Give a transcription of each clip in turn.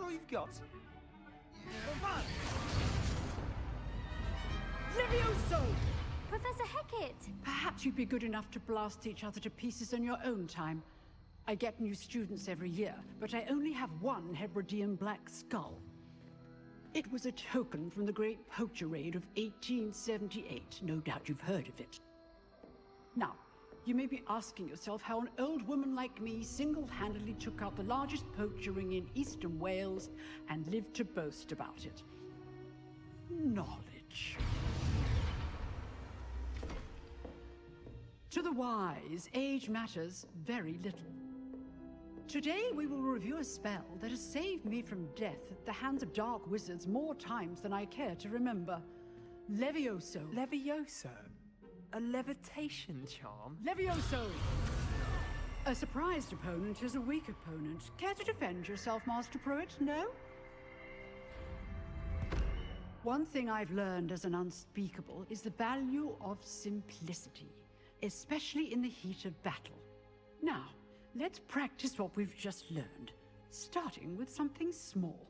all you've got? Come on! Levioso! Professor Hecat! Perhaps you'd be good enough to blast each other to pieces in your own time. I get new students every year, but I only have one Hebridean black skull. It was a token from the Great Poacher Raid of 1878. No doubt you've heard of it. Now, you may be asking yourself how an old woman like me single-handedly took out the largest poacher ring in eastern Wales and lived to boast about it. Knowledge. To the wise, age matters very little. Today we will review a spell that has saved me from death at the hands of dark wizards more times than I care to remember. Levioso. Levioso? A levitation charm? Levioso! A surprised opponent is a weak opponent. Care to defend yourself, Master Pruitt? No? One thing I've learned as an unspeakable is the value of simplicity, especially in the heat of battle. Now, let's practice what we've just learned, starting with something small.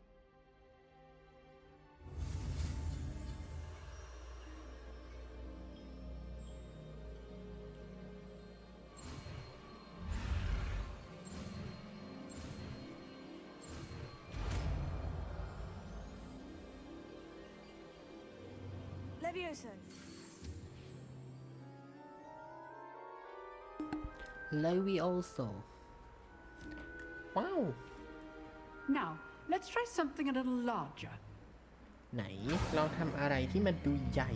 Levioso! Levioso. Wow. Now, let's try something a little larger. ไหนลองทำอะไรที่มันดูใหญ่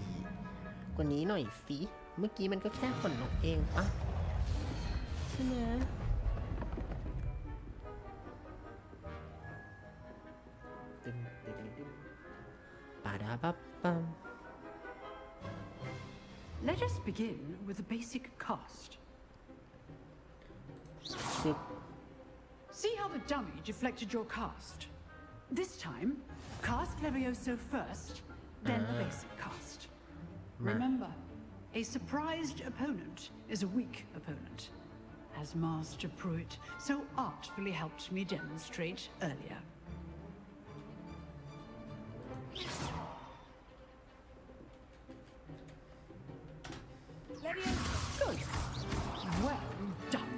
กว่านี้หน่อยสิเมื่อกี้มันก็แค่ขนนกเองปะใช่ไหมตึมตึมตึมปาดาบับปัม Let us begin with the basic cast. ซึบ See how the dummy deflected your cast? This time, cast Levioso first, then the basic cast. Remember, a surprised opponent is a weak opponent, as Master Pruitt so artfully helped me demonstrate earlier. Good. Well done.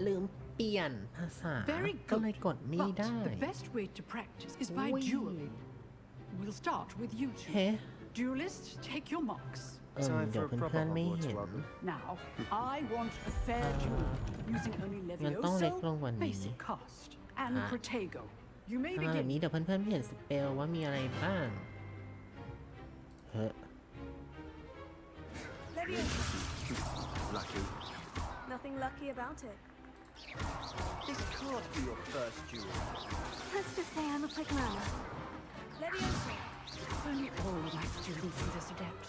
ลืมเปลี่ยนภาษา Very ก็เลย good. กดไม่ But ได้ the best way to practice is by Ui. dueling. We'll start with you เฮ้ two. Duelists, take your marks. Time เดี๋ยว for a เพื่อน proper ๆไม่ Hogwarts เห็น welcome. Now, I want a fair duel using only งั้นต้องเล็กลงกว่า Levioso, นี้ basic cast, and Ah. Protego. You may ถ้าแบบนี้ begin. เดี๋ยวเพื่อนๆไม่เห็นสเปลว่ามีอะไรบ้างเฮ้ Lucky. Nothing lucky about it. This can't be your first duel. Let's just say I'm a quick learner. Levioso! If only all of my students were this adept.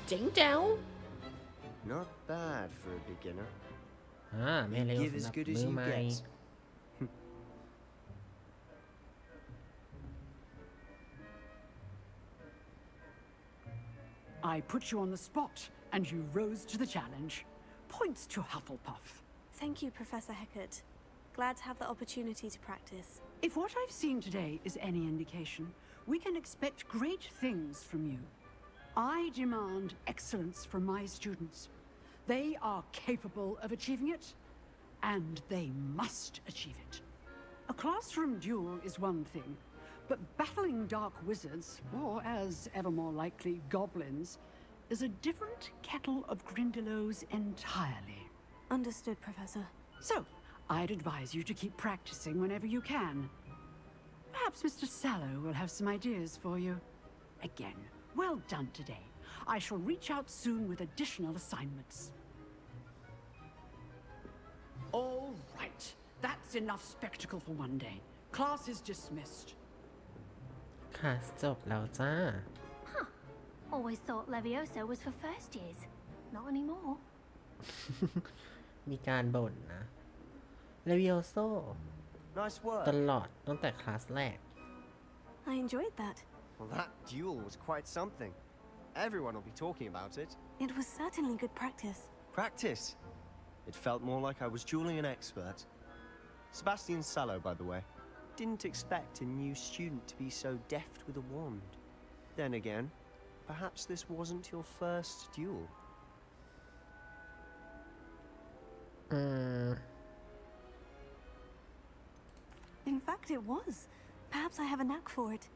เจ๋งแจ๋ว Not bad for a beginner. ไม่เร็ว Give สำ as หรับ good as มือ you ใหม่ get. I put you on the spot, and you rose to the challenge. Points to Hufflepuff. Thank you, Professor Hecat. Glad to have the opportunity to practice. If what I've seen today is any indication, we can expect great things from you. I demand excellence from my students. They are capable of achieving it, and they must achieve it. A classroom duel is one thing, but battling dark wizards, or as ever more likely, goblins, is a different kettle of Grindylows entirely. Understood, Professor. So, I'd advise you to keep practicing whenever you can. Perhaps Mr. Sallow will have some ideas for you. Again, well done today. I shall reach out soon with additional assignments. All right, that's enough spectacle for one day. Class is dismissed. ค่ะจบแล้วจ้า Always thought Levioso was for first years. Not anymore. มีการบ่นนะ Levioso Nice work. ตลอดตั้งแต่คลาสแรก I enjoyed that. Well, that duel was quite something. Everyone will be talking about it. It was certainly good practice. Practice. It felt more like I was dueling an expert. Sebastian Sallow, by the way. Didn't expect a new student to be so deft with a wand. Then again, perhaps this wasn't your first duel. In fact, it was. Perhaps I have a knack for it.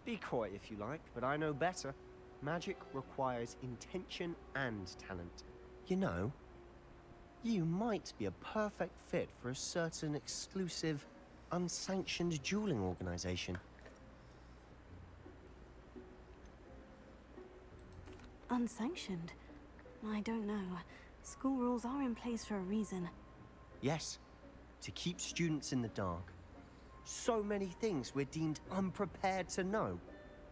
Be coy if you like, but I know better. Magic requires intention and talent. You know, you might be a perfect fit for a certain exclusive, unsanctioned dueling organization. Unsanctioned? I don't know. School rules are in place for a reason. Yes, to keep students in the dark. So many things we're deemed unprepared to know.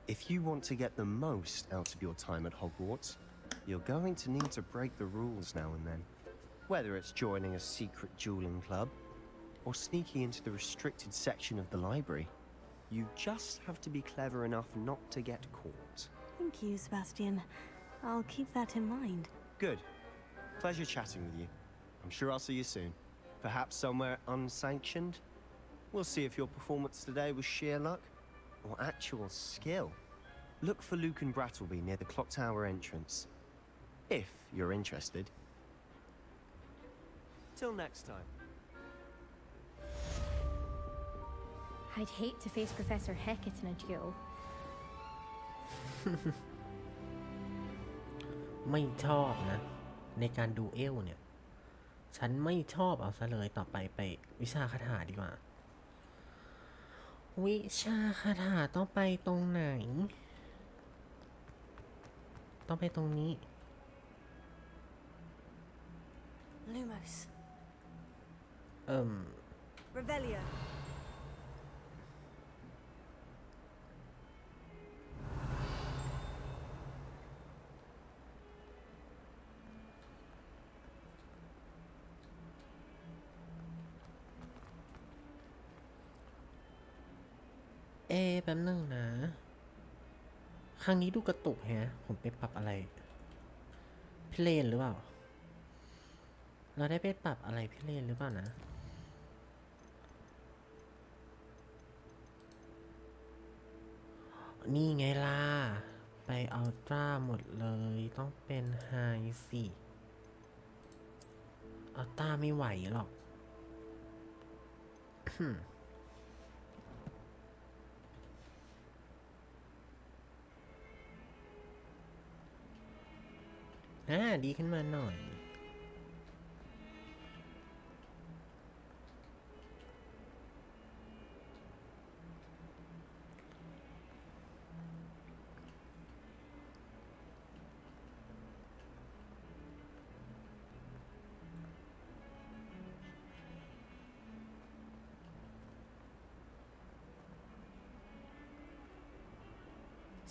If you want to get the most out of your time at Hogwarts, you're going to need to break the rules now and then. Whether it's joining a secret dueling club or sneaking into the restricted section of the library, you just have to be clever enough not to get caught. Thank you, Sebastian. I'll keep that in mind. Good. Pleasure chatting with you. I'm sure I'll see you soon. Perhaps somewhere unsanctioned? We'll see if your performance today was sheer luck or actual skill. Look for Luke and Brattleby near the clock tower entrance. If you're interested. Till next time. I'd hate to face Professor Hecat in a duel. ไม่ชอบนะ ในการดูเอลเนี่ย ฉันไม่ชอบเอาซะเลยต่อไปวิชาคาถาดีกว่า วิชาคาถาต้องไปตรงไหน ต้องไปตรงนี้ Lumos. Revelio. Revelio. แป๊บนึงนะ ครั้งนี้ดูกระตุกแฮะ ผมไปปรับอะไรเพลนหรือเปล่า เราได้ไปปรับอะไรเพลนหรือเปล่านะ นี่ไงล่ะ ไปอัลตร้าหมดเลย ต้องเป็นไฮสิอัลตร้าไม่ไหวหรอก ดีขึ้นมาหน่อย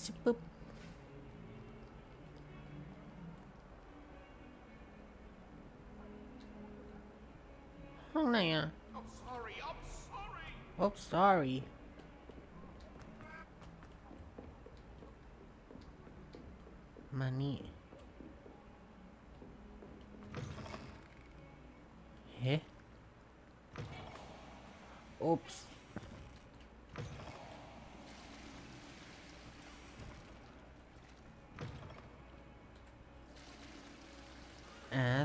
ชิบปึ๊บ ห้องไหนอ่ะ I'm sorry มานี่ เฮ้ Oops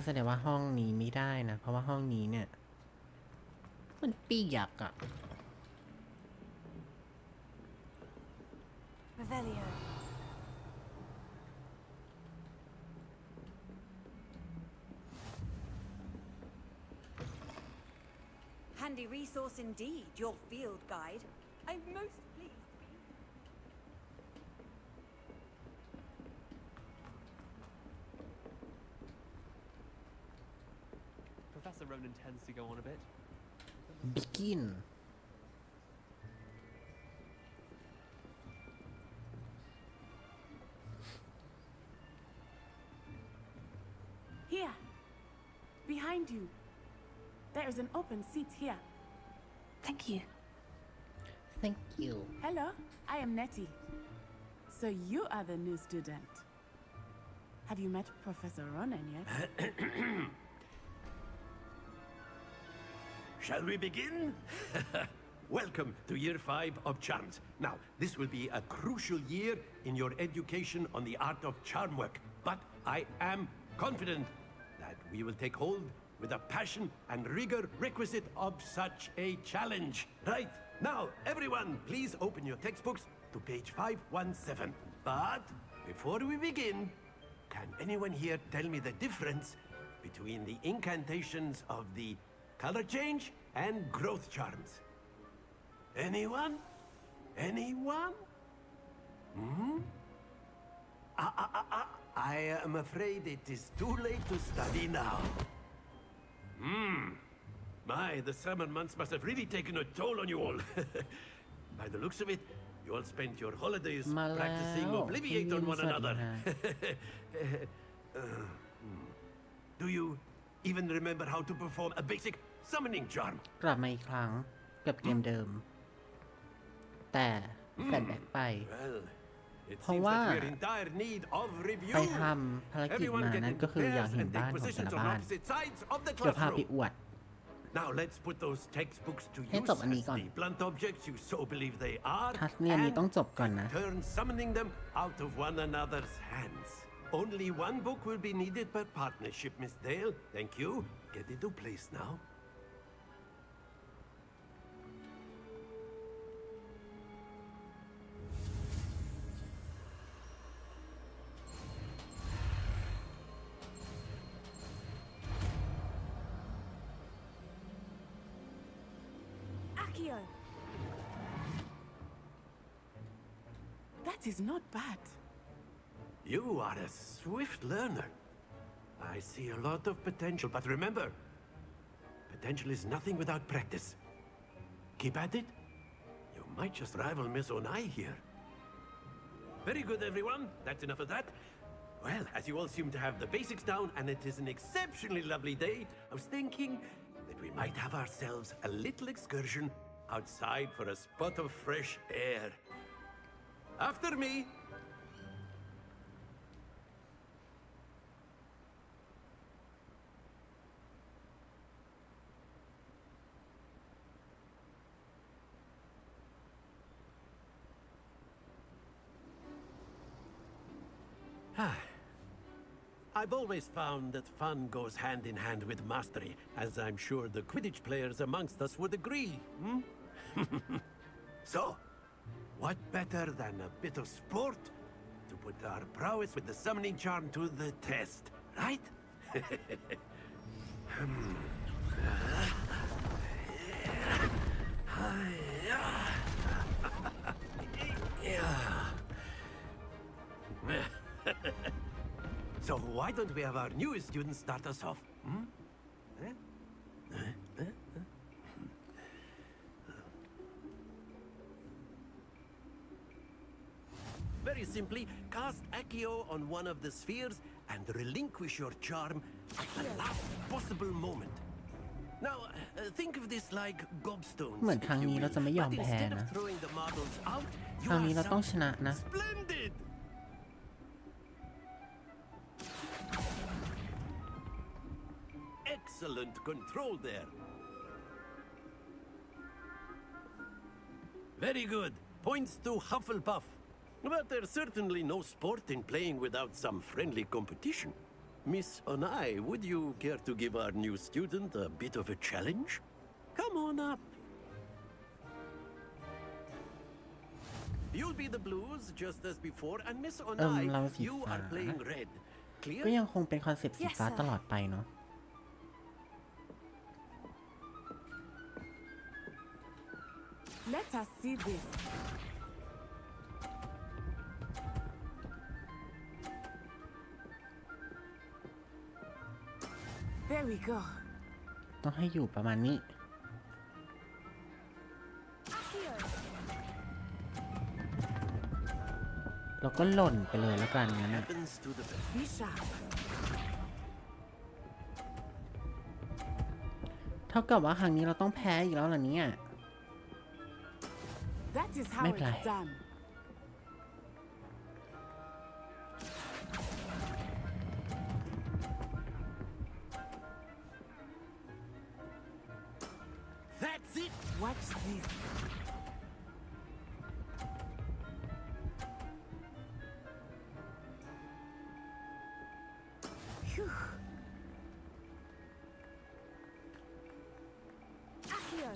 แสดงว่าห้องนี้ไม่ได้นะ เพราะว่าห้องนี้เนี่ย มันเปียกอะ Revelio. Handy resource indeed, your field guide. I'm most pleased to be. Professor Ronan tends to go on a bit. Begin. Here, behind you. There is an open seat here. Thank you. Thank you. Hello, I am Nettie. So you are the new student. Have you met Professor Ronan yet? Shall we begin? Welcome to Year 5 of Charms. Now, this will be a crucial year in your education on the art of charm work, but I am confident that we will take hold with the passion and rigor requisite of such a challenge. Right, now, everyone, please open your textbooks to page 517. But before we begin, can anyone here tell me the difference between the incantations of the color change and growth charms? Anyone? Anyone? I am afraid it is too late to study now. My, the summer months must have really taken a toll on you all. By the looks of it, you all spent your holidays มาแล้ว practicing พี่ Obliviate วิ on น one สวัสดี another. ฮะ Do you even remember how to perform a basic summoning charm? กลับมาอีกครั้งกับเกมเดิม แต่แฟลชแบ็กไป Well, it เพราะ seems ว่า that we're in dire need of review. ไปทำภารกิจ Everyone มา get นั่น in ก็คืออยาก pairs เห็น and บ้า take นของแต่ positions ละ on บ้าน opposite sides of the เดี๋ยวพาไป classroom. อวด Now let's put those textbooks toให้ use จบอันนี้ as ก่อน the blunt objects you so believe they are, ทัศเรียนนี้ต้องจบก่อนนะ turn summoning them out of one another's hands. Only one book will be needed per partnership, Miss Dale. Thank you. Get into place now. Accio! That is not bad. You are a swift learner. I see a lot of potential, but remember, potential is nothing without practice. Keep at it. You might just rival Miss Onai here. Very good, everyone. That's enough of that. Well, as you all seem to have the basics down, and it is an exceptionally lovely day, I was thinking that we might have ourselves a little excursion outside for a spot of fresh air. After me. I've always found that fun goes hand in hand with mastery, as I'm sure the Quidditch players amongst us would agree. So, what better than a bit of sport to put our prowess with the summoning charm to the test, right? So why don't we have our newest student start us off? Very simply, cast Accio on one of the spheres and relinquish your charm at the last possible moment. Now, think of this like gobstones. เหมือนครั้ง if you นี้เราจะไม่ยอม will. But แพ้ instead นะ of throwing the marbles out, ค you รั้งนี้เรา are ต้องชนะนะ splendid. Excellent control there. Very good. Points to Hufflepuff. But there's certainly no sport in playing without some friendly competition. Miss Onai, would you care to give our new student a bit of a challenge? Come on up. You'll be the blues just as before, and Miss เรา Onai, สี you ฟ้า are playing red. Clear? ก็ยังคงเป็นคอนเซ็ปต์สี Yes, ฟ้า sir. ตลอดไปเนาะ Let us see this. There we go. ต้องให้อยู่ประมาณนี้ เราก็หล่นไปเลยแล้วกันงั้นน่ะ Happens to the best. Be sharp. เท่ากับว่าครั้งนี้เราต้องแพ้อีกแล้วเหรอเนี่ย That is how May it's play. done. Watch this. Phew. Accio.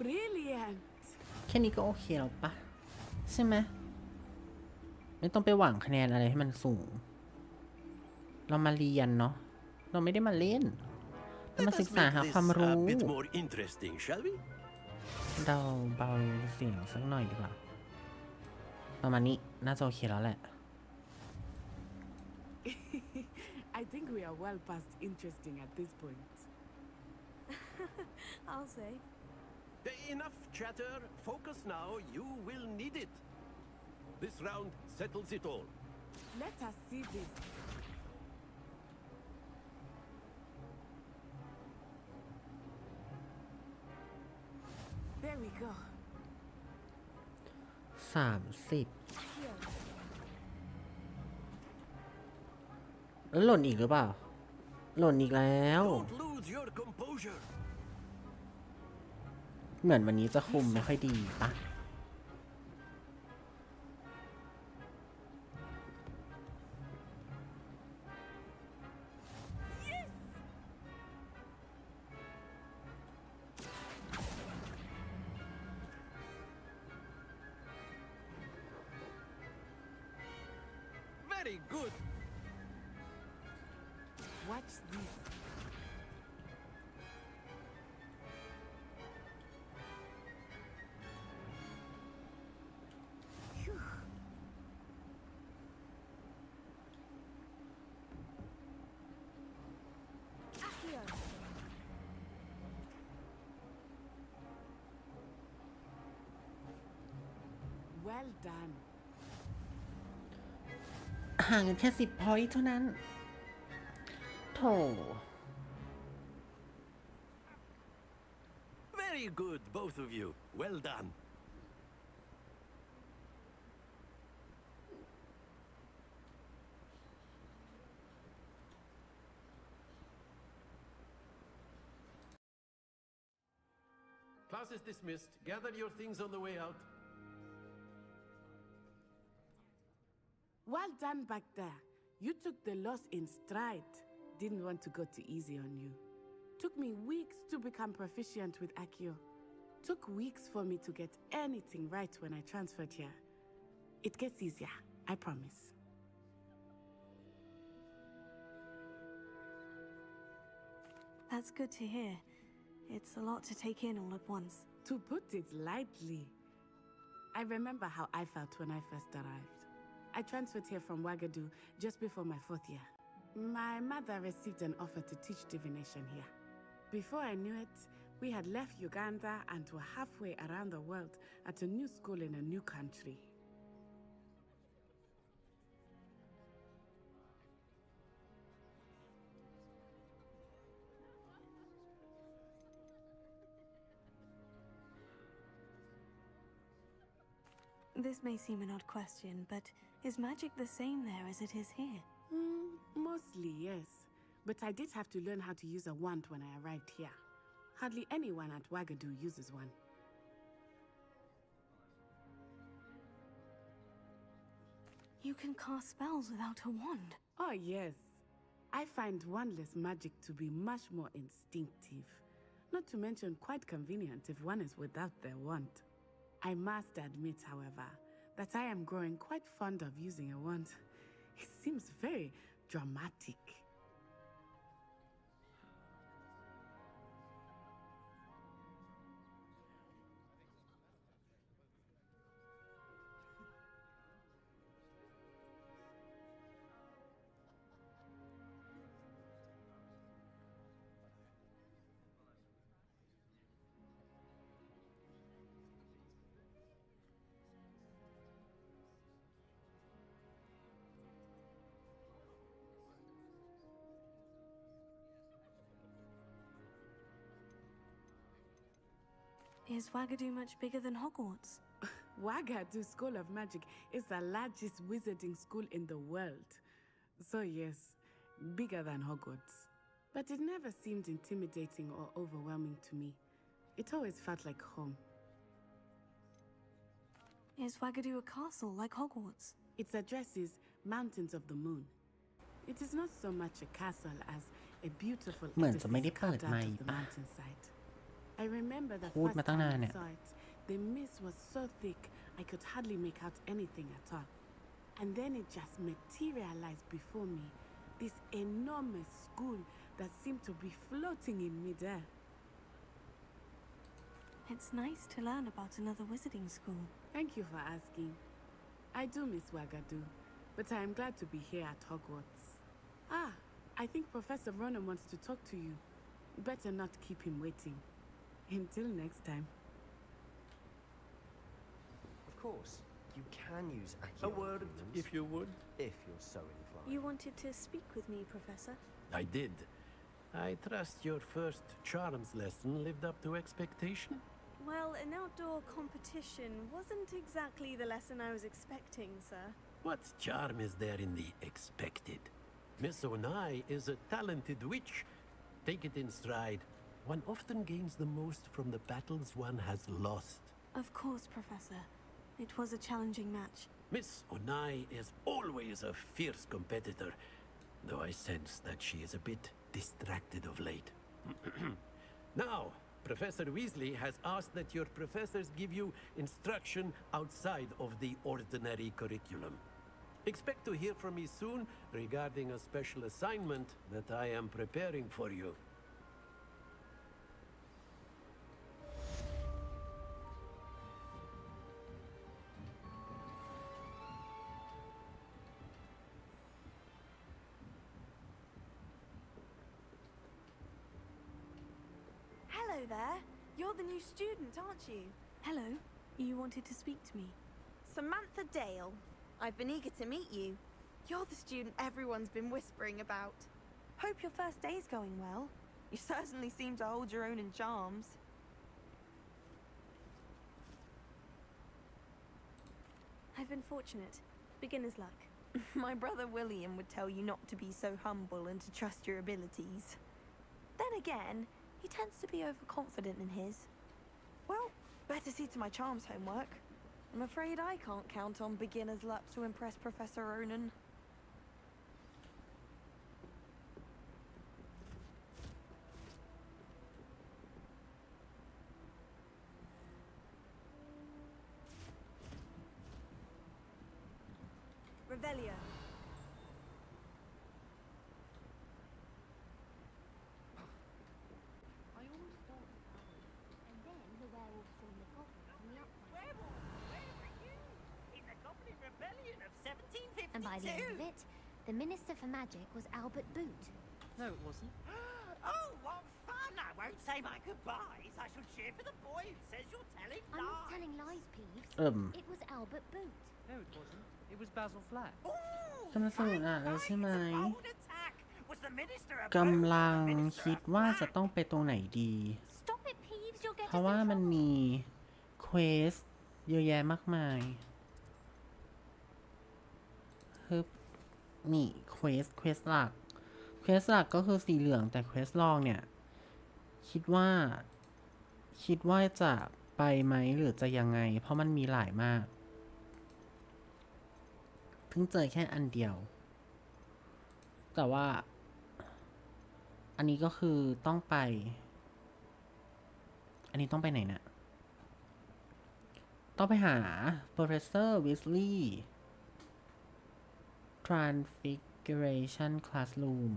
Brilliant. แค่นี้ก็โอเคแล้วปะใช่ไหมไม่ต้องไปหวังคะแนนอะไรให้มันสูง เรามาเรียนเนาะเราไม่ได้มาเล่นเรามาศึกษาหาความรู้ a bit more interesting, shall we? เราเบาเสียงสักหน่อยดีกว่าประมาณนี้น่าจะโอเคแล้วแหละ I think we are well past interesting at this point. I'll say. Enough chatter. Focus now. You will need it. This round settles it all. Let us see this. There we go. 30แล้วหล่นอีกหรือเปล่า หล่นอีกแล้ว Don't lose your composure. เหมือนวันนี้จะคุมไม่ค่อยดีปะ Very good. Watch this. Phew. Accio. Well done. ห่างกันแค่10 point เท่านั้นโถ Very good, both of you. Well done. Class is dismissed. Gather your things on the way out. Well done back there. You took the loss in stride. Didn't want to go too easy on you. Took me weeks to become proficient with Accio. Took weeks for me to get anything right when I transferred here. It gets easier, I promise. That's good to hear. It's a lot to take in all at once. To put it lightly, I remember how I felt when I first arrived. I transferred here from Wagadu just before my 4th year. My mother received an offer to teach divination here. Before I knew it, we had left Uganda and were halfway around the world at a new school in a new country. This may seem an odd question, but is magic the same there as it is here? Mostly, yes. But I did have to learn how to use a wand when I arrived here. Hardly anyone at Wagadu uses one. You can cast spells without a wand. Oh, yes. I find wandless magic to be much more instinctive. Not to mention quite convenient if one is without their wand. I must admit, however, that I am growing quite fond of using a wand. It seems very dramatic. Is Wagadu much bigger than Hogwarts? Wagadu School of Magic is the largest wizarding school in the world. So yes, bigger than Hogwarts. But it never seemed intimidating or overwhelming to me. It always felt like home. Is Wagadu a castle like Hogwarts? Its address is Mountains of the Moon. It is not so much a castle as a beautiful เหมือนจะไม่ได้ edifice เปิด carved ไม out ค์ of the ป่ะ mountainside. I remember the พูด first มาตั้ง time นาน I เนี่ย saw it, the mist was so thick I could hardly make out anything at all. And then it just materialized before me, this enormous school that seemed to be floating in midair. It's nice to learn about another wizarding school. Thank you for asking. I do miss Wagadu, but I am glad to be here at Hogwarts. Ah, I think Professor Ronan wants to talk to you. Better not keep him waiting. Until next time. Of course, you can use A Accio word, opinions, if you would. if you're so inclined. You wanted to speak with me, Professor? I did. I trust your first charms lesson lived up to expectation. Well, an outdoor competition wasn't exactly the lesson I was expecting, sir. What charm is there in the expected? Miss Onai is a talented witch. Take it in stride. One often gains the most from the battles one has lost. Of course, Professor. It was a challenging match. Miss Onai is always a fierce competitor, though I sense that she is a bit distracted of late. Now, Professor Weasley has asked that your professors give you instruction outside of the ordinary curriculum. Expect to hear from me soon regarding a special assignment that I am preparing for you. Hello there. You're the new student, aren't you? Hello. You wanted to speak to me. Samantha Dale. I've been eager to meet you. You're the student everyone's been whispering about. Hope your first day's going well. You certainly seem to hold your own in charms. I've been fortunate. Beginner's luck. My brother William would tell you not to be so humble and to trust your abilities. Then again, he tends to be overconfident in his. Well, better see to my charms homework. I'm afraid I can't count on beginner's luck to impress Professor Ronan. Revelio. And by the end of it, the Minister for Magic was Albert Boot. No, it wasn't. Oh, what fun! I won't say my goodbyes. I shall cheer for the boy who says you're telling I'm not lies. telling lies, Peeves. It was Albert Boot. No, it wasn't. It was Basil Flack. กำลังสนุกอ่ะแล้วใช่ไหม Bold attack. Was the minister a กำ boot or ลัง the minister คิด a ว่า flag? จะต้องไปตรงไหนดี Stop it, Peeves. You'll get เพราะ us ว่า in มัน trouble. มีเควสเยอะแยะมากมายฮึบนี่เควสหลักก็คือสีเหลืองแต่เควสรองเนี่ย คิดว่าจะไปไหมหรือจะยังไง เพราะมันมีหลายมากเพิ่งเจอแค่อันเดียว แต่ว่า อันนี้ก็คือต้องไป อันนี้ต้องไปไหนเนี่ยต้องไปหา Professor Weasley Transfiguration Classroom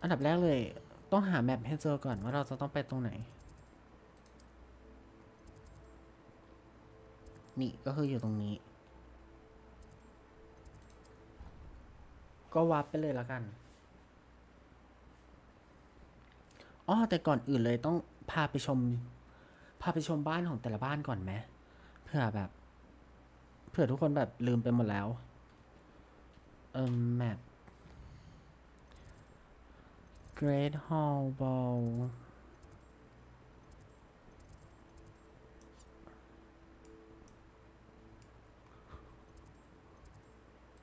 อันดับแรกเลยต้องหาแมปให้เจอก่อนว่าเราจะต้องไปตรงไหน นี่ก็คืออยู่ตรงนี้ ก็วับไปเลยแล้วกันอ๋อแต่ก่อนอื่นเลยต้องพาไปชมบ้านของแต่ละบ้านก่อนไหมเผื่อทุกคนแบบลืมไปหมดแล้วแมป Great Hall Ball โ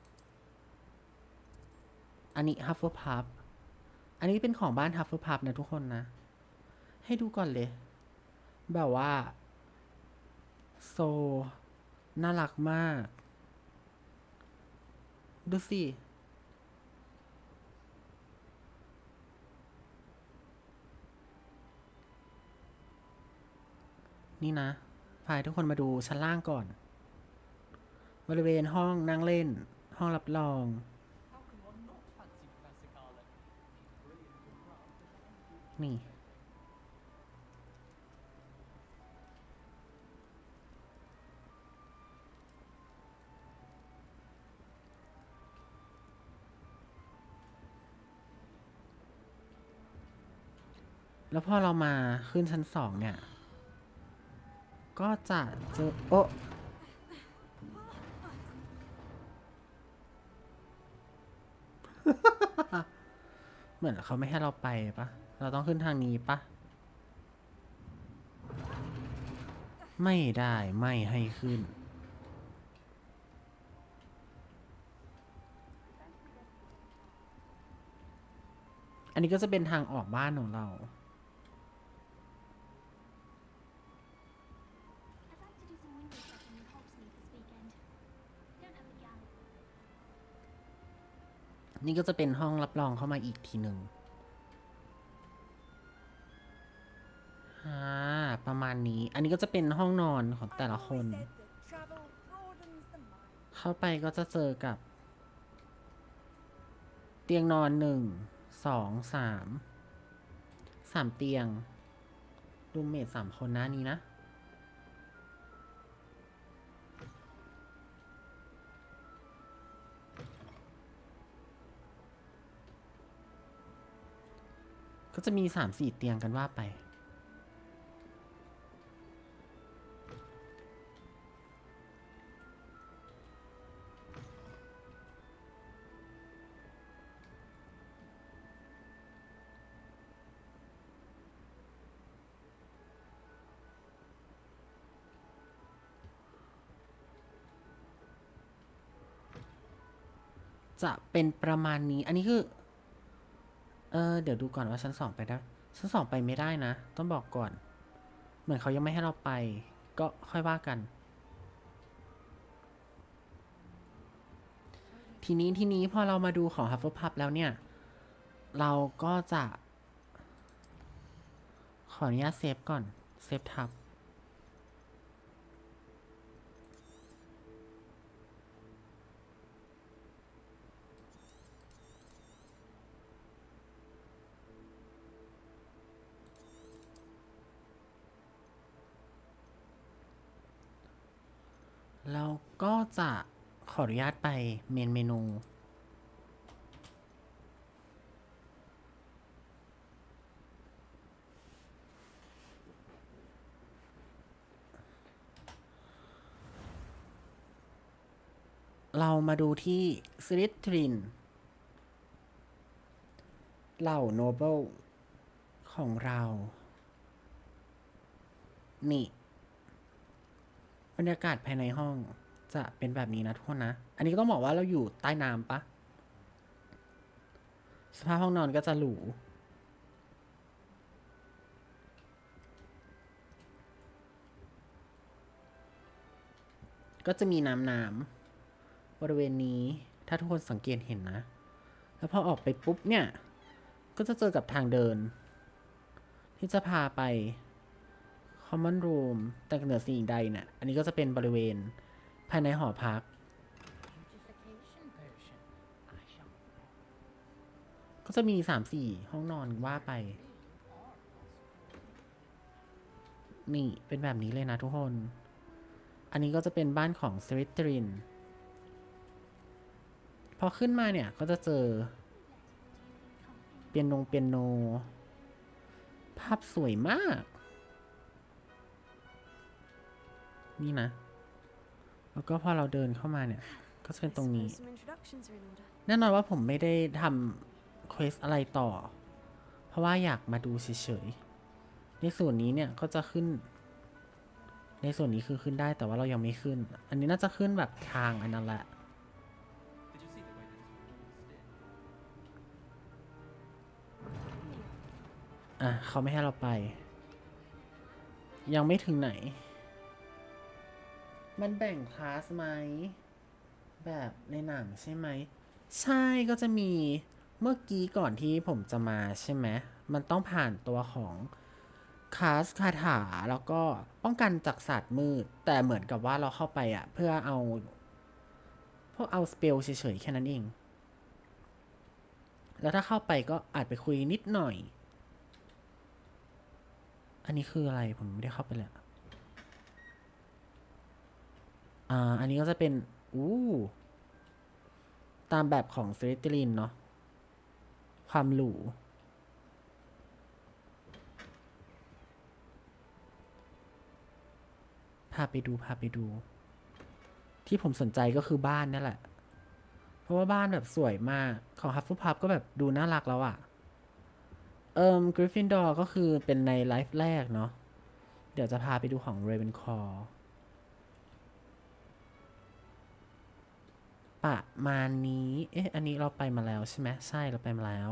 อันนี้ฮัฟเฟิลพับอันนี้เป็นของบ้านฮัฟเฟิลพับนะทุกคนนะให้ดูก่อนเลยแบบว่าโซน่ารักมากดูสินี่นะพาทุกคนมาดูชั้นล่างก่อนบริเวณห้องนั่งเล่นห้องรับรองนี่แล้วพอเรามาขึ้นชั้น2เนี่ยก็จะเจอโอ๊ะ เหมือนเขาไม่ให้เราไปปะเราต้องขึ้นทางนี้ปะไม่ได้ไม่ให้ขึ้นอันนี้ก็จะเป็นทางออกบ้านของเรานี่ก็จะเป็นห้องรับรองเข้ามาอีกทีหนึ่งประมาณนี้ อันนี้ก็จะเป็นห้องนอนของแต่ละคน เข้าไปก็จะเจอกับเตียงนอน1 2 3 เตียงรูมเมท3 คนนะนี้นะก็จะมี 3-4 เตียงกันว่าไปจะเป็นประมาณนี้ อันนี้คือเดี๋ยวดูก่อนว่าชั้น2ไปได้ชั้น2ไปไม่ได้นะต้องบอกก่อนเหมือนเขายังไม่ให้เราไปก็ค่อยว่ากันทีนี้พอเรามาดูของ Hufflepuff แล้วเนี่ยเราก็จะขออนุญาตเซฟก่อนเซฟทับเราก็จะขออนุญาตไปเมนเมนูเรามาดูที่สลิทรินเหล่าโนเบิลของเรานี่บรรยากาศภายในห้องจะเป็นแบบนี้นะทุกคนนะ อันนี้ก็ต้องบอกว่าเราอยู่ใต้น้ำปะสภาพห้องนอนก็จะหรูก็จะมีน้ำบริเวณนี้ถ้าทุกคนสังเกตเห็นนะแล้วพอออกไปปุ๊บเนี่ยก็จะเจอกับทางเดินที่จะพาไปCommon Room แต่เหนือสิ่งใดเนี่ยอันนี้ก็จะเป็นบริเวณภายในหอพักก็จะมี 3-4 ห้องนอนว่าไปนี่เป็นแบบนี้เลยนะทุกคนอันนี้ก็จะเป็นบ้านของสลิธีรินพอขึ้นมาเนี่ยก็จะเจอเปียโนภาพสวยมากนี่นะแล้วก็พอเราเดินเข้ามาเนี่ยก็จะเป็นตรงนี้แน่นอนว่าผมไม่ได้ทำเควสอะไรต่อเพราะว่าอยากมาดูเฉยๆในส่วนนี้เนี่ยก็จะขึ้นในส่วนนี้คือขึ้นได้แต่ว่าเรายังไม่ขึ้นอันนี้น่าจะขึ้นแบบทางอันนั้นแหละ เขาไม่ให้เราไป ยังไม่ถึงไหน มันแบ่งคลาสไหมแบบในหนังใช่ไหมใช่ก็จะมีเมื่อกี้ก่อนที่ผมจะมาใช่ไหมมันต้องผ่านตัวของคลาสคาถาแล้วก็ป้องกันจากศาสตร์มืดแต่เหมือนกับว่าเราเข้าไปเพื่อเอาสเปลเฉยๆแค่นั้นเองแล้วถ้าเข้าไปก็อาจไปคุยนิดหน่อยอันนี้คืออะไรผมไม่ได้เข้าไปเลยอันนี้ก็จะเป็นตามแบบของสลิธีรินเนาะความหรูพาไปดูที่ผมสนใจก็คือบ้านนั่นแหละเพราะว่าบ้านแบบสวยมากของฮัฟฟิลพัฟก็แบบดูน่ารักแล้วกริฟฟินดอร์ก็คือเป็นในไลฟ์แรกเนาะเดี๋ยวจะพาไปดูของเรเวนคลอว์ประมาณนี้อันนี้เราไปมาแล้วใช่ไหมใช่เราไปมาแล้ว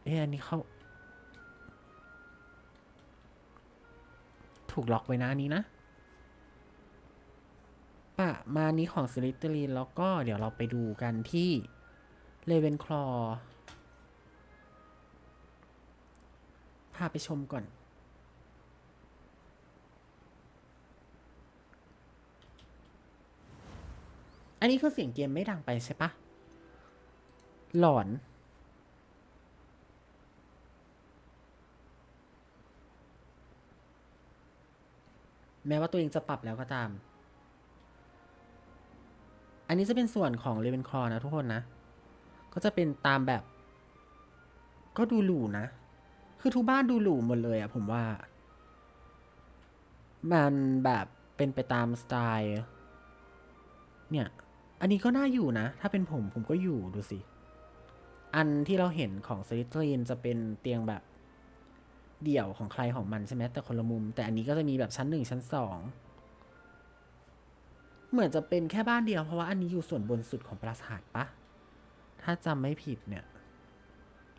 อันนี้เขาถูกล็อกไว้นะอันนี้นะประมาณนี้ของสลิธีรินแล้วก็เดี๋ยวเราไปดูกันที่เรเวนคลอว์พาไปชมก่อนอันนี้คือเสียงเกมไม่ดังไปใช่ปะหลอนแม้ว่าตัวเองจะปรับแล้วก็ตามอันนี้จะเป็นส่วนของเรเวนคลอว์นะทุกคนนะก็จะเป็นตามแบบก็ดูหรูนะคือทุกบ้านดูหรูหมดเลยผมว่ามันแบบเป็นไปตามสไตล์เนี่ยอันนี้ก็น่าอยู่นะถ้าเป็นผมก็อยู่ดูสิอันที่เราเห็นของสลิธีรินจะเป็นเตียงแบบเดี่ยวของใครของมันใช่ไหมแต่คนละมุมแต่อันนี้ก็จะมีแบบชั้น1ชั้น2เหมือนจะเป็นแค่บ้านเดียวเพราะว่าอันนี้อยู่ส่วนบนสุดของปราสาทปะถ้าจำไม่ผิดเนี่ย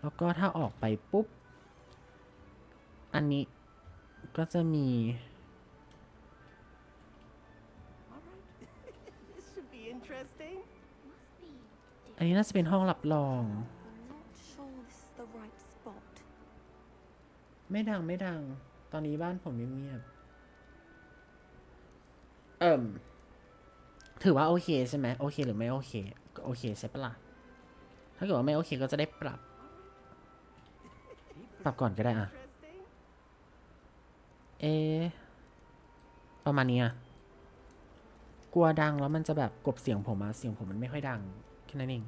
แล้วก็ถ้าออกไปปุ๊บอันนี้ก็จะมีอันนี้น่าจะเป็นห้องรับรองไม่ดังตอนนี้บ้านผมเงียบถือว่าโอเคใช่ไหมโอเคหรือไม่โอเคก็โอเคใช่ปะล่ะถ้าเกิดว่าไม่โอเคก็จะได้ปรับก่อนก็ได้ประมาณนี้กลัวดังแล้วมันจะแบบกลบเสียงผมเสียงผมมันไม่ค่อยดังแค่นั้นเอง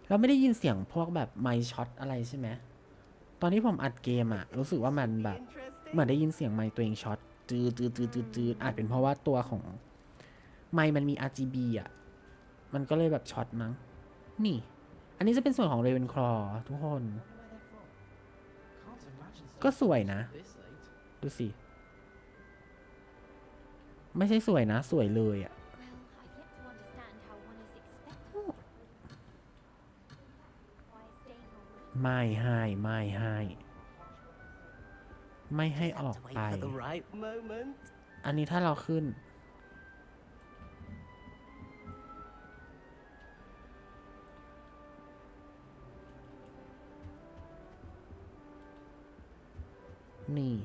เราไม่ได้ยินเสียงพวกแบบไมค์ช็อตอะไรใช่ไหมตอนที่ผมอัดเกมรู้สึกว่ามันแบบเหมือนได้ยินเสียงไมค์ตัวเองช็อตจืดอาจเป็นเพราะว่าตัวของไมค์มันมี RGB มันก็เลยแบบช็อตมั้งนี่อันนี้จะเป็นส่วนของ Ravenclaw ทุกคนก็สวยนะดูสิไม่ใช่สวยนะสวยเลยไม่ให้ออกไปอันนี้ถ้าเราขึ้นนี่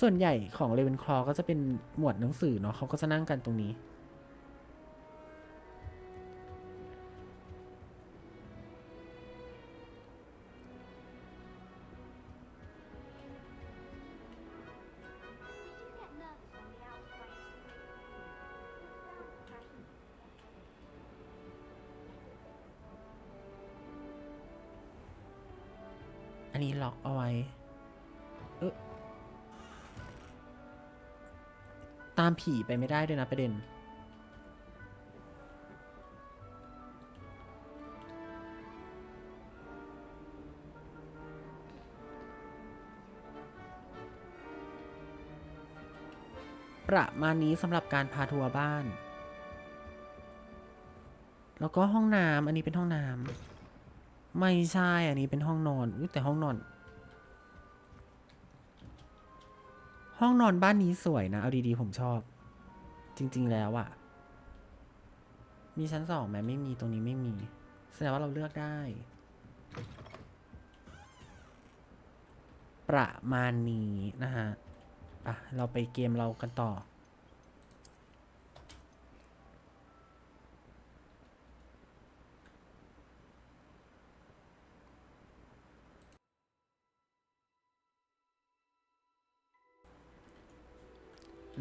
ส่วนใหญ่ของ Ravenclaw ก็จะเป็นหมวดหนังสือเนาะเขาก็จะนั่งกันตรงนี้อันนี้ล็อกเอาไว้ตามผีไปไม่ได้ด้วยนะประเด็นประมาณนี้สำหรับการพาทัวร์บ้าน แล้วก็ห้องน้ำอันนี้เป็นห้องน้ำไม่ใช่อันนี้เป็นห้องนอนแต่ห้องนอนบ้านนี้สวยนะเอาดีๆผมชอบจริงๆแล้วอะมีชั้น2ไหมไม่มีตรงนี้ไม่มีแสดงว่าเราเลือกได้ประมาณนี้นะฮะเราไปเกมเรากันต่อ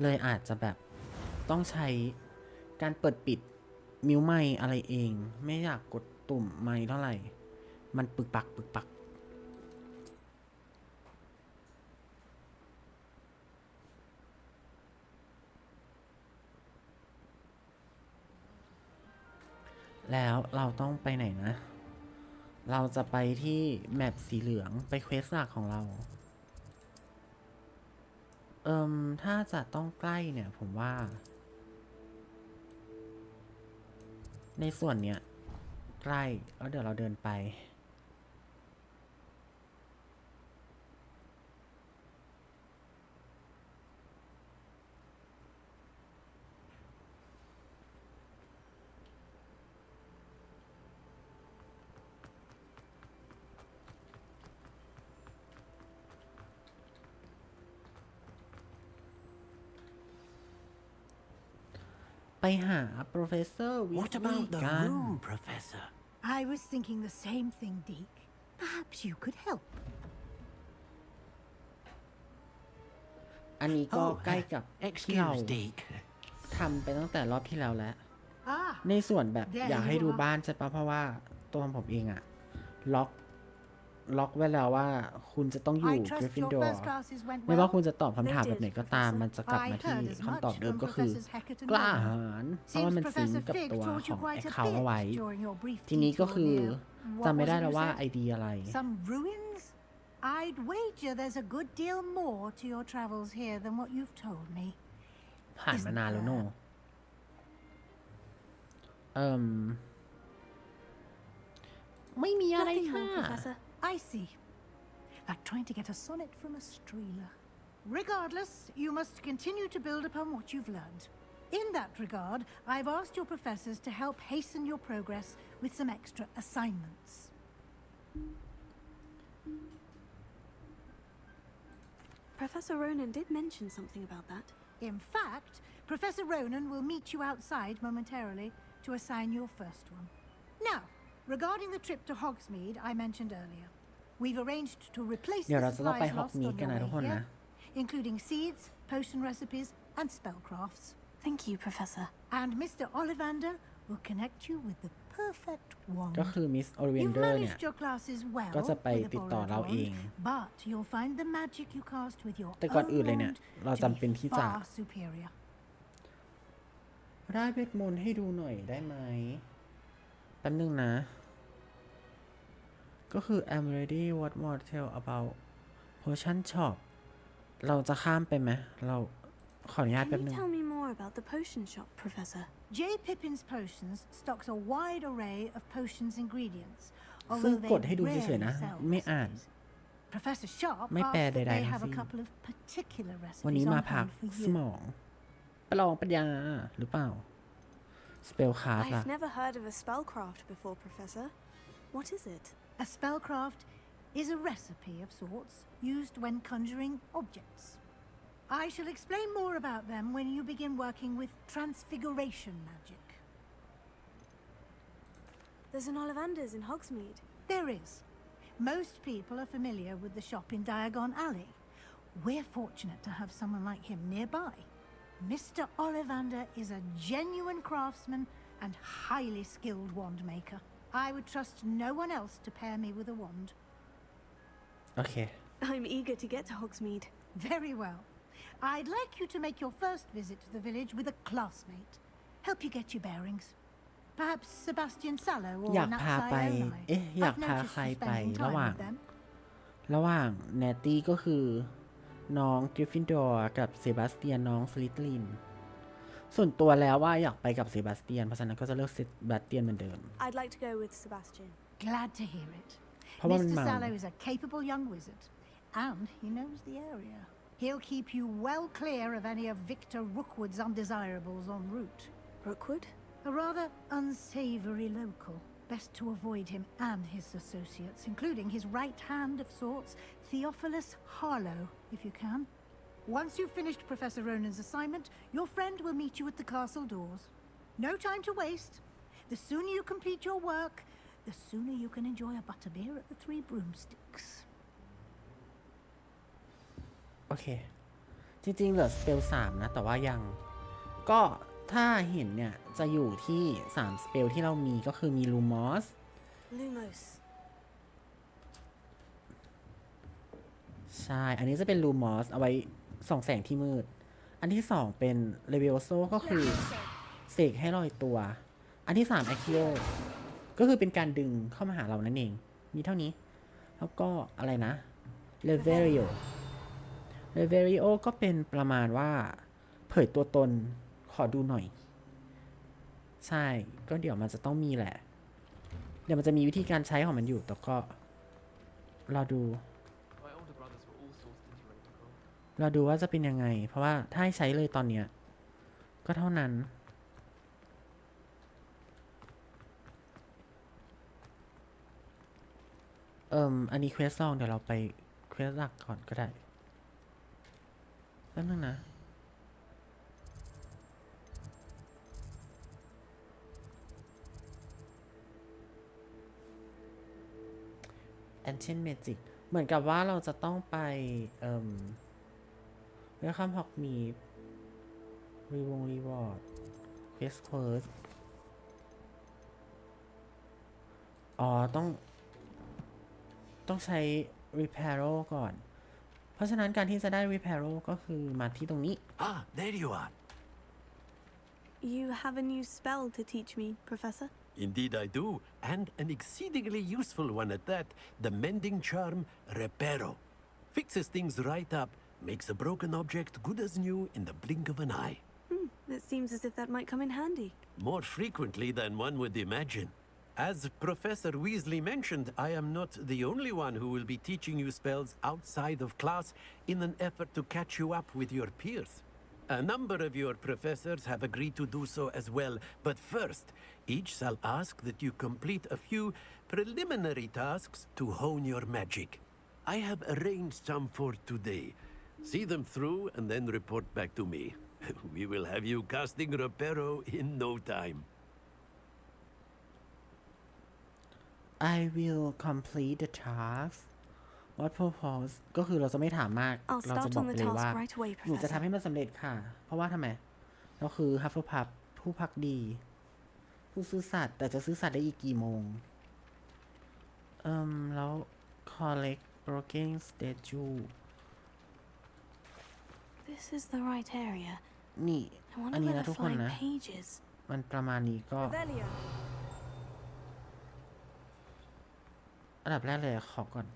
เลยอาจจะแบบต้องใช้การเปิดปิดมิวไมค์อะไรเองไม่อยากกดตุ่มไมค์เท่าไหร่มันปึกปักแล้วเราต้องไปไหนนะเราจะไปที่แมปสีเหลืองไปเควสหลักของเราถ้าจะต้องใกล้เนี่ยผมว่าในส่วนเนี้ยใกล้แล้วเดี๋ยวเราเดินไปไปหา Professor What about the room, Professor? I was thinking the same thing, Deke. Perhaps you could help. อันนี้ก็ใกล้กับที่เรา Excuse, Deke. ทำไปตั้งแต่รอบที่แล้วแล้ว Ah, ในส่วนแบบ There อยากให้ you ดู are. บ้านใช่ปะเพราะว่าตัวผมเองอะล็อกไว้แล้วว่าคุณจะต้องอยู่ I trust your Gryffindor first classes went ไม่ว่า well. คุณจะตอบคำถามแบบไหนก็ตาม มันจะกลับมาที่ I heard as คำตอบ much เดิม from ก็คือ Professors Hecat and กล้า Rowan. หาญเพราะว่า Seems มันซิง Professor กับ Fig ตัว taught ข you อง quite a เขาเอาไว้ bit during your brief ทีนี้ก็ detour คือ near จำไม่ได้ what was it แล้ว you ว่า said? ไอเดียอะไร Some ruins? I'd wager there's a good deal more to your travels here than what you've told me. ผ่านมานานแล้วโน่ไม่มีอะไร Nothing ค่ะ more, Professor. I see. Like trying to get a sonnet from a streeler. Regardless, you must continue to build upon what you've learned. In that regard, I've asked your professors to help hasten your progress with some extra assignments. Professor Ronan did mention something about that. In fact, Professor Ronan will meet you outside momentarily to assign your first one. Now, regarding the trip to Hogsmeade I mentioned earlier, we've arranged to replace เดี๋ยว the เราจะต้องไป supplies lost on Hogsmeade กัน your นะทุกคน way นะ here, including seeds, potion recipes, and spellcrafts. Thank you, Professor. And Mr. Ollivander will connect you with the perfect wand. ก็คือ Miss You've Ollivander เนี่ย managed your classes well ก็จะไป with a ติดต่อ borrowed เราเอง wand, but you'll find the magic you cast with your แต่ก่อน own อื่นเลยเนี่ย wand เรา to จำเป็น be ที่จะ far superior. ได้เวทมนต์ให้ดูหน่อยได้ไหมแป๊บนึงนะ ก็คือ I'm ready what more tell about potion shop เราจะข้ามไปไหมเราขออนุญาต Can แป๊บ you นึง tell me more about the potion shop, Professor? J. Pippin's Potions stocks a wide array of potions ingredients, ซึ่ง although ก they ดให้ดูเฉย rarely ๆนะ sell ไม่อ่าน recipes. Professor Sharp ไม่ asked แปล that ใด they ๆทั้ง have a สิ้น couple of particular วันนี้ recipes มา on พัก hand for ส you. มองประลองปัญญาหรือเปล่า spell card ล่ะ I've never heard of a spellcraft before, Professor. What is it? A spellcraft is a recipe of sorts used when conjuring objects. I shall explain more about them when you begin working with transfiguration magic. There's an Ollivander's in Hogsmeade. There is. Most people are familiar with the shop in Diagon Alley. We're fortunate to have someone like him nearby. Mr. Ollivander is a genuine craftsman and highly skilled wand maker. I would trust no one else to pair me with a wand. โอเค I'm eager to get to Hogsmeade. Very well. I'd like you to make your first visit to the village with a classmate. Help you get your bearings. Perhaps Sebastian Sallow or อยากพาไป Natsai Onai. อยาก I've พา noticed ใคร you ไป spending ระห time ว่าง with them. แนตตี้ก็คือน้องกริฟฟินดอร์กับเซบาสเตียนน้องสลิตลิน ส่วนตัวแล้วว่าอยากไปกับเซบาสเตียนเพราะฉะนั้นก็จะเลือกเซบาสเตียนเหมือนเดิม I'd like to go with Sebastian. Glad to hear it. เพราะว่ามัน Mr. เมา Sallow is a capable young wizard, and he knows the area. He'll keep you well clear of any of Victor Rookwood's undesirables en route. Rookwood? A rather unsavory local. Best to avoid him and his associates, including his right hand of sorts, Theophilus Harlow, if you can. Once you've finished Professor Ronan's assignment, your friend will meet you at the castle doors. No time to waste. The sooner you complete your work, the sooner you can enjoy a butterbeer at the Three Broomsticks. โอเค จริงๆเหลือสเปล3นะแต่ว่ายังก็ถ้าเห็นเนี่ยจะอยู่ที่3สเปลที่เรามีก็คือมีลูมอส Lumos. ใช่ อันนี้จะเป็นลูมอสเอาไว้ส่องแสงที่มืด อันที่2เป็นเลเวโอโซก็คือเสกให้ลอยตัว อันที่3แอคิโอก็คือเป็นการดึงเข้ามาหาเรานั่นเอง มีเท่านี้ แล้วก็อะไรนะเลเวริโอก็เป็นประมาณว่าเผยตัวตนขอดูหน่อย ใช่ ก็เดี๋ยวมันจะต้องมีแหละ เดี๋ยวมันจะมีวิธีการใช้ของมันอยู่ แต่ก็รอดู เราดูว่าจะเป็นยังไง เพราะว่าถ้าให้ใช้เลยตอนเนี้ยก็เท่านั้น อันนี้เควสซองเดี๋ยวเราไปเควสหลักก่อนก็ได้แป๊บนึงนะ Ancient Magic เหมือนกับว่าเราจะต้องไปเวลคัมฮอกมีรีวอร์ดเควสอ๋อต้องใช้ Reparo ก่อน เพราะฉะนั้นการที่จะได้ Reparo ก็คือมาที่ตรงนี้ Ah, there you are. You have a new spell to teach me, Professor? Indeed I do, and an exceedingly useful one at that, the mending charm Reparo. Fixes things right up, makes a broken object good as new in the blink of an eye. It seems as if that might come in handy. More frequently than one would imagine. As Professor Weasley mentioned, I am not the only one who will be teaching you spells outside of class in an effort to catch you up with your peers. A number of your professors have agreed to do so as well, but first, each shall ask that you complete a few preliminary tasks to hone your magic. I have arranged some for today. See them through and then report back to me. We will have you casting Reparo in no time. I will complete the task. What purpose ก็คือเราจะไม่ถามมาก I'll เราจะ start บอก on ไป the เลยว่า task right away, หนูจะ Professor. ทำให้มันสำเร็จค่ะ เพราะว่าทำไมเราคือฮัฟเฟิลพับผู้พักดี ผู้ซื่อสัตย์แต่จะซื่อสัตย์ได้อีกกี่โมงแล้ว collect broken statue This is the right area. นี่ I wonder อันนี้ where นะ the ทุกคน flying นะ page is. มันประมาณนี้ก็ Revelio. อันดับแรกเลยขอก่อน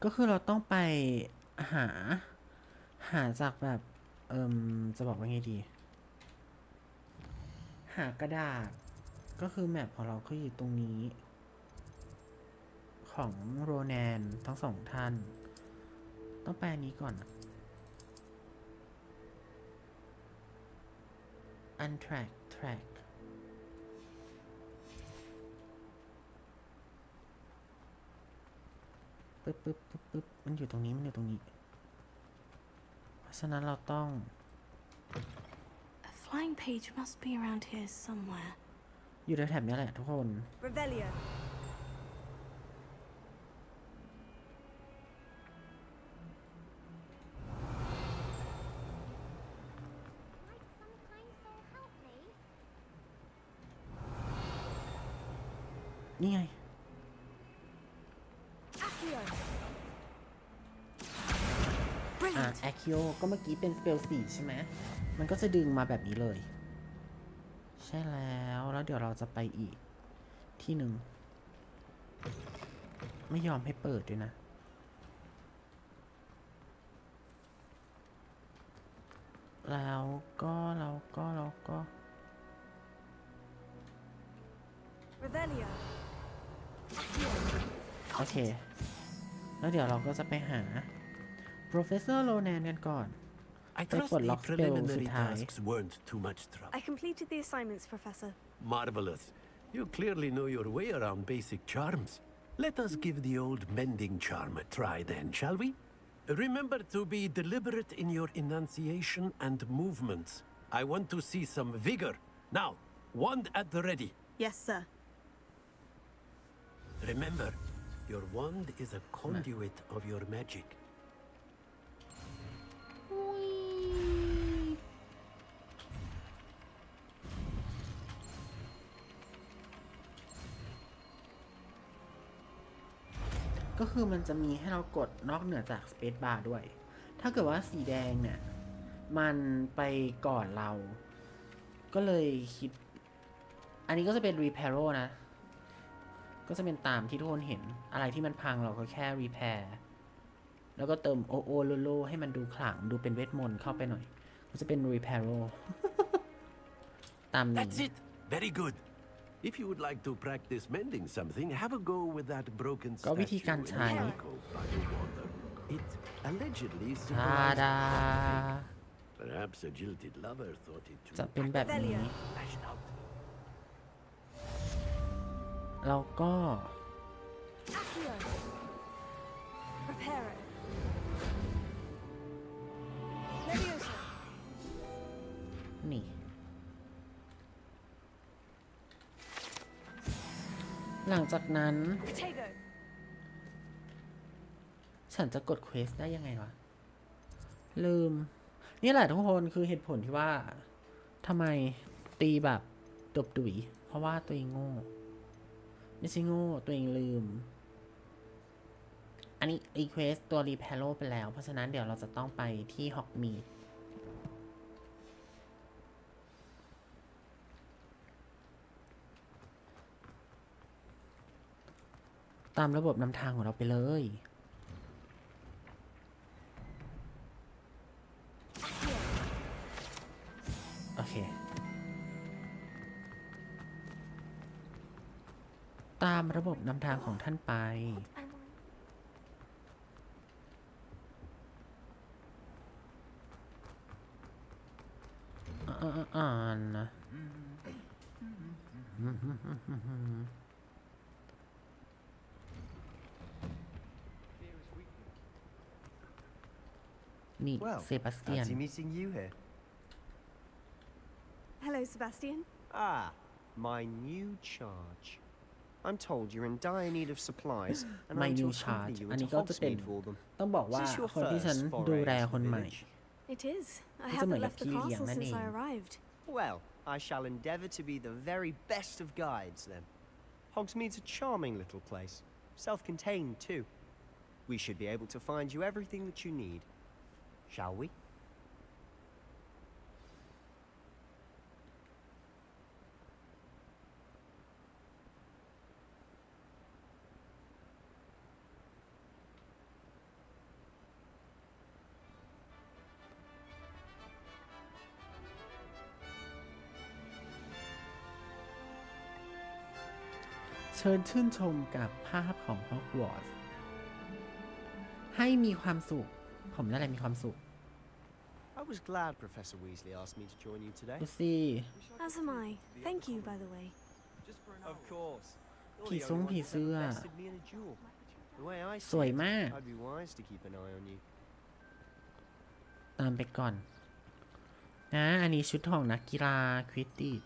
ก็คือเราต้องไปหาจากแบบจะบอกว่าไงดี หากระดาษ ก็คือแมปของเราก็อยู่ตรงนี้ ของโรแนนทั้งสองท่าน ต้องแปลนี้ก่อน untrack track ปึ๊บมันอยู่ตรงนี้ เพราะฉะนั้นเราต้อง A flying page must be around here somewhere. อยู่ในแถบนี้แหละทุกคน Revelio. Help me. นี่ไง Accio. แอคคิโอก็เมื่อกี้เป็นสเปล4ใช่ไหม มันก็จะดึงมาแบบนี้เลย ใช่แล้วเดี๋ยวเราจะไปอีก ที่หนึ่งไม่ยอมให้เปิดด้วยนะ แล้วก็ Revelio. โอเค แล้วเดี๋ยวเราก็จะไปหา Professor Ronan กันก่อน I ไป trust ปลด the ล็อกสเปล preliminary สุดท้าย tasks weren't too much trouble. I completed the assignments, Professor. Marvelous. You clearly know your way around basic charms. Let us give the old mending charm a try then, shall we? Remember to be deliberate in your enunciation and movements. I want to see some vigor. Now, wand at the ready. Yes, sir. Remember, your wand is a conduit of your magic. ก็คือมันจะมีให้เรากดนอกเหนือจาก Space Bar ด้วย ถ้าเกิดว่าสีแดงเนี่ย มันไปก่อนเรา ก็เลยคิด อันนี้ก็จะเป็น Repair นะ ก็จะเป็นตามที่ทุกคนเห็น อะไรที่มันพังเราก็แค่ Repair แล้วก็เติมโอโอโลโลให้มันดูขลัง ดูเป็นเวทมนต์เข้าไปหน่อย ก็จะเป็น Repair ตามนี้ That's it. Very good. If you would like to practice mending something, have a go with that broken ก็วิธีการใช้ It allegedly ทาดา Perhaps a jilted lover thought it จะ too. เป็นแบบนี้ Fashion out. แล้วก็ Accio. Reparo. Levioso. นี่ หลังจากนั้น Protego. ฉันจะกดเควสได้ยังไงวะ ลืม นี่แหละทุกคนคือเหตุผลที่ว่าทำไมตีแบบตบดุยเพราะว่าตัวเองโง่ ไม่ใช่โง่ ตัวเองลืม อันนี้รีเควสตัวรีแพโลไปแล้ว เพราะฉะนั้นเดี๋ยวเราจะต้องไปที่ฮอกมีดตามระบบนำทางของเราไปเลย โอเค ตามระบบนำทางของท่านไป อ่านนะ นี่ Well, เซบาสเตียน fancy meeting you here. Hello, Sebastian. Ah, my new charge. I'm told you're in dire need of supplies, and My I'm to new accompany charge. you อัน into นี้ก็จะเป็น Hogsmeade for them. ต้องบอกว่า Is this your คนที่ฉัน first ดู foray แล into คน the ใหม่ village? It is. I It's haven't like a left the P castle and since I name. arrived. Well, I shall endeavour to be the very best of guides, then. Hogsmeade's a charming little place, self-contained too. We should be able to find you everything that you need. Shall we? เชิญชื่นชมกับภาพของฮอกวอตส์ให้มีความสุข ผมนั่นแหละมีความสุข I was glad Professor Weasley asked me to join you today. ดูสิ As am I. Thank you, by the way. Of course. You're ผี the ซุ้ง only ผี one who's เสื้อ ever bested me in a duel. The way I สวย see it, มาก I'd be wise to keep an eye on you. ตามไปก่อน อันนี้ชุดของนักกีฬาควิดดิช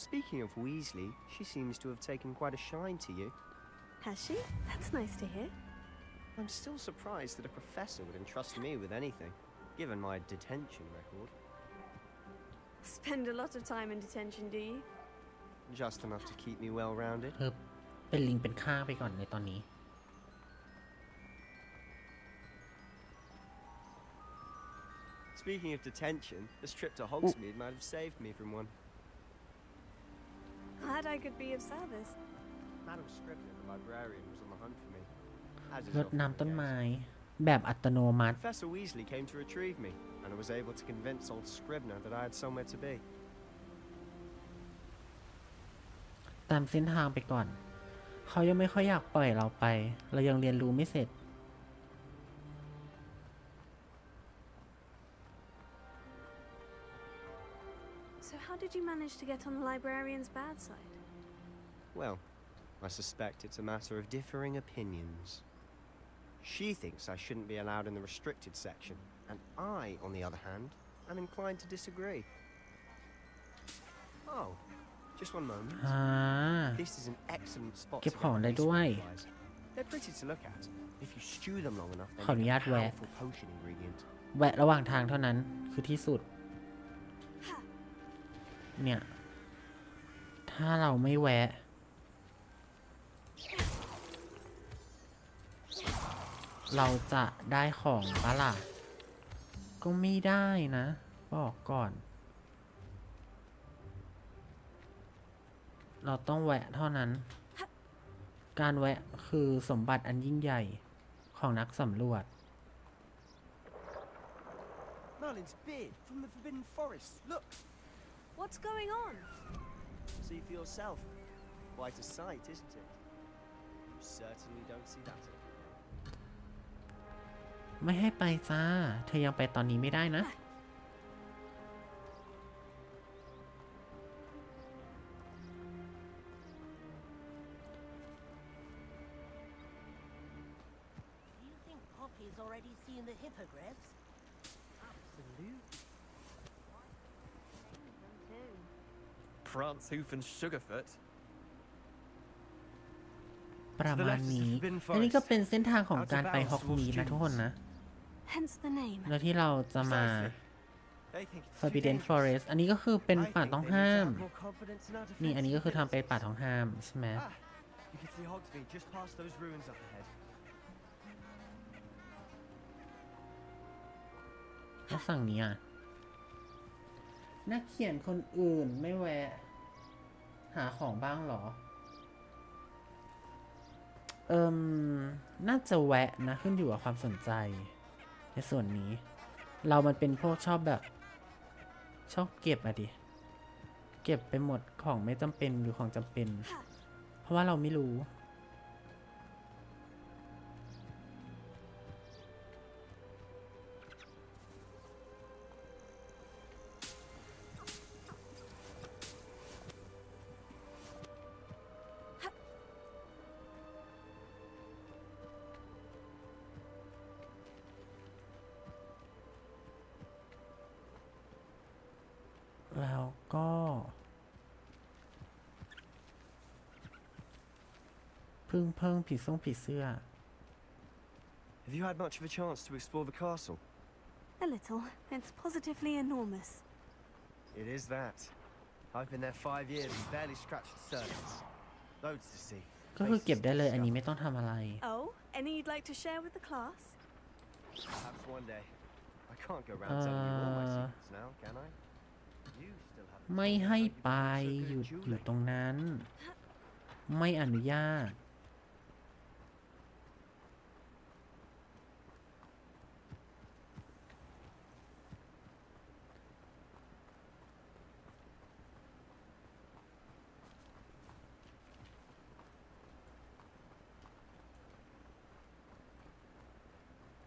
Speaking of Weasley, she seems to have taken quite a shine to you. Has she? That's nice to hear. I'm still surprised that a professor would entrust me with anything, given my detention record. Spend a lot of time in detention, do you? Just enough to keep me well-rounded. เป็นลิงเป็นข้างไปก่อนในตอนนี้ Speaking of detention, this trip to Hogsmeade might have saved me from one. Glad I could be of service. Madam Scribner, the librarian, was on the hunt for me. As is รด often น้ำต้น the ไม้ case. แบบอัตโนมัติ Professor Weasley came to retrieve me, and I was able to convince old Scribner that I had somewhere to be. ตามเส้นทางไปก่อน เขายังไม่ค่อยอยากปล่อยเราไป เรายังเรียนรู้ไม่เสร็จ So how did you manage to get on the librarian's bad side? Well, I suspect it's a matter of differing opinions. She thinks I shouldn't be allowed in the restricted section, and I, on the other hand, am inclined to disagree. Oh, just one moment. อ่า This is an excellent spot เก็บ to ของ get ได้ useful ด้วย supplies. They're pretty to look at. If you stew them long enough, they ขออนุ make ญาต a แวะ powerful potion ingredient. แวะระหว่างทางเท่านั้นคือที่สุด เนี่ย ถ้าเราไม่แวะ เราจะได้ของปะล่ะ ก็ไม่ได้นะ บอกก่อน เราต้องแวะเท่านั้น การแวะคือสมบัติอันยิ่งใหญ่ของนักสำรวจ Merlin's beard from the Forbidden Forest. Look, What's going on? see for yourself. Quite a sight, isn't it? You certainly don't see that. ไม่ให้ไปจ้า เธอยังไปตอนนี้ไม่ได้นะ Do you think Poppy's already seen the hippogriffs? Absolutely. Too. Prance, Hoof, and Sugarfoot. ประมาณนี้ อันนี้ก็เป็นเส้นทางของการไปฮอกมีดนะทุกคนนะ Hence the name. แล้วที่เราจะมา They think it's too Forbidden dangerous. Forest อันนี้ก็คือเป็น I ป่า think ต้อง they need ห้า to ม have more confidence in our นี่อันนี้ก็คือ defensive ทำเป็นป่าต้องห้ามใช่ไหม Ah, you can see Hogsmeade just past those ruins up ahead. แล้วสั่งนี้อ่ะ นักเขียนคนอื่นไม่แวะ หาของบ้างเหรอ น่าจะแวะนะ ขึ้นอยู่กับความสนใจ ในส่วนนี้ เรามันเป็นพวกชอบแบบ ชอบเก็บอะดิ เก็บไปหมดของไม่จำเป็นหรือของจำเป็น เพราะว่าเราไม่รู้ แล้วก็เพิ่งผีเสื้อ Have you had much of a chance to explore the castle? A little. It's positively enormous. It is that. I've been there 5 years and barely scratched the surface. Loads to see. ก็คือเก็บได้เลย อันนี้ไม่ต้องทำอะไร Oh, any you'd like to share with the class? Perhaps one day. I can't go around telling you all my secrets now, can I? You still haven't ไม่ told me ให้ how you ไป became so หยุ good ด at อยู่ dueling. ตรงนั้น ไม่อนุญาต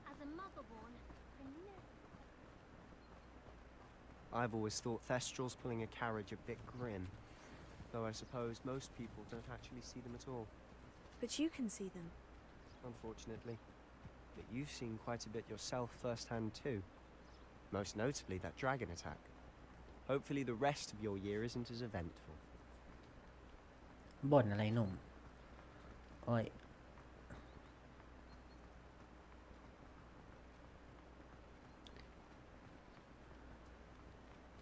As a motherborn, I never. I've always thought Thestrals pulling a carriage a bit grim. Though I suppose most people don't actually see them at all, But you can see them. unfortunately. But you've seen quite a bit yourself firsthand too. Most notably that dragon attack. Hopefully the rest of your year isn't as eventful. บ่นอะไรหนุ่ม โอ้ย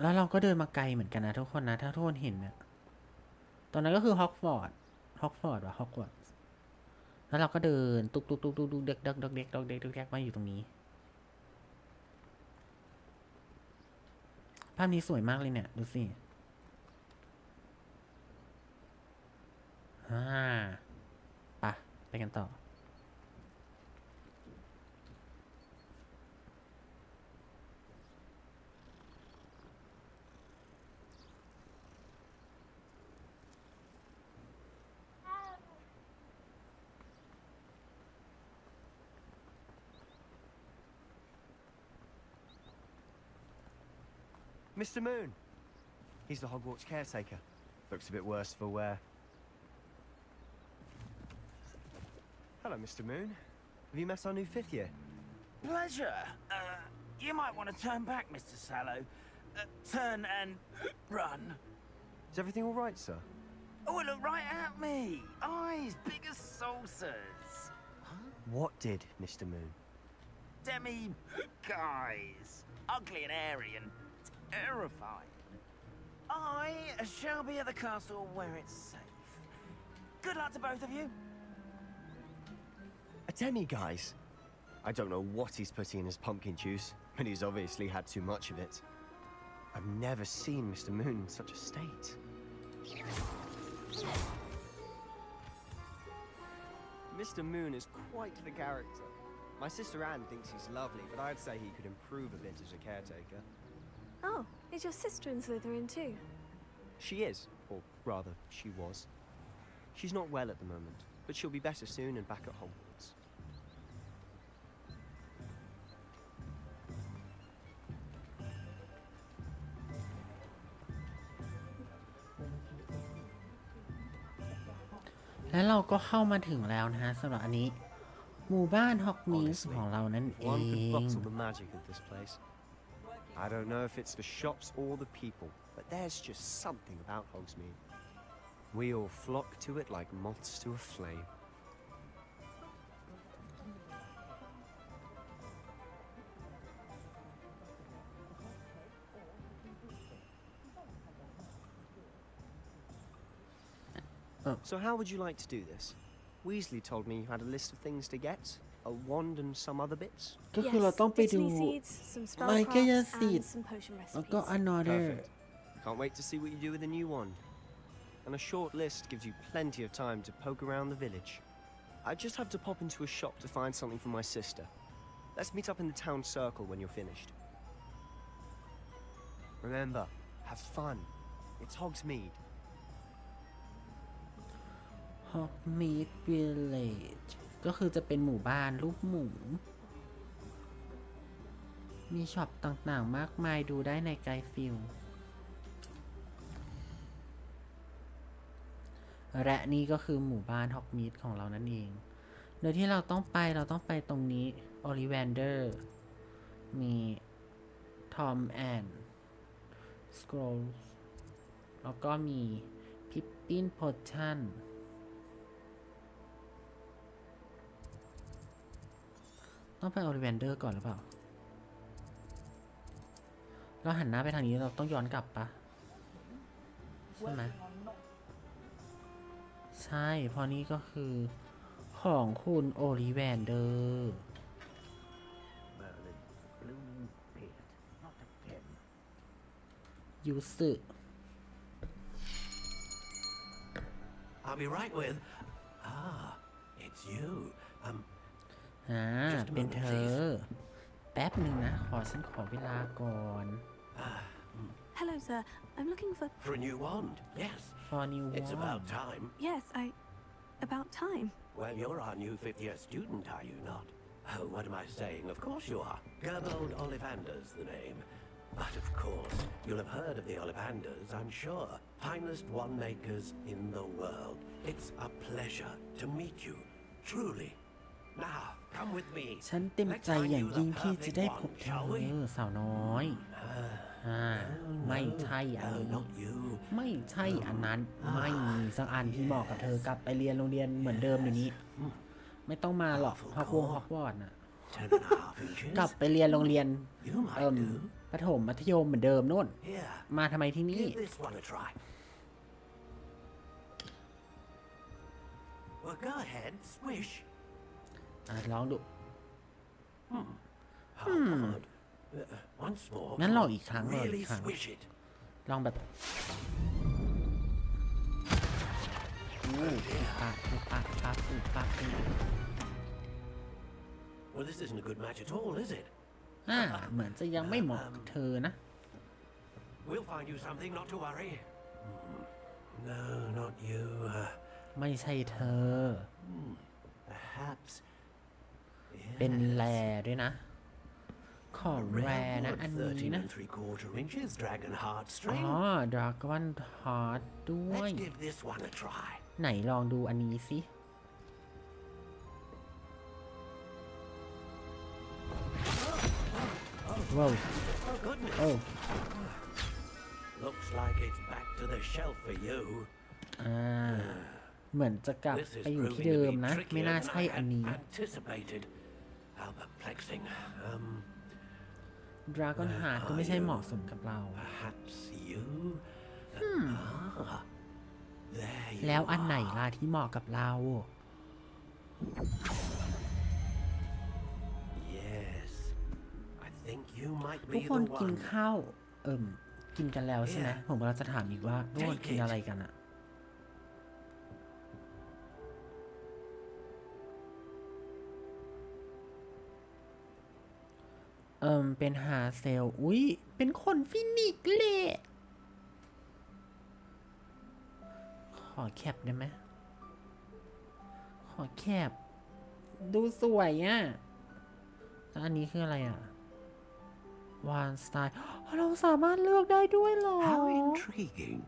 แล้วเราก็เดินมาไกลเหมือนกันนะทุกคนนะ ถ้าทุกคนเห็นเนี่ย ตอนนั้นก็คือฮอกวอตส์ว่ะฮอกวอตส์แล้วเราก็เดินตุกเด็กมาอยู่ตรงนี้ ภาพนี้สวยมากเลยเนี่ย ดูสิไปกันต่อ Mr. Moon. He's the Hogwarts caretaker. Looks a bit worse for wear. Hello, Mr. Moon. Have you met our new fifth year? Pleasure. You might want to turn back, Mr. Sallow. Turn and run. Is everything all right, sir? Oh, look right at me. Eyes big as saucers. What did, Mr. Moon? Guys. Ugly and airy and terrifying. I shall be at the castle where it's safe. Good luck to both of you. A demi-guise? I don't know what he's putting in his pumpkin juice, but he's obviously had too much of it. I've never seen Mr. Moon in such a state. Mr. Moon is quite the character. My sister Anne thinks he's lovely, but I'd say he could improve a bit as a caretaker. Oh, is your sister in Slytherin too? She is, or rather, she was. She's not well at the moment, but she'll be better soon and back at Hogwarts.และเราก็เข้ามาถึงแล้วนะฮะสำหรับอันนี้หมู่บ้านฮอกมีสของเรานั่นเอง One could bottle the magic of this place. I don't know if it's the shops or the people, but there's just something about Hogsmeade. We all flock to it like moths to a flame. So how would you like to do this? Weasley told me you had a list of things to get, a wand and some other bits. ก็คือเราต้องไปดู ไม้กายสิทธิ์แล้วก็ another Perfect. Can't wait to see what you do with the new wand. And a short list gives you plenty of time to poke around the village. I just have to pop into a shop to find something for my sister. Let's meet up in the town circle when you're finished. Remember, have fun. It's Hogsmeade. Hogmeade Village ก็คือจะเป็นหมู่บ้านรูปหมูมีช็อปต่างๆมากมายดูได้ในไกด์ฟิลและนี่ก็คือหมู่บ้าน Hogmeade ของเรานั่นเองโดยที่เราต้องไปตรงนี้ Ollivander มี Tom and Scrolls แล้วก็มี Pippin Potionต้องไป Ollivander ก่อนหรือเปล่าเราหันหน้าไปทางนี้เราต้องย้อนกลับปะใช่ไหมใช่เพราะนี่ก็คือของคุณโอลิแวนเดอร์ยูสึ I'll be right with. It's you. เป็นเธอแป๊บหนึ่งนะฉันขอเวลาก่อน Hello, sir. I'm looking for... For a new wand, yes. For a new It's wand. about time. Yes, About time. Well, you're our new fifth-year student, are you not? Oh, what am I saying? Of course you are. Gerbold Ollivander's the name. But of course, you'll have heard of the Ollivanders, I'm sure. Finest wand makers in the world. It's a pleasure to meet you. Truly. Now, come with me. ฉันเต็มใจอย่างยิ่งที่จะได้พบเธอสาวน้อยไม่ใช่อันนี้ไม่ใช่อันนั้นไม่มีสักอันที่เหมาะกับเธอกลับไปเรียนโรงเรียนเหมือนเดิมเดี๋ยวนี้ไม่ต้องมาหรอกฮอกวอตส์น่ะกลับไปเรียนโรงเรียนประถมมัธยมเหมือนเดิมโน่นมาทำไมที่นี่How Once more. งั้นลองอีกครั้ง Really swish it. ลองแบบWell, this isn't a good match at all, is it? เหมือนจะยังไม่เหมาะกับเธอนะ We'll find you something, not to worry. No, not you. ไม่ใช่เธอ Perhaps. เป็นแรด้วยนะ ของแรนะอันนี้นะ 13 inches dragon heart อ๋ string. อ Dragon Heart ด้วย Let's give this one a try. ไหนลองดูอันนี้สิว้าว Goodness. โอ้ Looks like it's back to the shelf for you. เหมือนจะกลับ This is ไปอยู่ที่ proving เดิ to ม be นะ ไม่ trickier น่า than ใช่ I อัน had นี้ anticipated. How perplexing. Dragon Heart ก็ไม่ใช่เหมาะสมกับเรา Perhaps you. There you แล้วอันไหน are. ล่ะที่เหมาะกับเรา Yes. I think you might ทุก be คน the กิน one. ข้าวกินกันแล้วใช่ไหม ผมก็จะถามอีกว่าทุกคนกินอะไรกันอะเป็นหาเซล อุ๊ย เป็นคนฟินิกส์เลย ขอแคปได้ไหม ขอแคป ดูสวยอ่ะแล้วอันนี้คืออะไรอ่ะ วานสไตล์ เราสามารถเลือกได้ด้วยเหรอ How intriguing.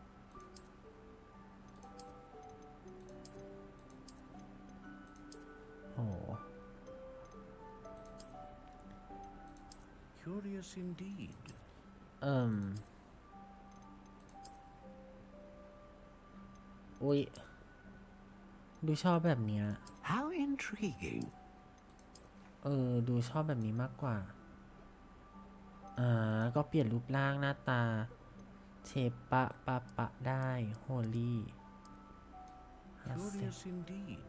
โอ้ Curious indeed. อุ๊ย ดูชอบแบบเนี้ย How intriguing. ดูชอบแบบนี้มากกว่า ก็เปลี่ยนรูปร่างหน้าตา เชฟปะได้โฮลี่ Curious indeed.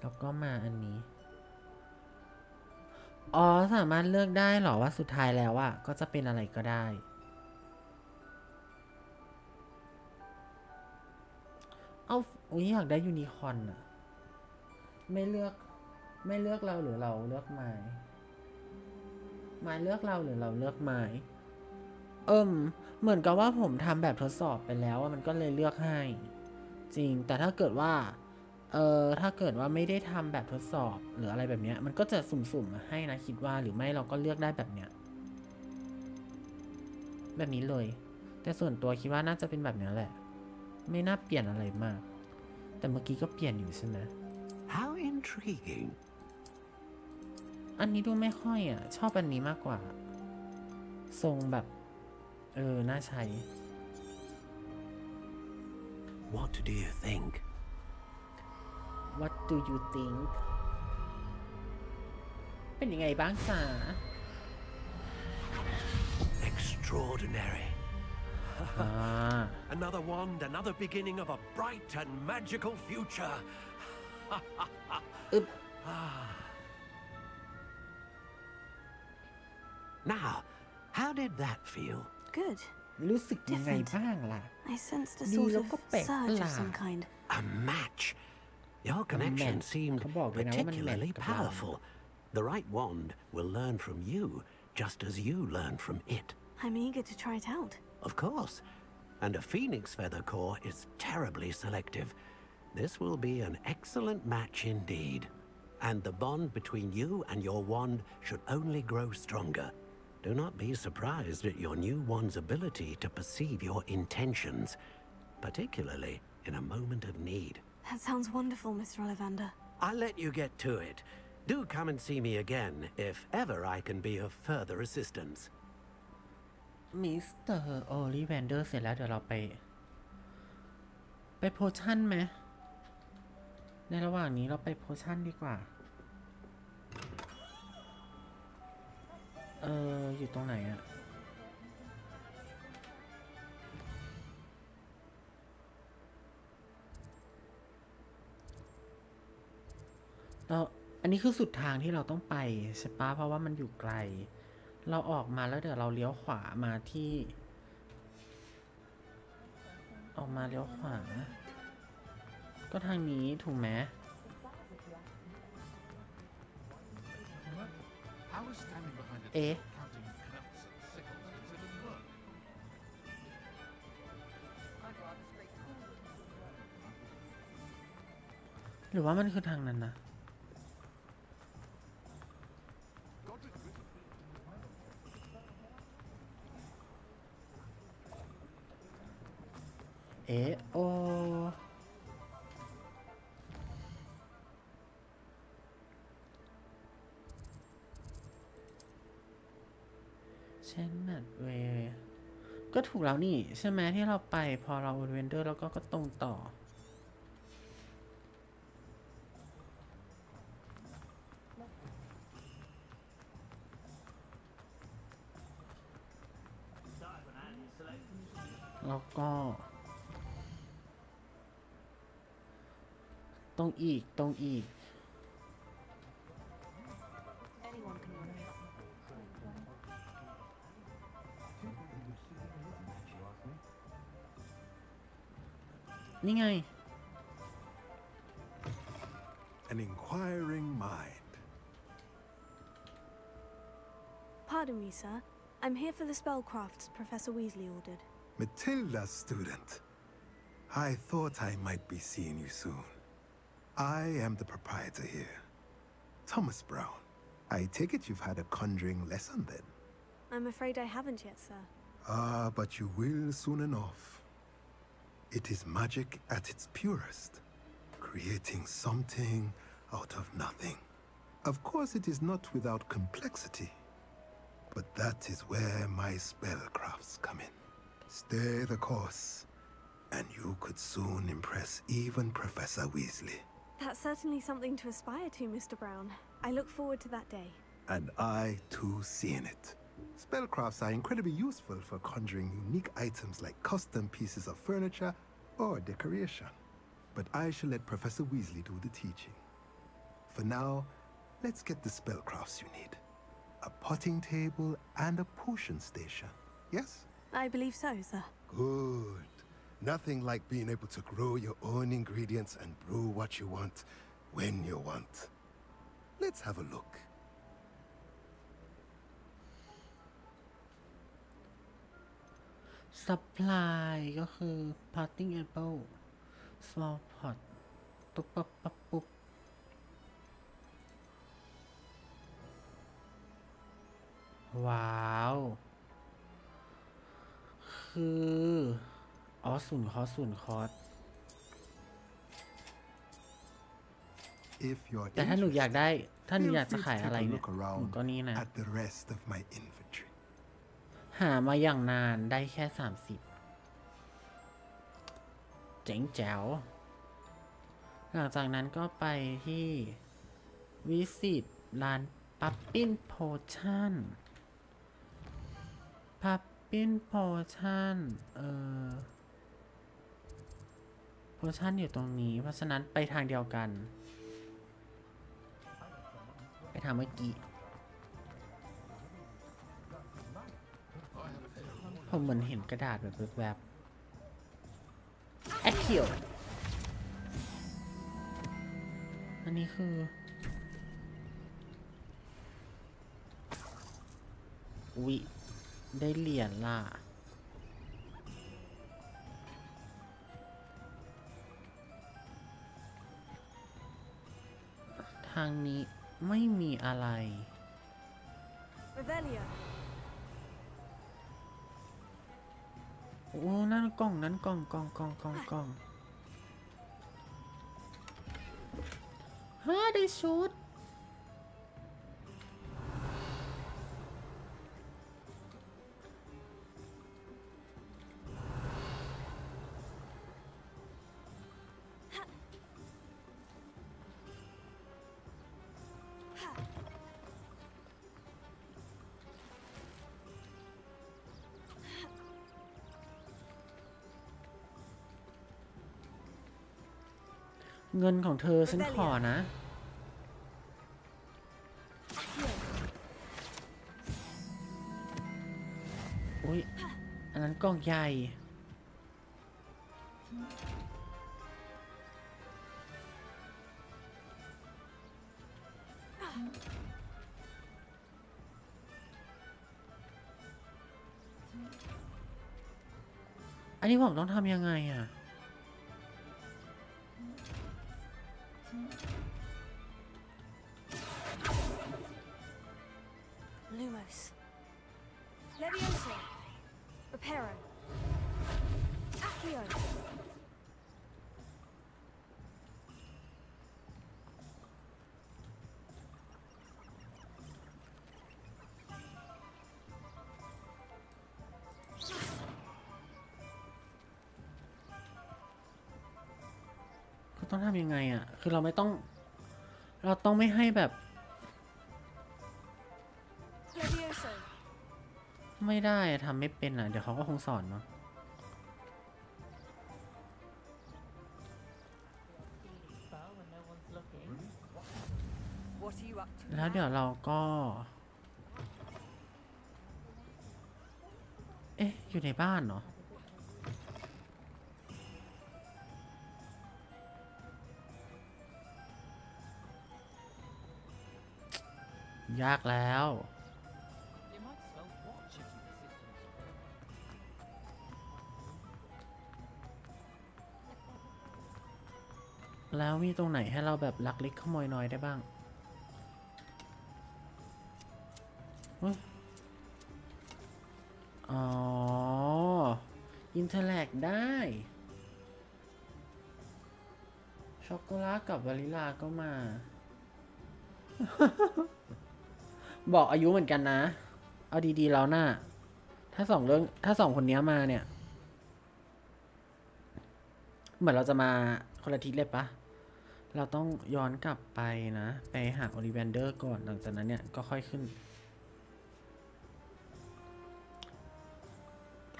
แล้วก็มาอันนี้ อ๋อ สามารถเลือกได้เหรอว่าสุดท้ายแล้วอะก็จะเป็นอะไรก็ได้ อุ๊ยอยากได้ยูนิคอร์นอะไม่เลือกเราหรือเราเลือกไม้เลือกเราหรือเราเลือกไม้เหมือนกับว่าผมทำแบบทดสอบไปแล้วอะมันก็เลยเลือกให้ จริง แต่ถ้าเกิดว่าไม่ได้ทำแบบทดสอบหรืออะไรแบบเนี้ยมันก็จะสุ่มๆมาให้นะคิดว่าหรือไม่เราก็เลือกได้แบบเนี้ยแบบนี้เลย แต่ส่วนตัวคิดว่าน่าจะเป็นแบบนี้แหละไม่น่าเปลี่ยนอะไรมากแต่เมื่อกี้ก็เปลี่ยนอยู่ใช่ไหม How intriguing. อันนี้ดูไม่ค่อยอ่ะชอบอันนี้มากกว่าทรงแบบน่าใช้ What do you think? What do you think เป็นยังไงบ้างจ๊ะ Extraordinary. Another wand, another beginning of a bright and magical future. Now, how did that feel? Good. รู้สึกยังไงบ้างล่ะ I sensed a ดี sort แล้ว of ก็แปลกประ surge ห of ลา some ด kind. A match. Your connection seemed เขาบอกเลยนะว่ามันแมท particularly กับเรา powerful. The right wand will learn from you, just as you learn from it. I'm eager to try it out. Of course. And a phoenix feather core is terribly selective. This will be an excellent match indeed. And the bond between you and your wand should only grow stronger. Do not be surprised at your new wand's ability to perceive your intentions, particularly in a moment of need. That sounds wonderful, Mr. Ollivander. I'll let you get to it. Do come and see me again if ever I can be of further assistance. มิสเตอร์โอลิแวนเดอร์เสร็จแล้วเดี๋ยวเราไปโพชั่นไหมในระหว่างนี้เราไปโพชั่นดีกว่าอยู่ตรงไหนอะ อันนี้คือสุดทางที่เราต้องไปใช่ปะเพราะว่ามันอยู่ไกล เราออกมาแล้วเดี๋ยวเราเลี้ยวขวามาที่ ออกมาเลี้ยวขวา ก็ทางนี้ถูกไหมเอ๊ะหรือว่ามันคือทางนั้นนะเอ๊ะโอเช่นนัดเวก็ถูกแล้วนี่ใช่ไหมที่เราไปพอเราเวนเดอร์แล้วก็ตรงต่อแล้วก็ตรงอีกนี่ไง An inquiring mind. Pardon me, sir. I'm here for the spellcrafts Professor Weasley ordered. Matilda's student. I thought I might be seeing you soon. I am the proprietor here, Thomas Brown. I take it you've had a conjuring lesson then? I'm afraid I haven't yet, sir. Ah, but you will soon enough. It is magic at its purest, creating something out of nothing. Of course, it is not without complexity, but that is where my spellcrafts come in. Stay the course, and you could soon impress even Professor Weasley. That's certainly something to aspire to, Mr. Brown. I look forward to that day. And I, too, see in it. Spellcrafts are incredibly useful for conjuring unique items like custom pieces of furniture or decoration. But I shall let Professor Weasley do the teaching. For now, let's get the spellcrafts you need. A potting table and a potion station, yes? I believe so, sir. Good. Nothing like being able to grow your own ingredients and brew what you want when you want. Let's have a look. Supply ก็คือ Potting Apple Small Pot ตุ๊บปั๊บปั๊บปุ๊บว้าวคืออ๋อศูนย์คอร์สแต่ถ้าหนูอยากได้ถ้าหนูอยากจะขายอะไรเนี่ยหนูก็นี่นะ at the rest of my inventory. หามาอย่างนานได้แค่30เจ๋งแจ๋วหลังจากนั้นก็ไปที่วิสิตร้านปั๊บปิ้นโพชั่นโพชั่นอยู่ตรงนี้เพราะฉะนั้นไปทางเดียวกันไปทางเมื่อกี้ผมเหมือนเห็นกระดาษแบบแวบๆแอคคิวอันนี้คือวิได้เหรียญล่ะทางนี้ไม่มีอะไร Revelio. โอ้นั่นกล่องฮ่าได้ชุดเงินของเธอฉันขอนะ นั้นกล่องใหญ่อันนี้ผมต้องทำยังไงอ่ะ Lumos. Levioso. Reparo. Accio. คือต้องทำยังไงอ่ะ คือเราต้องไม่ให้แบบ Levioso. ไม่ได้อะทำไม่เป็นอ่ะ เดี๋ยวเขาก็คงสอนเนาะ What are you up to? แล้วเดี๋ยวเราก็ เอ๊ะ อยู่ในบ้านเนาะ ยากแล้ว You might as well watch if you persist. แล้วมีตรงไหนให้เราแบบลักเล็กขโมยน้อยได้บ้างอุ๊ยอ๋อ อินเทอร์แลกได้ ช็อกโกแลตกับวานิลาก็มา บอกอายุเหมือนกันนะ เอาดีๆแล้วน่ะ ถ้าสองคนนี้มาเนี่ย เหมือนเราจะมาคนละทิศเลยปะ เราต้องย้อนกลับไปนะ ไปหาโอลิแวนเดอร์ก่อน หลังจากนั้นเนี่ย ก็ค่อยขึ้น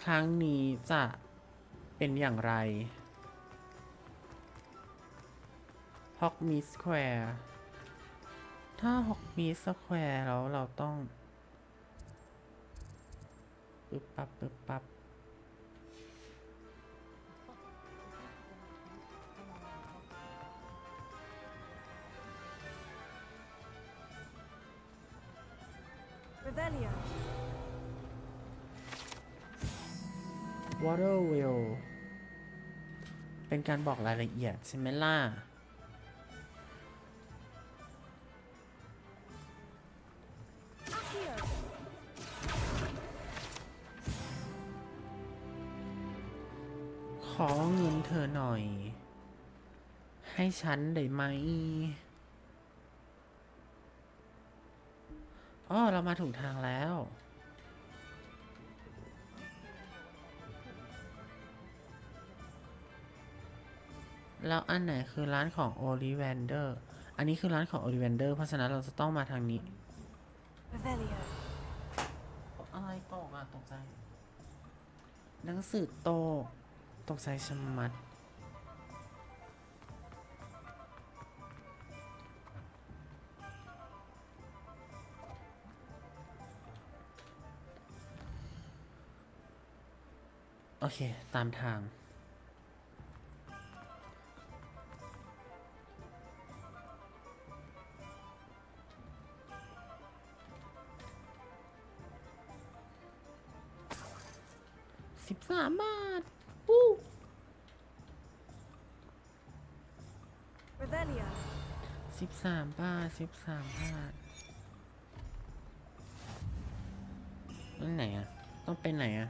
ครั้งนี้จะเป็นอย่างไร ฮอกมีสแควร์ ถ้าฮอกมีสแควร์แล้วเราต้อง ปึ๊บปั๊บปึ๊บปั๊บ Revelio. Water Wheel เป็นการบอกรายละเอียดใช่ไหมล่ะ Accio. ขอเงินเธอหน่อย ให้ฉันได้ไหมอ๋อเรามาถูกทางแล้ว แล้วอันไหนคือร้านของโอลิแวนเดอร์ อันนี้คือร้านของโอลิแวนเดอร์ เพราะฉะนั้นเราจะต้องมาทางนี้ Revelio. อะไรตกอ่ะ ตกใจ หนังสือตกใจชะมัด โอเค ตามทาง 13 บาท ปู้ Revelio. 13 บาท 13 บาท นั่นไหนอ่ะ ต้องไปไหนอ่ะ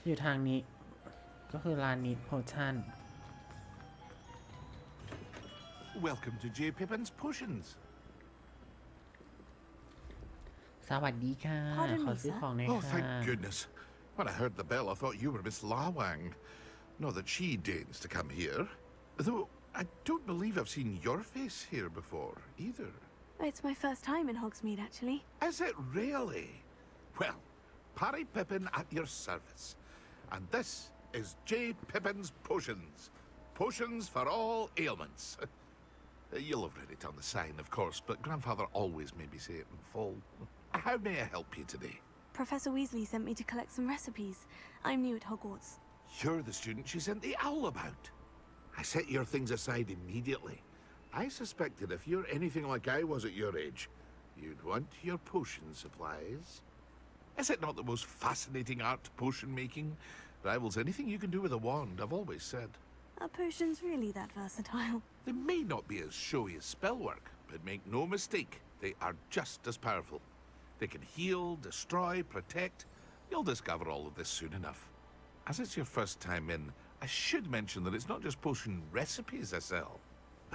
อยู่ทางนี้ ก็คือร้านนี้โพชั่น Welcome to J. Pippin's Potions. สวัสดีค่ะ Pardon ขอ me, ซื้อ sir. ของหน่อย Oh, ค่ะ thank goodness. When I heard the bell, I thought you were Miss Lawang. Not that she deigns to come here. Though I don't believe I've seen your face here before, either. It's my first time in Hogsmeade, actually. Is it really? Well, Parry Pippin at your service. And this is J. Pippin's Potions. Potions for all ailments. You'll have read it on the sign, of course, but Grandfather always made me say it in full. How may I help you today? Professor Weasley sent me to collect some recipes. I'm new at Hogwarts. You're the student she sent the owl about. I set your things aside immediately. I suspected if you're anything like I was at your age, you'd want your potion supplies. Is it not the most fascinating art, potion making? Rivals anything you can do with a wand, I've always said. Are potions really that versatile? They may not be as showy as spellwork, but make no mistake, they are just as powerful. They can heal, destroy, protect. You'll discover all of this soon enough. As it's your first time in, I should mention that it's not just potion recipes I sell.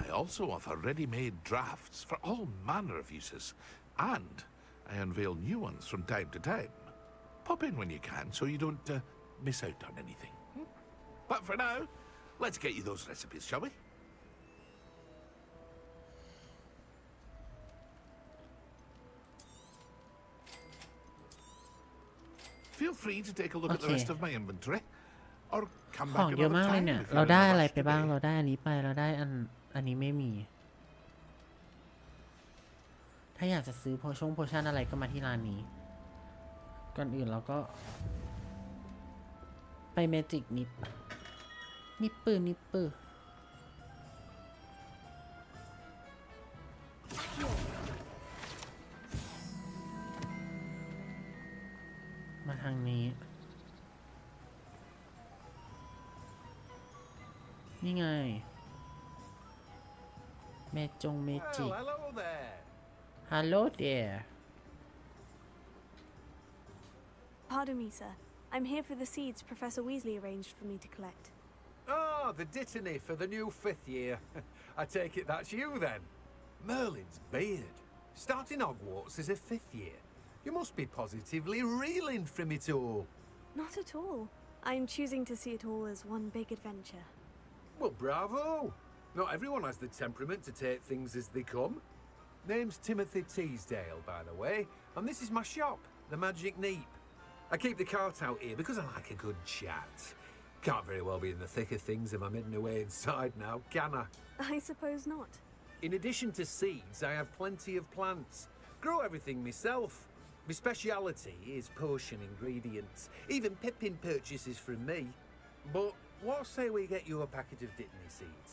I also offer ready-made drafts for all manner of uses, and I unveil new ones from time to time. Pop in when you can so you don't miss out on anything. But for now, let's get you those recipes, shall we? Feel free to take a look at the rest of my inventory, or come ของ back เยอะ another มากเลย time เนี่ย if เรา you're in ได้ a อะไร rush ไปบ้าง today. เราได้อันนี้ไปเราได้อันนี้ไม่มี ถ้าอยากจะซื้อโพชั่นอะไรก็มาที่ร้านนี้ ก่อนอื่นเราก็ ไปเมจิกนิปมาทางนี้ นี่ไง เมจิก hello there. Hello there. Pardon me, sir. I'm here for the seeds Professor Weasley arranged for me to collect. Ah, the dittany for the new 5th year. I take it that's you then. Merlin's beard. Starting Hogwarts as a 5th year. You must be positively reeling from it all. Not at all. I'm choosing to see it all as one big adventure. Well, bravo. Not everyone has the temperament to take things as they come. Name's Timothy Teasdale, by the way, and this is my shop, the Magic Neep. I keep the cart out here because I like a good chat. Can't very well be in the thick of things if I'm hidden away inside now, can I? I suppose not. In addition to seeds, I have plenty of plants. Grow everything myself. My speciality is potion ingredients. Even Pippin purchases from me. But what say we get you a packet of dittany seeds?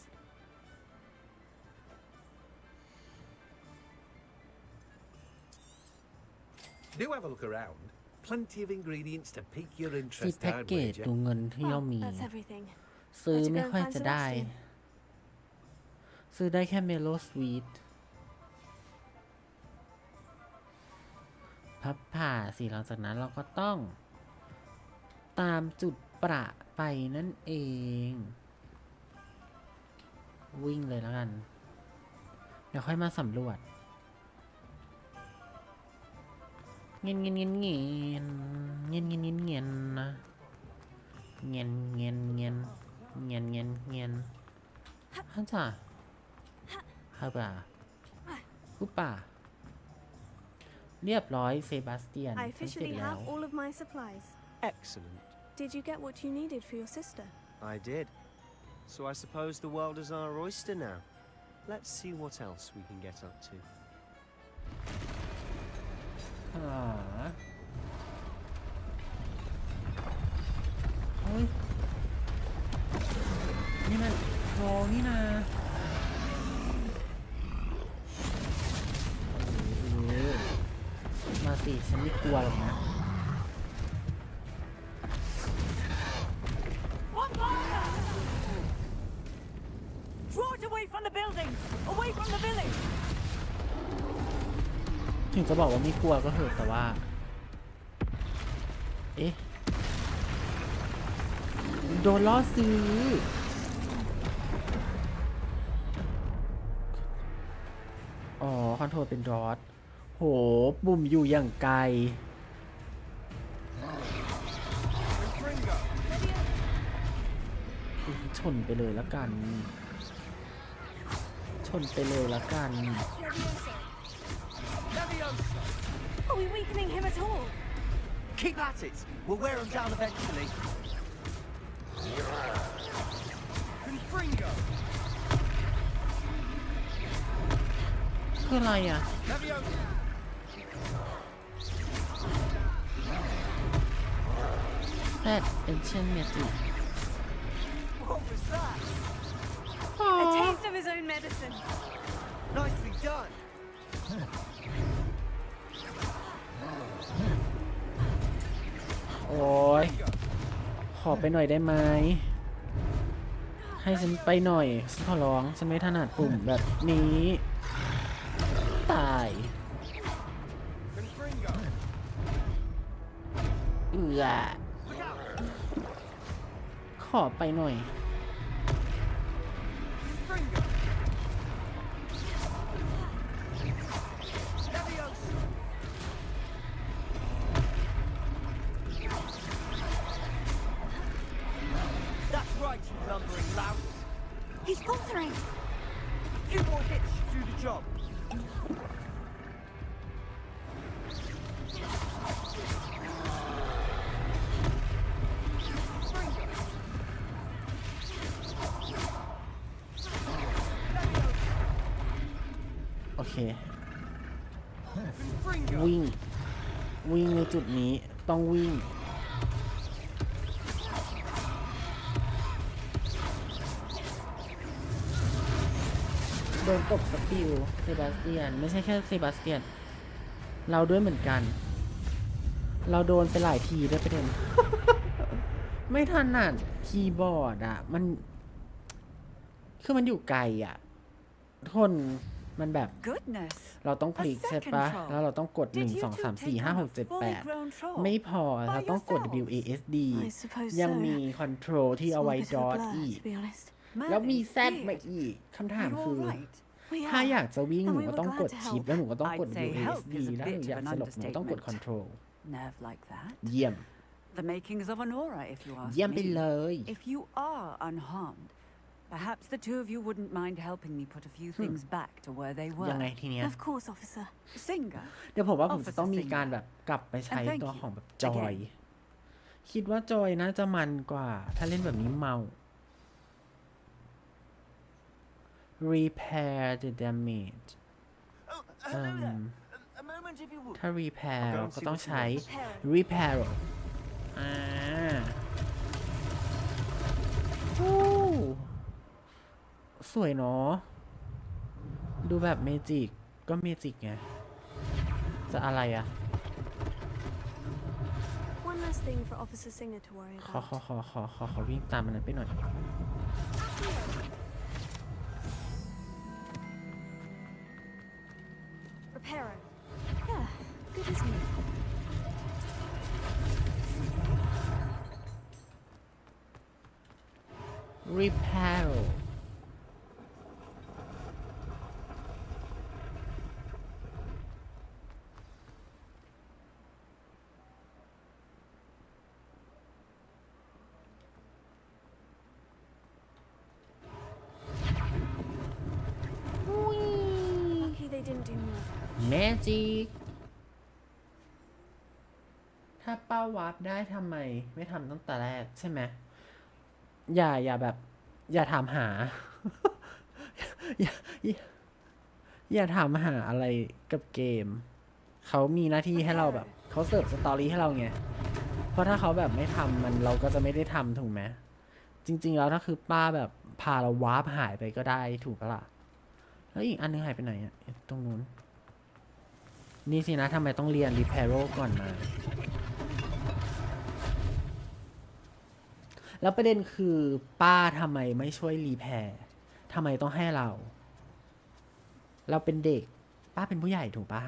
Do have a look around. Plenty of ingredients to pique your ซี interest, แพ็ก I'd เกจ wager. ดูเงินที่เรา Well, มี that's everything. ซื้อ Let's go ไม่ and ค่อย find จะ some ได้ Sebastian. ซื้อได้แค่เมโลสวีทพับผ่าสิหลังจากนั้นเราก็ต้อง ตามจุดประไปนั่นเอง วิ่งเลยแล้วกัน เดี๋ยวค่อยมาสำรวจ เงียนนะเงียนฮันจ่าฮาบ่าฮูป่าเรียบร้อยเซบาสเตียน I officially have all of my supplies. Excellent. Did you get what you needed for your sister? I did. So I suppose the world is our oyster now. Let's see what else we can get up to. โอ้ยนี่มันโรนี่นะมาสิฉันไม่กลัวหรอกนะ Draw it away from the building! Away from the village! ถึงจะบอกว่าไม่กลัวก็เถอะแต่ว่า เอ๊ะ โดนล่อซื้อ อ๋อ คอนโทรลเป็นรอดโห ปุ่มอยู่อย่างไกล ชนไปเลยละกัน ชนไปเลยละกัน Are we weakening him at all? Keep at it. We'll wear him down eventually. Confringo. คืออะไรอ่ะ Set Ancient Magic What was that? A taste of his own medicine. Nicely done. โอ้ยขอไปหน่อยได้ไหมให้ฉันไปหน่อยฉันขอร้องฉันไม่ถนัดปุ่มแบบนี้ตายขอไปหน่อยLumbering louts. He's faltering. Few more hits should do the job. Okay. วิ่งในจุดนี้ต้องวิ่งโดนตบสปิลเซบาสเตียนไม่ใช่แค่เซบาสเตียนเราด้วยเหมือนกันเราโดนไปหลายทีด้วยประเด็น ไม่ถนัดคีย์บอร์ดอ่ะมันคือมันอยู่ไกลอ่ะทนมันแบบเราต้องคลิกใช่ปะแล้วเราต้องกด1 2 3 4 5 6 7 8ไม่พอเราต้องกด WASD ยังมีคอนโทรลที่เอาไว้ดอทอีกแล้วมีแซดมาอีกคำถามคือถ้าอยากจะวิ่งหนูก็ต้องกดชิปแล้วหนูก็ต้องกด WASD แล้วหนูอยากจะหลบหนูต้องกด Control เยี่ยม The makings of an aura, if you ask เยี่ยมไป me. เลย If you are unharmed, perhaps the two of you wouldn't mind helping me put a few things back to where they were. ยังไงทีเนี้ย Of course, officer. Singer. เดี๋ยวผมว่าผมจะต้องมีการแบบกลับไปใช้ตัวของแบบจอยคิดว่าจอยน่าจะมันกว่าถ้าเล่นแบบนี้เมา Repair the damage ถ้า repair เราก็ต้องใช้ repair สวยเนาะดูแบบเมจิกก็เมจิกไงจะอะไรอะ One last thing for Officer Singer to worry about. ขอวิ่งตามมันนั้นไปหน่อยRepairer. Yeah, good as new. repair แมจิกถ้าเป้าวาร์ปได้ทำไมไม่ทำตั้งแต่แรกใช่ไหมอย่าแบบอย่าถามหา อย่าถามหาอะไรกับเกมเขามีหน้าที่ให้เราแบบเขาเสิร์ฟสตอรี่ให้เราไงเพราะถ้าเขาแบบไม่ทำมันเราก็จะไม่ได้ทำถูกไหมจริงๆแล้วถ้าคือป้าแบบพาเราวาร์ปหายไปก็ได้ถูกปะล่ะแล้วอีกอันนึงหายไปไหนอะตรงนู้นนี่สินะทำไมต้องเรียนรีแพโรก่อนมาแล้วประเด็นคือป้าทำไมไม่ช่วยรีแพร์ทำไมต้องให้เราเป็นเด็กป้าเป็นผู้ใหญ่ถูกป้า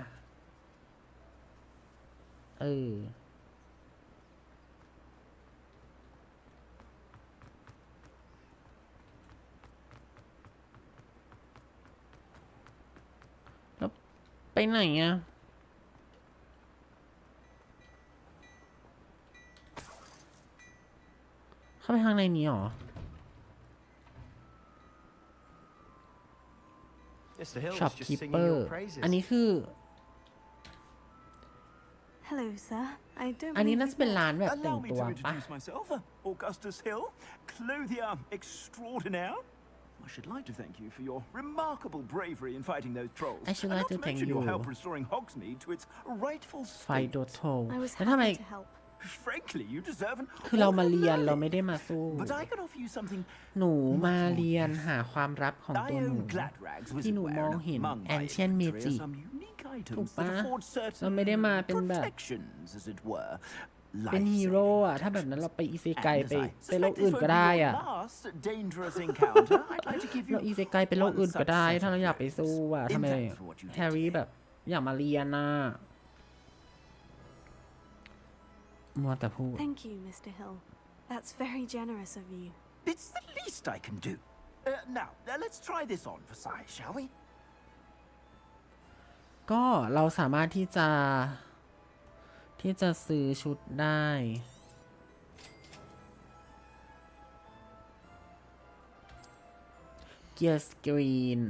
แล้วไปไหนอะเข้าไปทางในนี้หรอ Shopkeeper อันนี้คือ Hello, sir. I don't อันนี้น่าจะเป็นร้านแบบแต่ง Allow me ตัว to ปะ introduce myself, Augustus Hill, clothier extraordinaire. I should like to thank you for your remarkable bravery in fighting those trolls. I should like to thank mention your you. help restoring Hogsmeade to its rightful ไฟ state. โดโท I was แล้วทำไม happy to help. Frankly, you deserve an คือเรามาเรียนเราไม่ได้มาสู้ But I can offer you something หนูมาเรียนหาความลับของตัว I หนู own Gladrag's ที่หนู wizardware, มอง and เห็น among my Ancient inventory Magic are some unique ถูก items that ปะ afford เราไม่ได้มา certain เป็นแบบ protections, as it were. เป็นฮีโร่อะถ้าแบบนั้นเราไปอิเซไก And ไป as I ไปโลก suspect อื่ this น won't ก็ be ได้ your อะ last dangerous encounter, I'd like to give เรา you อิเซไกไปโลกอื่นก็ได้ one such ถ้าเราอยากไปสู้อะ session. ทำไม In thanks for what you did แฮร์รี่แบบอยากมาเรียนน่ะมัวแต่พูด Thank you, Mr. Hill. That's very generous of you. It's the least I can do. Now, let's try this on for size, shall we? ก็เราสามารถที่จะซื้อชุดได้เกียร์สกรีน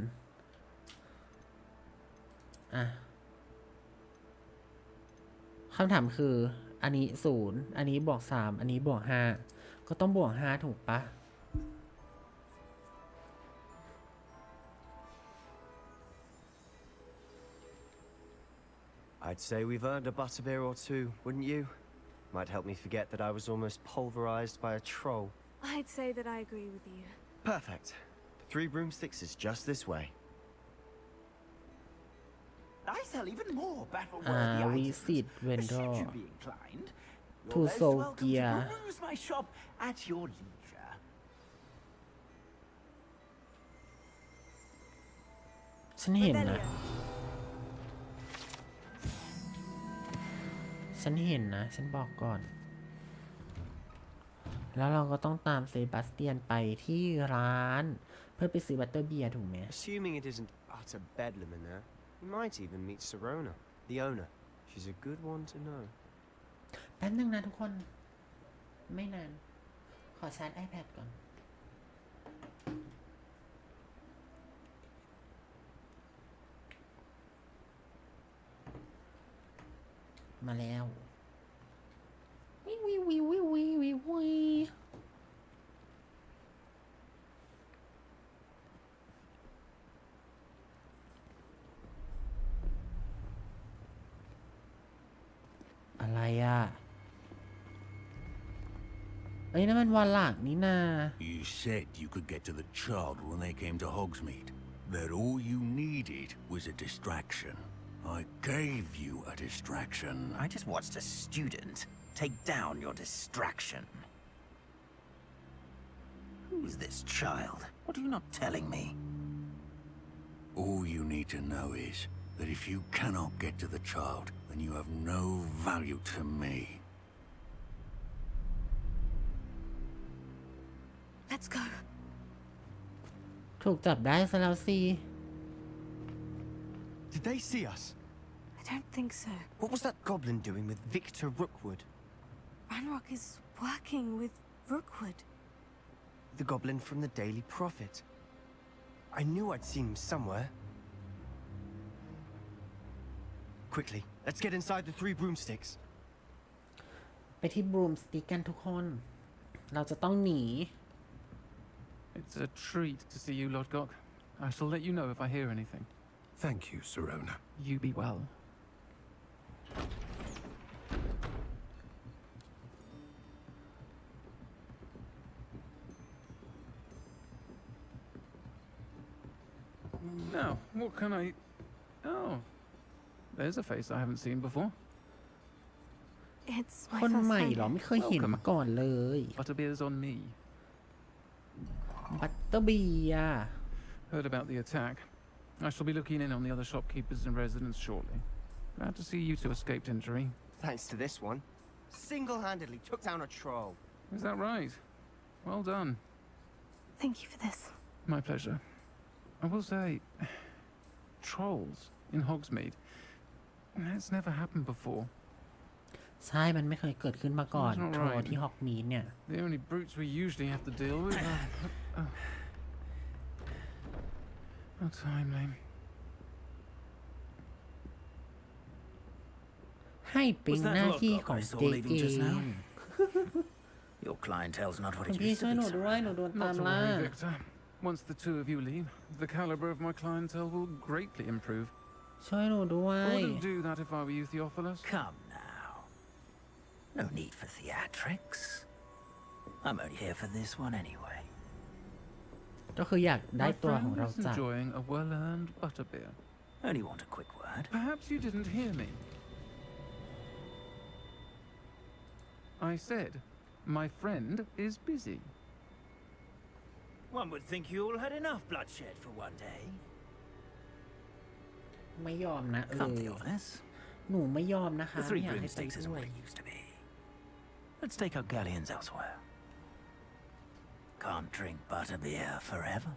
คำถามคืออันนี้0อันนี้บวก3อันนี้บวก5ก็ต้องบวก5ถูกปะI'd say we've earned a butterbeer or two, wouldn't you? Might help me forget that I was almost pulverized by a troll. I'd say that I agree with you. Perfect. The 3 broomsticks is just this way. I sell even more battle-worthy items. Visit vendor Should you be inclined, to you're most sold welcome to gear. peruse my shop at your leisure. ฉันเห็นนะฉันบอกก่อนแล้วเราก็ต้องตามเซบาสเตียนไปที่ร้านเพื่อไปซื้อบัตเตอร์เบียร์ถูกไหม Assuming it isn't utter bedlam in there, we might even meet Sirona, the owner. She's a good one to know. แป๊บนึงนะทุกคนไม่นานขอชาร์จ iPad ก่อนมาแล้วอะไรอ่ะเอ้ยนั่นมันวันหลักนี่นา You said you could get to the child when they came to Hogsmeade. That all you needed was a distraction. I gave you a distraction. I just watched a student take down your distraction. Who is this child? What are you not telling me? All you need to know is that if you cannot get to the child, then you have no value to me. Let's go. ถูกจับได้ซะแล้วสิ Did they see us? I don't think so. What was that goblin doing with Victor Rookwood? Ranrock is working with Rookwood. The goblin from the Daily Prophet. I knew I'd seen him somewhere. Quickly, let's get inside the 3 broomsticks. ไปที่บรูมสติกกันทุกคน เราจะต้องหนี It's a treat to see you, Lord Gok. I shall let you know if I hear anything. Thank you, Sirona. You be well. Now, what can I... Oh, there's a face I haven't seen before. It's คน my ใหม่ first เหรอ time ไม่เคยเห็นมาก่อนเลย Butterbeer's on me. บัตเตอร์เบีย Heard about the attack. I shall be looking in on the other shopkeepers and residents shortly. Glad to see you two escaped injury. Thanks to this one. Single-handedly took down a troll. Is that right? Well done. Thank you for this. My pleasure. I will say, trolls in Hogsmeade. That's never happened before. ใช่มันไม่เคยเกิดขึ้นมาก่อน That's not โทร right. ที่ฮอกมีดเนี่ย The only brutes we usually have to deal with are... How timely. ให้เป็นหน้าที่ของเจเอง Your clientele's not what คุ it ณพี่ used ช่วย to ห be. นูด้วยหนูโดนตาม Not to ล่า worry, Victor. Once the two of you leave, the caliber of my clientele will greatly improve. ช่วยหนูด้วย I wouldn't do that if I were you, Theophilus. Come now. No need for theatrics. I'm only here for this one anyway. ก็คืออยากได้ My ตัวของ friend เรา was จัด enjoying a well-earned butterbeer. Only want a quick word. Perhaps you didn't hear me. I said, my friend is busy. One would think you all had enough bloodshed for one day. ไม่ยอมนะ Can't be honest. หนูไม่ยอมนะคะ The Three ไม่อยากให้ไป Broomsticks isn't ด้วย what it used to be. Let's take our galleons elsewhere. Can't drink butterbeer forever.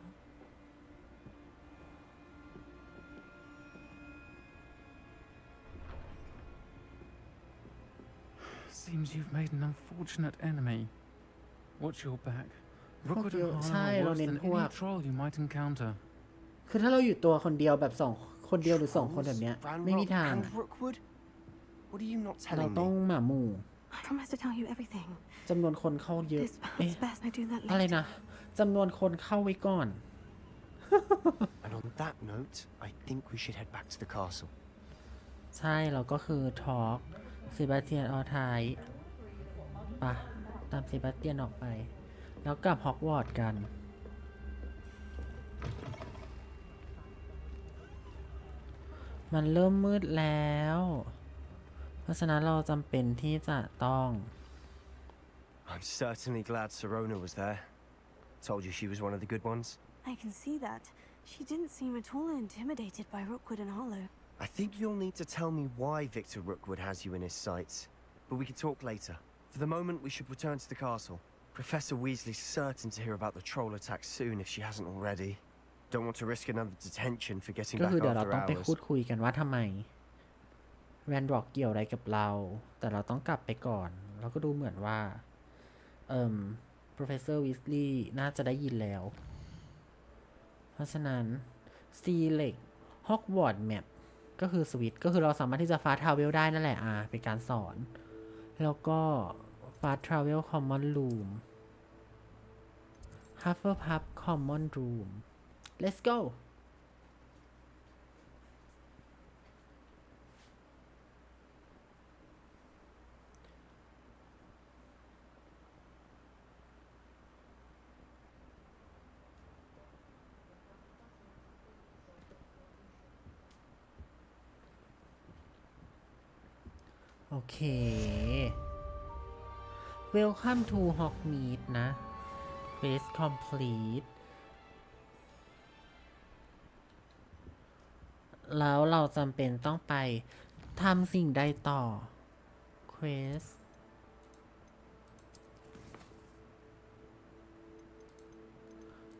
Seems you've made an unfortunate enemy. Watch your back. Rookwood พวก and ใช่ Harlow เรา worse เน้น than พว any ก troll you might encounter. คือถ้าเราอยู่ตัวคนเดียวแบบคนเดียวหรือ2 คนแบบเนี้ย ไม่มีทาง And Rookwood? What are you not เรา telling ต้อง me? หมาหมู่ I promise to tell you everything. จำนวนคนเข้าเยอะ It's best I do that อะไร later. นะจำนวนคนเข้าไว้ก่อน And on that note, I think we should head back to the castle. ใช่เราก็คือทอล์กเซบาสเตียนออไทยปะตามเซบาสเตียนออกไป แล้วกลับฮอกวอตส์กัน มันเริ่มมืดแล้ว เพราะฉะนั้นเราจำเป็นที่จะต้อง I'm certainly glad Sirona was there. Told you she was one of the good ones. I can see that. She didn't seem at all intimidated by Rookwood and Hollow. I think you'll need to tell me why Victor Rookwood has you in his sights. But we can talk later. For the moment, we should return to the castle. Professor Weasley's certain to hear about the troll attack soon if she hasn't already. Don't want to risk another detention for getting ก็ back คือเดี๋ยวเรา after ต้องไป hours. พูดคุยกันว่าทำไมแวนดร็อกเกี่ยวอะไรกับเรา แต่เราต้องกลับไปก่อน แล้วก็ดูเหมือนว่าProfessor Weasley น่าจะได้ยินแล้ว เพราะฉะนั้น Select Hogwarts Map ก็คือสวิตก็คือเราสามารถที่จะ Fast Travel ได้นั่นแหละเป็นการสอน แล้วก็ Fast Travel Common Room Hufflepuff Common Room Let's go โอเค Welcome to Hogsmeade นะ Quest complete แล้วเราจำเป็นต้องไปทำสิ่งใดต่อ Quest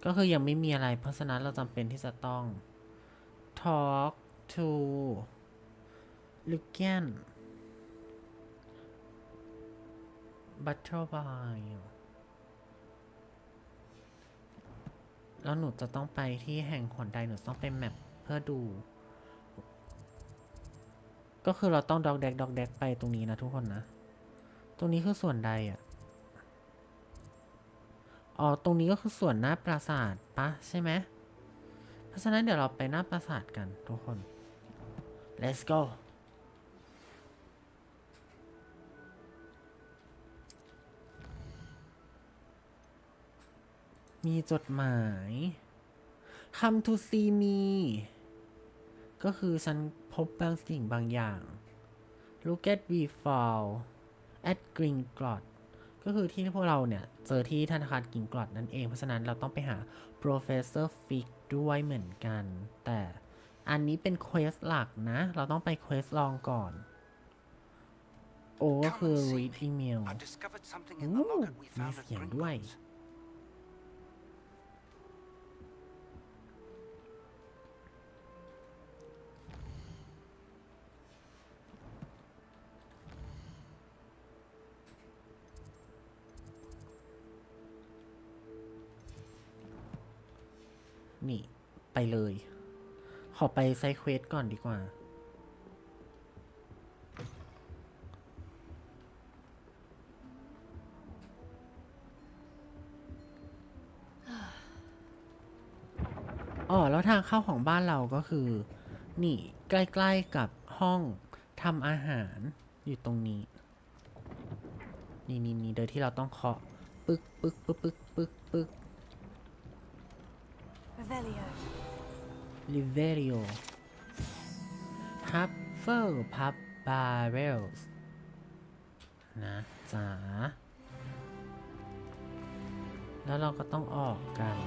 ก็คือยังไม่มีอะไร เพราะฉะนั้นเราจำเป็นที่จะต้อง Talk to Lucan Butterfly แล้วหนูจะต้องไปที่แห่งหนใดหนูต้องไปแมปเพื่อดู ก็คือเราต้องดอกแดกไปตรงนี้นะทุกคนนะ ตรงนี้คือส่วนใดตรงนี้ก็คือส่วนหน้าปราสาทปะใช่ไหม เพราะฉะนั้นเดี๋ยวเราไปหน้าปราสาทกันทุกคน let's goมีจดหมาย Come to see me ก็คือฉันพบบางสิ่งบางอย่าง Look at we fall at Gringotts ก็คือที่พวกเราเนี่ยเจอที่ธนาคารกิงกลอดนั่นเอง เพราะฉะนั้นเราต้องไปหา Professor Fig ด้วยเหมือนกัน แต่อันนี้เป็นเควสหลักนะ เราต้องไปเควสลองก่อน โอ้ก็คือ read email มีเสียงด้วยนี่ไปเลย ขอไปไซเควสก่อนดีกว่า แล้วทางเข้าของบ้านเราก็คือ นี่ใกล้ๆกับห้องทำอาหารอยู่ตรงนี้ นี่โดยที่เราต้องเคาะปึกปึกปึกปึกปึกปึก Revelio. Liverio Hufflepuff Barrels นะจ๊ะแล้วเราก็ต้องออกกัน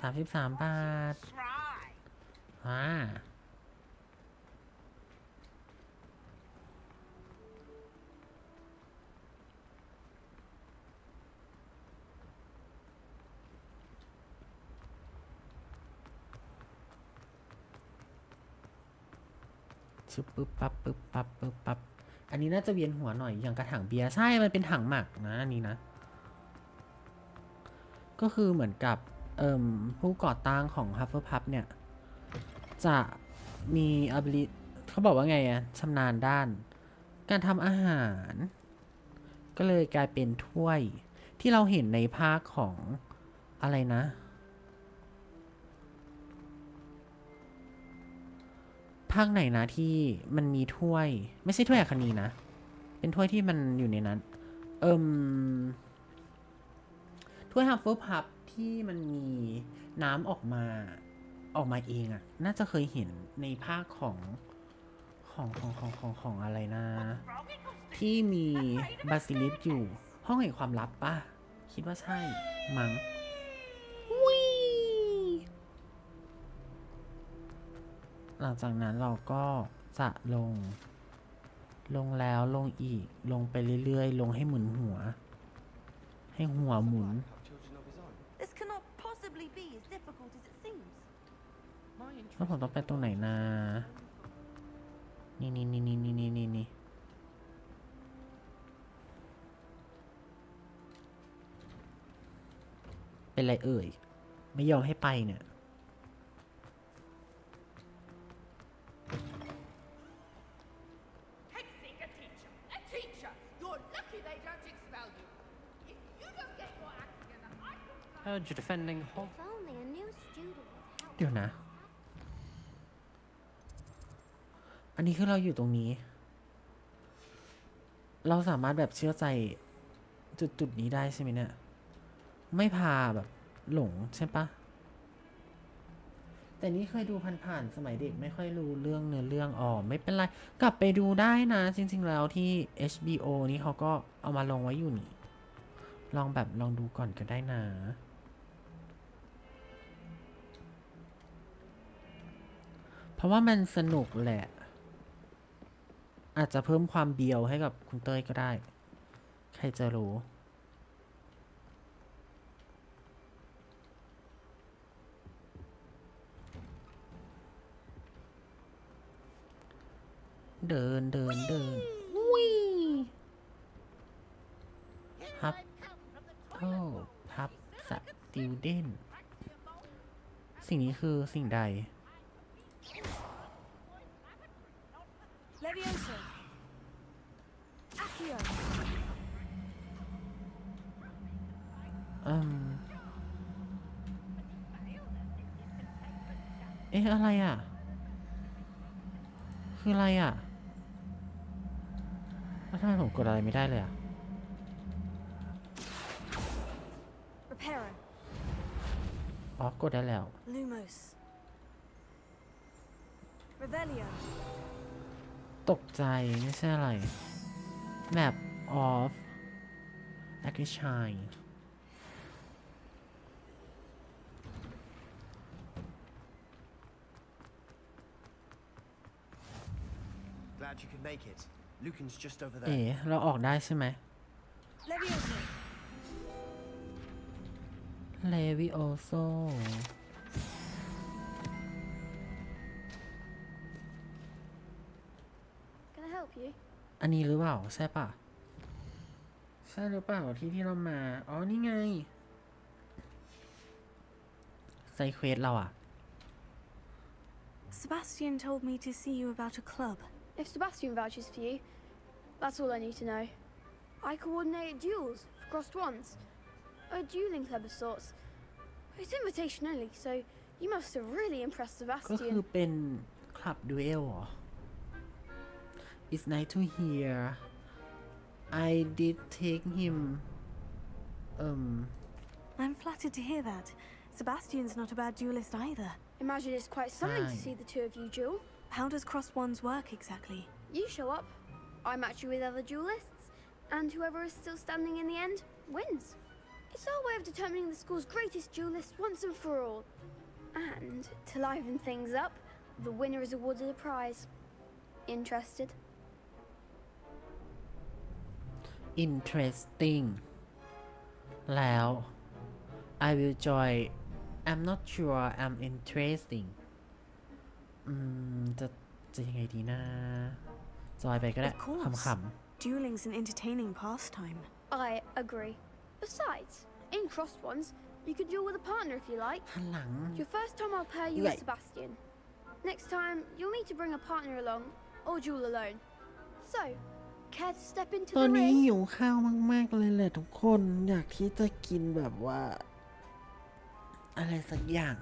33 บาทชึบปึ๊บปั๊บปึ๊บปั๊บปึ๊บปั๊บอันนี้น่าจะเวียนหัวหน่อยอย่างกระถางเบียร์ใช่มันเป็นถังหมักนะอันนี้นะก็คือเหมือนกับผู้ก่อตั้งของ Hufflepuff เนี่ยจะมี ability เขาบอกว่าไงอะชำนาญด้านการทำอาหารก็เลยกลายเป็นถ้วยที่เราเห็นในภาคของอะไรนะภาคไหนนะที่มันมีถ้วยไม่ใช่ถ้วยอัคนีนะเป็นถ้วยที่มันอยู่ในนั้นถ้วย Hufflepuff ที่มันมีน้ำออกมาเองอะน่าจะเคยเห็นในภาคของอะไรนะที่มีบาซิลิสอยู่ห้องแห่งความลับป่ะคิดว่าใช่มั้งหลังจากนั้นเราก็จะลงแล้วลงอีกลงไปเรื่อยๆลงให้หมุนหัวให้หัวหมุนแล้วผมต้องไปตรงไหนนะนี่เป็นไรเอ่ยไม่ยอมให้ไปเนี่ยHeard you're defending Hogwarts. เดี๋ยวนะอันนี้คือเราอยู่ตรงนี้เราสามารถแบบเชื่อใจจุดนี้ได้ใช่ไหมเนี่ยไม่พาแบบหลงใช่ปะแต่นี่เคยดูผ่านๆสมัยเด็กไม่ค่อยรู้เรื่องเนื้อเรื่องไม่เป็นไรกลับไปดูได้นะจริงๆแล้วที่ HBO นี่เขาก็เอามาลงไว้อยู่นี่ลองดูก่อนก็ได้นะเพราะว่ามันสนุกแหละอาจจะเพิ่มความเบียวให้กับคุณเต้ยก็ได้ใครจะรู้เดินวิ่งฮับพับสติวเดนสิ่งนี้คือสิ่งใดLevioso. Accio. อะไรอ่ะคืออะไรอ่ะแล้วทำไมผมกดอะไรไม่ได้เลยอ่ะ Reparo. กดได้แล้ว Lumos. Revelio. ตกใจไม่ใช่อะไร Map of Action Glad you could make it. Lucan's just over เราออกได้ใช่ไหม Levioso. Leviosoอันนี้หรือเปล่าใช่ป่ะใช่หรือเปล่าที่เรามานี่ไงไซเควสเราอ่ะ Sebastian told me to see you about a club. If Sebastian vouches for you, that's all I need to know. I coordinate duels for crossed ones. A dueling club of sorts. It's invitation only, so you must have really impressed ก็ Sebastian. คือเป็นคลับดูเอลเหรอ It's nice to hear I did take him I'm flattered to hear that. Sebastian's not a bad duelist either. Imagine it's quite something to see the two of you duel. How does cross wands work exactly? You show up, I match you with other duelists, and whoever is still standing in the end wins. It's our way of determining the school's greatest duelist once and for all. And to liven things up, the winner is awarded a prize. Interested? Interesting แล้ว I will join I'm not sure I'm interesting จะยังไงดีนะจอยไปก็ได้ Of course. ขำ Dueling's an entertaining pastime. I agree. Besides, in crossed ones, you could duel with a partner if you like. ๆหันหลัง Your first time I'll pair you with Sebastian. Next time, you'll need to bring a partner along, or duel alone. So, care to step into ตอน the นี้ ring? หิวข้าวมากๆเลยแหละทุกคนอยากที่จะกินแบบว่า อะไรสักอย่าง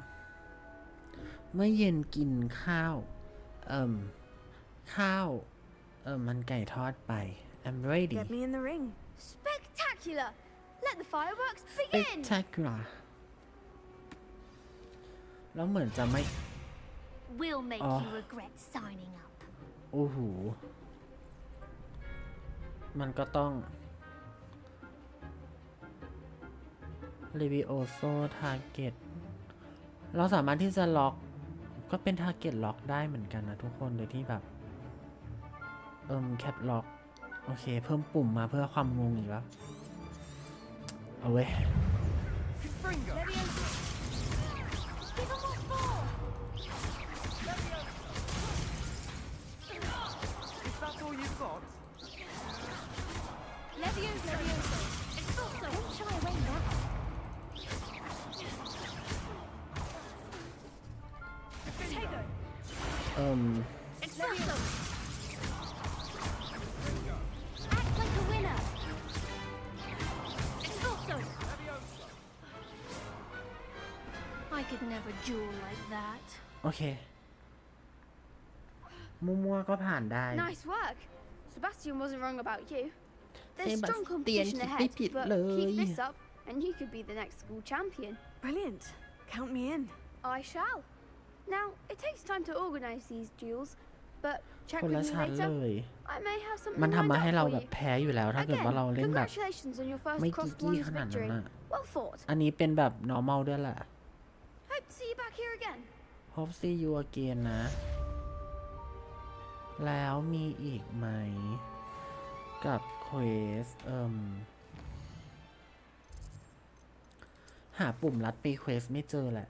เมื่อเย็นกินข้าวมันไก่ทอดไป I'm ready Get me in the ring. Spectacular! Let the fireworks begin! Spectacular แล้วเหมือนจะไม่ We'll make Oh. you regret signing up. โอ้โห มันก็ต้อง Levioso Target เราสามารถที่จะล็อกก็เป็น Target ล็อกได้เหมือนกันนะทุกคนโดยที่แบบแคปล็อกโอเคเพิ่มปุ่มมาเพื่อความงงอีกแล้ว เอาเว้ย Is that all you've got? Levioso. It's not so. Don't shy away now. Tego. It's not so. Act like a winner. It's not so. I could never duel like that. โอเค มั่วๆก็ผ่านได้ Nice work. Sebastian wasn't wrong about you. There's Sebastian strong competitionคิด ahead, ไม่ผิด but เลย keep this up, and you could be the next school champion. Brilliant. Count me in. I shall. Now, it takes time to organize these duels, but check คน with ละ me ชั้น later. เลย I may have มัน something ทำมา lined ให้ up เรา for แบบ you. แพ้อยู่แล้วถ้าเกิด Again, ว่าเราเล่นแบบ congratulations on your first ไม่ cross กี้ ones ขนาดนั้น victory. อะ Well fought. อันนี้เป็นแบบ normal ด้วยแหละ Hope to see you back here again. Hope see you again นะ แล้วมีอีกไหม กับเควสหาปุ่มลัดไปเควสไม่เจอแหละ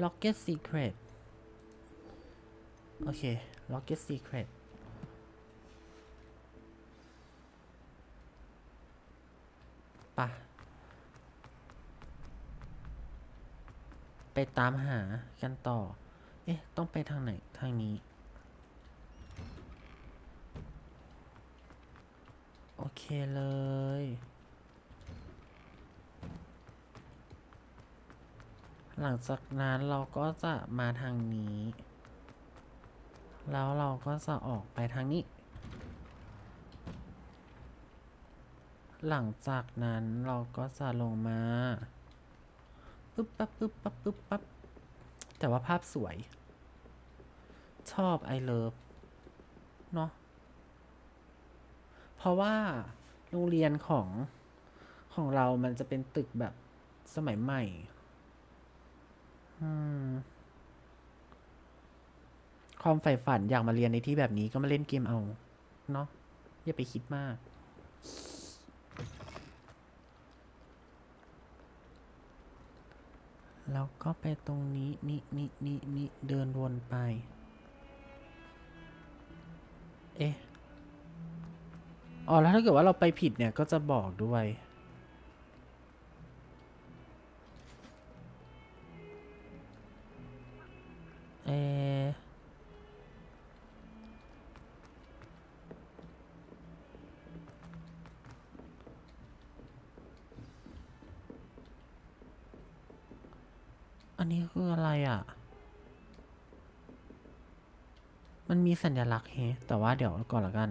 Locket Secret โอเค Locket Secret ปะไปตามหากันต่อ เอ๊ะ ต้องไปทางไหน ทางนี้ โอเคเลย หลังจากนั้นเราก็จะมาทางนี้ แล้วเราก็จะออกไปทางนี้ หลังจากนั้นเราก็จะลงมาปึ๊บปั๊บปึ๊บปั๊บปึ๊บปั๊บแต่ว่าภาพสวย ชอบ I love เนาะเพราะว่าโรงเรียนของเรามันจะเป็นตึกแบบสมัยใหม่ความใฝ่ฝันอยากมาเรียนในที่แบบนี้ก็มาเล่นเกมเอาเนาะอย่าไปคิดมากแล้วก็ไปตรงนี้นี่เดินวนไปเอ๊ะอ๋อแล้วถ้าเกิดว่าเราไปผิดเนี่ยก็จะบอกด้วยอันนี้คืออะไรอ่ะมัน มันมีสัญลักษณ์แต่ว่าเดี๋ยวก่อนละกัน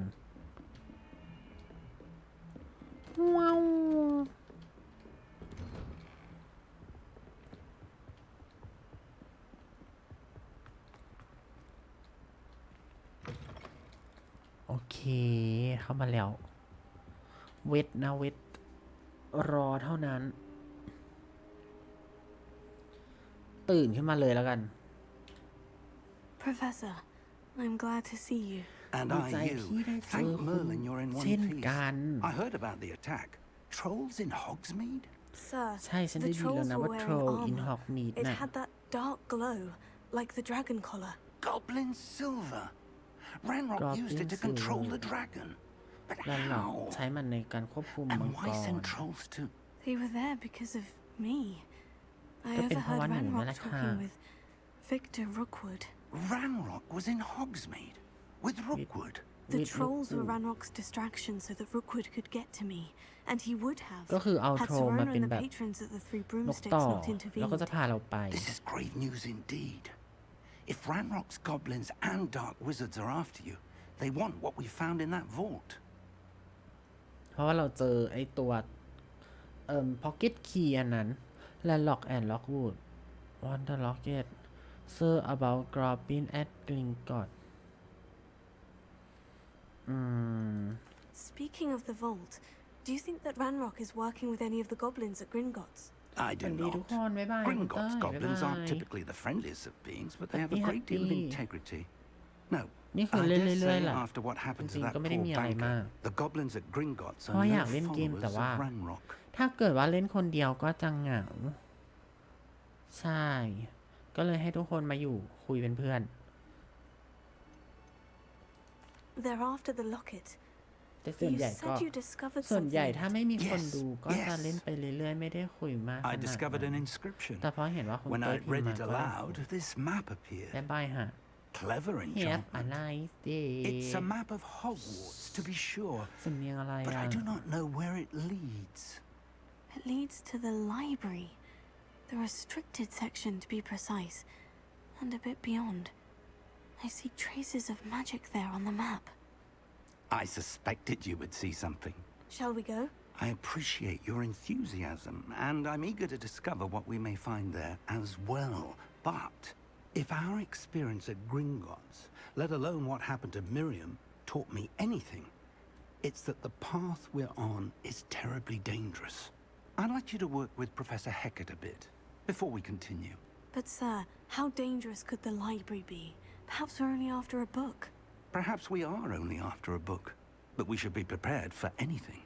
ว้าวโอเคเข้ามาแล้วเวทนะเวทรอเท่านั้นตื่นขึ้นมาเลยแล้วกัน Professor, I'm glad to see you. And I you. Thank Merlin you're in one piece. I heard about the attack. Trolls in Hogsmeade? Sir, ใช่ฉัน the ได้ยินแล้ว trolls นะ were ว่า wearing troll in armor. Hogsmeade It น่ะ had that dark glow, like the dragon collar. Goblin silver. Ranrock used it to control the dragon. But แล้วเรา how? ใช้มันในการควบคุม And มังก why ร send trolls to... They were there because of me. I ก็เป็นเพราะ overheard ว่าหนูนั่นแห Ranrock ละค่ะ talking with Victor Rookwood. Ranrock was in Hogsmeade with Rookwood. The trolls were Ranrock's distraction so that Rookwood could get to me, and he would have ก็คือเอา had โทรมา Serona เป็น and แบ the บ patrons at the Three นก Broomsticks ต่อ not แล้วก็ intervened. จะพาเราไป This is grave news indeed. If Ranrock's goblins and dark wizards are after you, they want what we found in that vault. เพราะว่าเราเจอไอ้ตัวpocket key อันนั้น และlock and lockwood want the locket sir about goblin at Gringotts Speaking of the vault, do you think that Ranrock is working with any of the goblins at Gringotts? I do สวัสดีทุก not. คนบ๊ายบาย Gringotts บ๊ายบาย goblins aren't typically the friendliest of beings, but they have a Happy, great deal of happy. integrity. No, นี่คือ I เล่น dare เรื่อย say ๆแหละ after what happened จ to ริง that ๆก็ไม่ได้ poor มีอะไรมาก banker, the goblins at Gringotts เพราะ are อยา no กเล่นเกม แต่ followers ว่า of Ranrock. ถ้าเกิดว่าเล่นคนเดียวก็จะเหงา ใช่ ก็เลยให้ทุกคนมาอยู่คุยเป็นเพื่อน They're after the locket. แต่ส่วน You ใหญ่ก็ said you discovered ส่วนใหญ่ something. ถ้าไม่มีคนดูก็จะ yes. เล่นไปเรื่อยๆ ไม่ได้คุยมากข I นาด discovered นั้ an น inscription. แต่พอเห็นว่าคุณ When เต้ย I พิม read พ์มา it ก็ aloud, this map appeared. บ๊ายบายฮะ Clever Have a enchantment. nice day It's a map of Hogwarts, to be sure, สำเนียงอะไร but อ่ะ I do not know where it leads. It leads to the library. The restricted section, to be precise. And a bit beyond. I see traces of magic there on the map. I suspected you would see something. Shall we go? I appreciate your enthusiasm, and I'm eager to discover what we may find there as well. But if our experience at Gringotts, let alone what happened to Miriam, taught me anything, it's that the path we're on is terribly dangerous. I'd like you to work with Professor Hecat a bit before we continue. But sir, how dangerous could the library be? Perhaps we're only after a book. Perhaps we are only after a book, but we should be prepared for anything.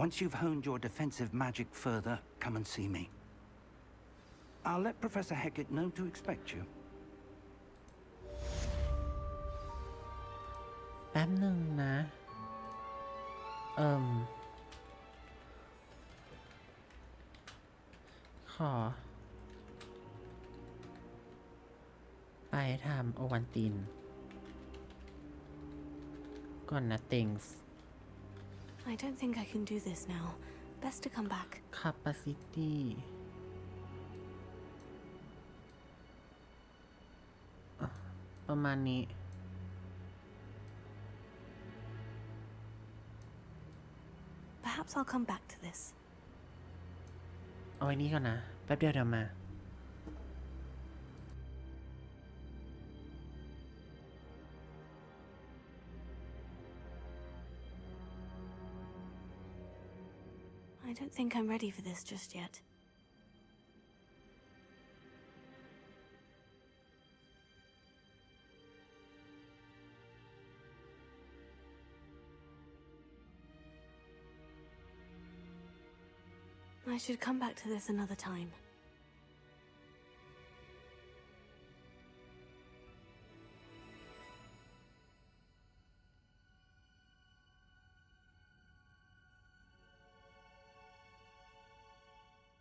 Once you've honed your defensive magic further, come and see me. I'll let Professor Hecat know to expect you. แป๊บหนึ่งนะ ขอ ไปทำโอวันติน ก่อนนะ things I don't think I can do this now. Best to come back. capacity ประมาณนี้ Perhaps I'll come back to this. เอาไว้นี้ก่อนนะ แป๊บเดียวเดี๋ยวมา I don't think I'm ready for this just yet. I should come back to this another time.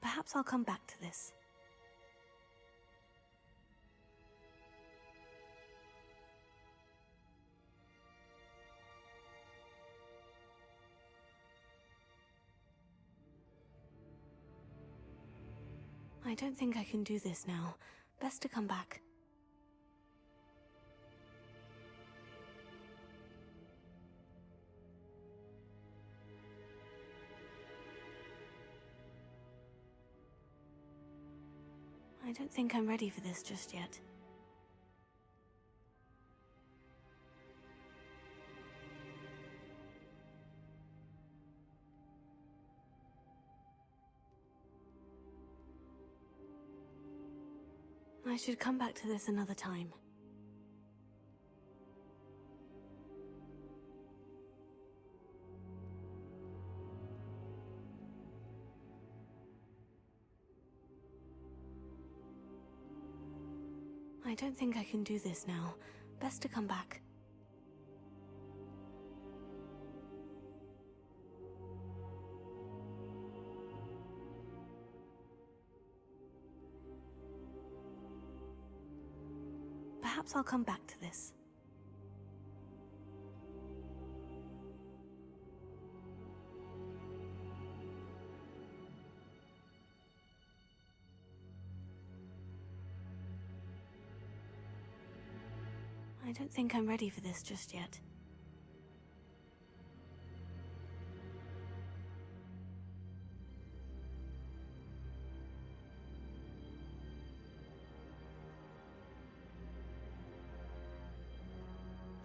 Perhaps I'll come back to this. I don't think I can do this now. Best to come back. I don't think I'm ready for this just yet. I should come back to this another time. I don't think I can do this now. Best to come back. Perhaps I'll come back to this. I don't think I'm ready for this just yet.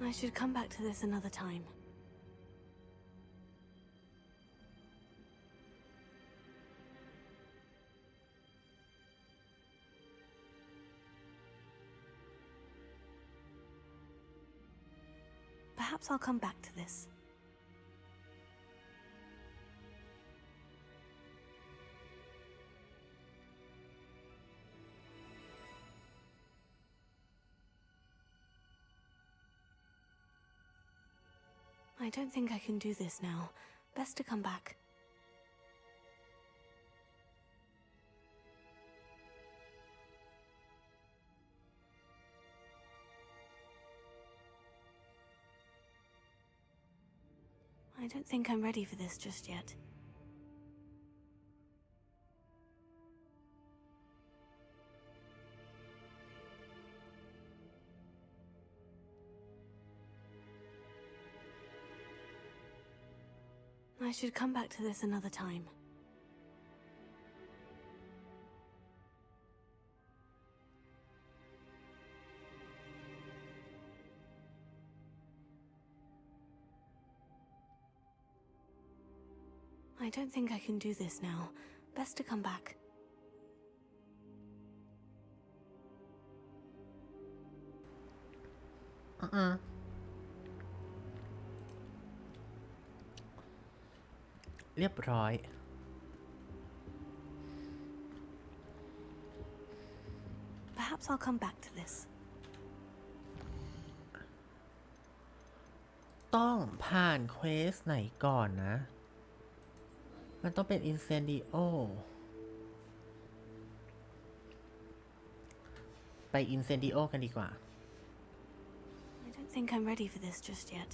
I should come back to this another time. Perhaps I'll come back to this. I don't think I can do this now. Best to come back. I don't think I'm ready for this just yet. I should come back to this another time. I don't think I can do this now. Best to come back.เรียบร้อย Perhaps I'll come back to this. ต้องผ่านเควสไหนก่อนนะ มันต้องเป็นอินเซนดิโอไปอินเซนดิโอกันดีกว่า I don't think I'm ready for this just yet.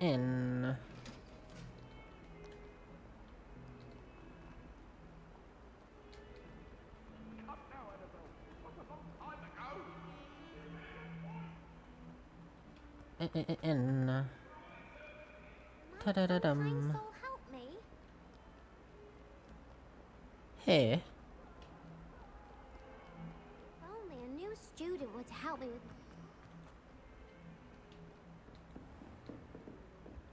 N Ta-da-da-dum. Help me. Hey. Only a new student would help me with.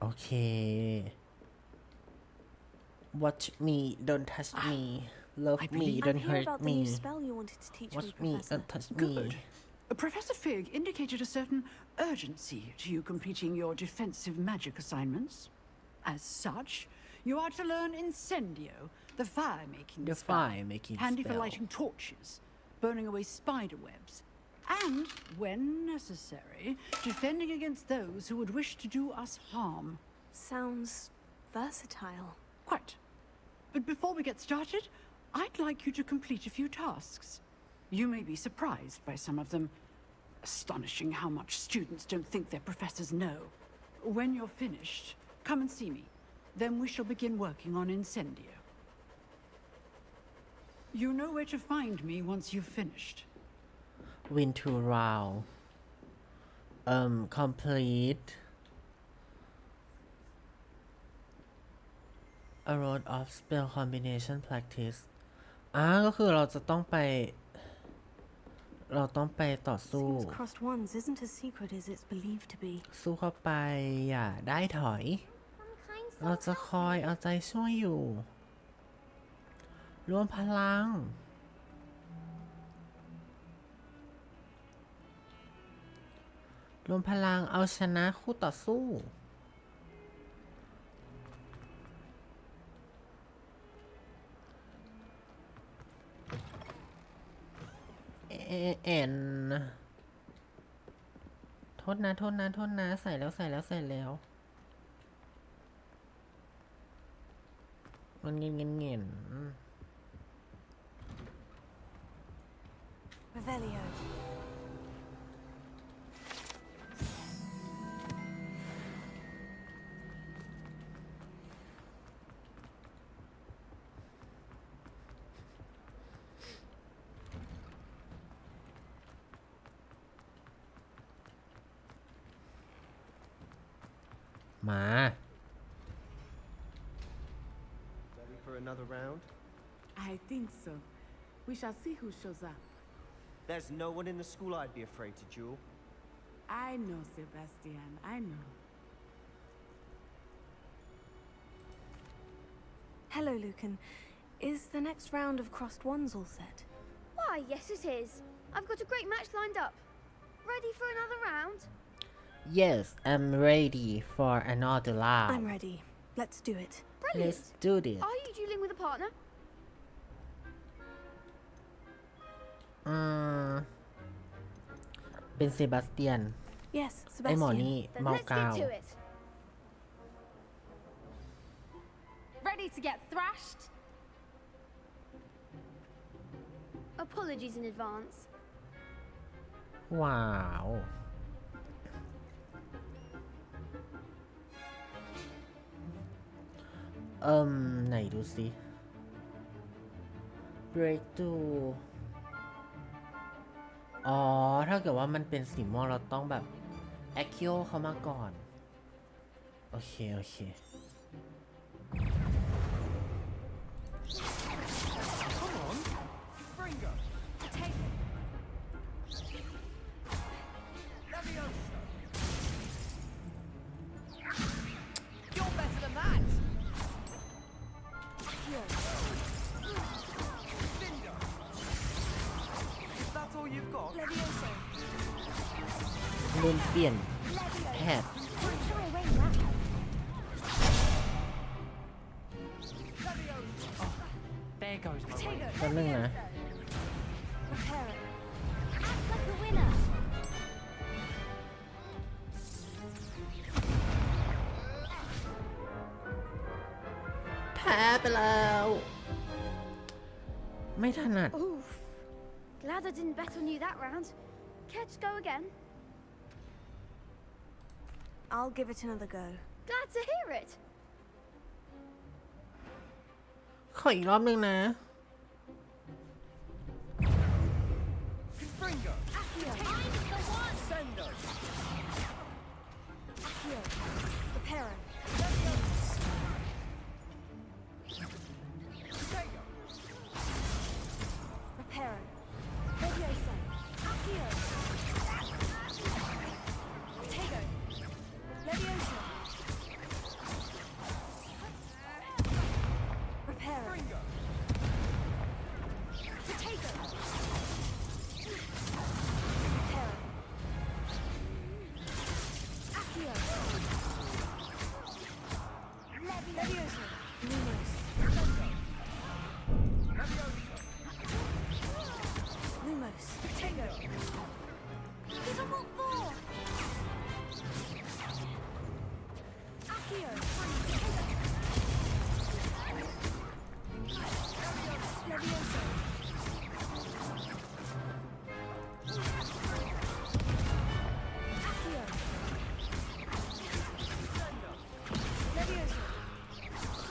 Okay. Watch me, don't touch me. Love me, don't hurt me. Watch me, don't touch me. Good. Professor Fig indicated a certain urgency to you completing your defensive magic assignments. As such, you are to learn Incendio, the fire-making spell. The fire-making Handy for spell. lighting torches, burning away spider webs, And, when necessary, defending against those who would wish to do us harm. Sounds versatile. Quite. But before we get started, I'd like you to complete a few tasks. You may be surprised by some of them. Astonishing how much students don't think their professors know. When you're finished, come and see me. Then we shall begin working on Incendio. You know where to find me once you've finished. Win 2 round. Complete a road of spell combination practice ก็คือเราต้องไปต่อสู้ Seems crossed ones isn't as secret as it's believed to be. สู้เข้าไปอย่าได้ถอย เราจะคอยเอาใจช่วยอยู่ รวมพลัง รวมพลังเอาชนะคู่ต่อสู้ โทษนะ ใส่แล้วมันเงียน Revelio. Ready for another round? I think so. We shall see who shows up. There's no one in the school I'd be afraid to duel. I know, Sebastian. I know. Hello, Lucan. Is the next round of crossed ones all set? Why, yes it is. I've got a great match lined up. Ready for another round? Yes, I'm ready for another round. I'm ready. Let's do it. Brilliant. Let's do this. Are you dueling with a partner? เป็นเซบาสเตียน Yes, ไอหมอ Sebastian. นี่ Then เมา let's กาว get to it. Ready to get thrashed? Apologies in advance. ว้าว ไหนดูสิ breakthrough อ๋อ ถ้าเกิดว่ามันเป็นสีม่วงเราต้องแบบ accio เข้ามาก่อน โอเค Come on, Fringo. Take it. Leviosa. You're better than that. Bingo. Is that all you've got? Leviosa. เล่นเปลี่ยนแพท There goes my way. แป๊บนึงนะ Repair it. Act like a winner. แพ้ไปแล้ว ไม่ถนัด Oof. Glad I didn't bet on you that round. Care to go again? I'll give it another go. Glad to hear it. ขออีกรอบนึงนะ Fringo. Accio. I'm the one. Sendo. Accio. Repair it. Sego. Repair it. Leviosa. Accio. Potato. Leviosa. Repair it. Fringo. Potato. Repair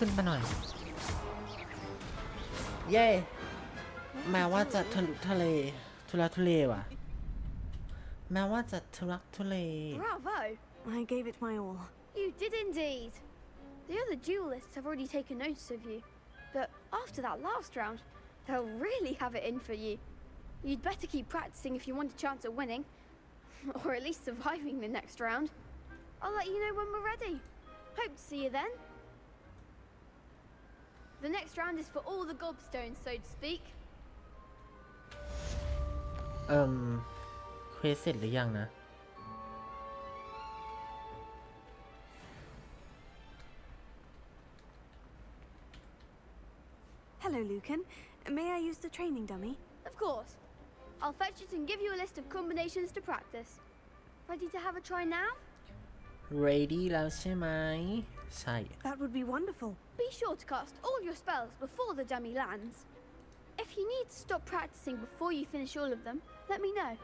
ขึ้นมาหน่อย เย้แม้ว่าจะทุลักทุเลว่ะแม้ว่าจะทุลักทุเล Bravo! I gave it my all. You did indeed. The other duelists have already taken notice of you, but after that last round, they'll really have it in for you. You'd better keep practicing if you want a chance at winning, or at least surviving the next round. I'll let you know when we're ready. Hope to see you then. The next round is for all the gobstones, so to speak. เควสเสร็จหรือยังนะ Hello, Lucan. May I use the training dummy? Of course. I'll fetch it and give you a list of combinations to practice. Ready to have a try now? ready แล้วใช่ไหมใช่ That would be wonderful. Be sure to cast all your spells before the dummy lands. If you need to stop practicing before you finish all of them, let me know.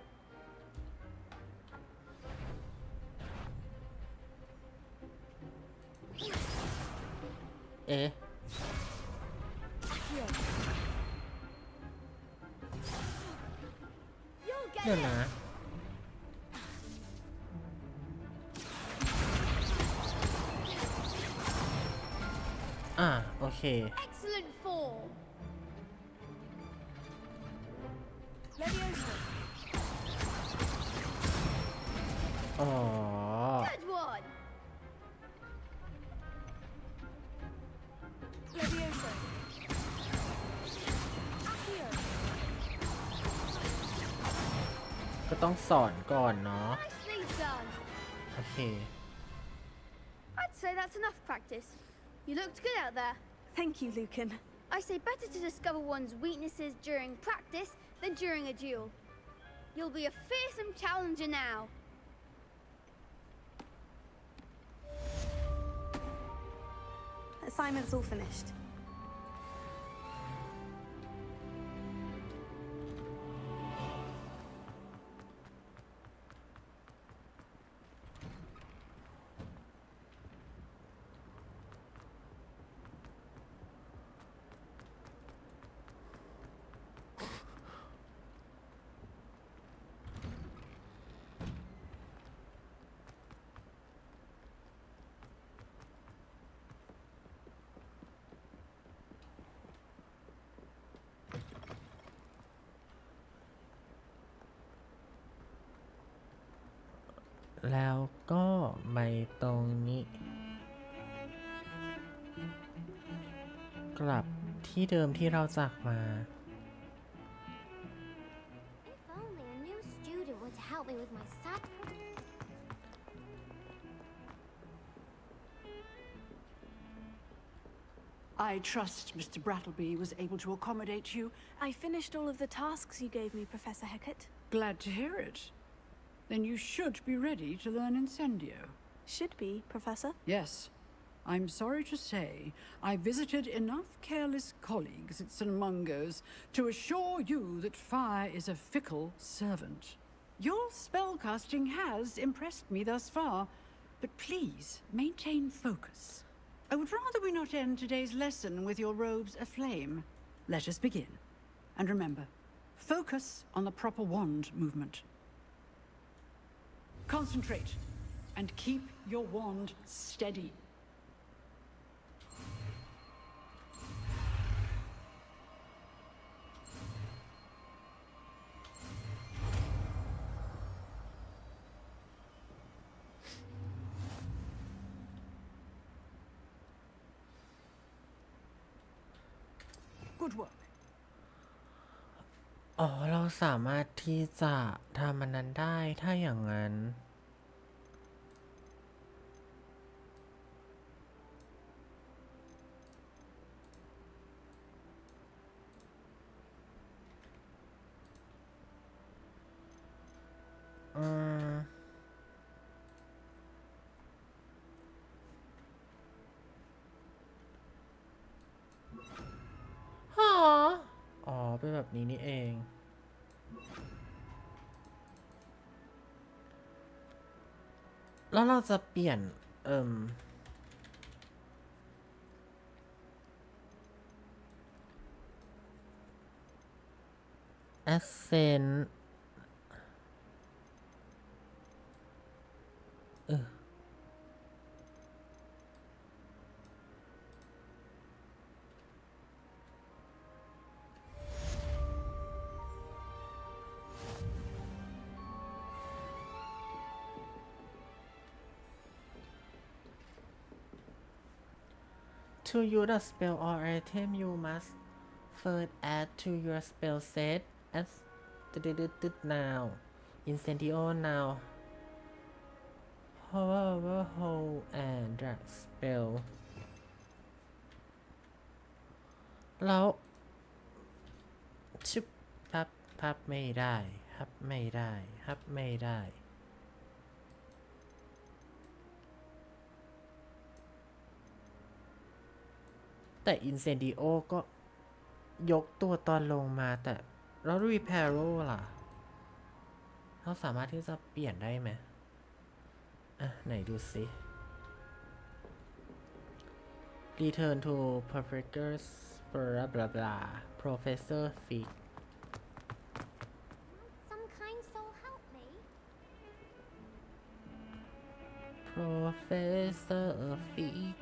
เอ๊ะ เดี๋ยวนะโอเค Excellent form. Leviosa. อ๋อ Good one. Leviosa. Accio. ก็ต้องสอนก่อนเนาะ Nicely done. โอเค I'd say that's enough practice. You looked good out there. Thank you, Lucan. I say better to discover one's weaknesses during practice than during a duel. You'll be a fearsome challenger now. Assignment's all finished.แล้วก็ไปตรงนี้ กลับที่เดิมที่เราจากมา If only a new student would help me with my sub. I trust Mr. Brattleby was able to accommodate you. I finished all of the tasks you gave me, Professor Hecat. Glad to hear it. Then you should be ready to learn Incendio. Should be, Professor. Yes. I'm sorry to say, I visited enough careless colleagues at St. Mungo's to assure you that fire is a fickle servant. Your spellcasting has impressed me thus far, but please maintain focus. I would rather we not end today's lesson with your robes aflame. Let us begin. And remember, focus on the proper wand movement. Concentrate and keep your wand steady. Good work. อ๋อเราสามารถที่จะทำมันนั้นได้ถ้าอย่างนั้นอ๋อเป็นแบบนี้นี่เองแล้วเราจะเปลี่ยน Ascent To use a spell or item, you must first add to your spell set as now. Incendio now. However, hold and drag spell. แล้วชึบพับไม่ได้พับไม่ได้พับไม่ได้แต่ Incendio ก็ยกตัวตอนลงมาแต่แล้ว Reparo ล่ะเราสามารถที่จะเปลี่ยนได้ไหมไหนดูสิ Return to Professor blah blah blah Professor Fig Some kind soul help me. Professor Fix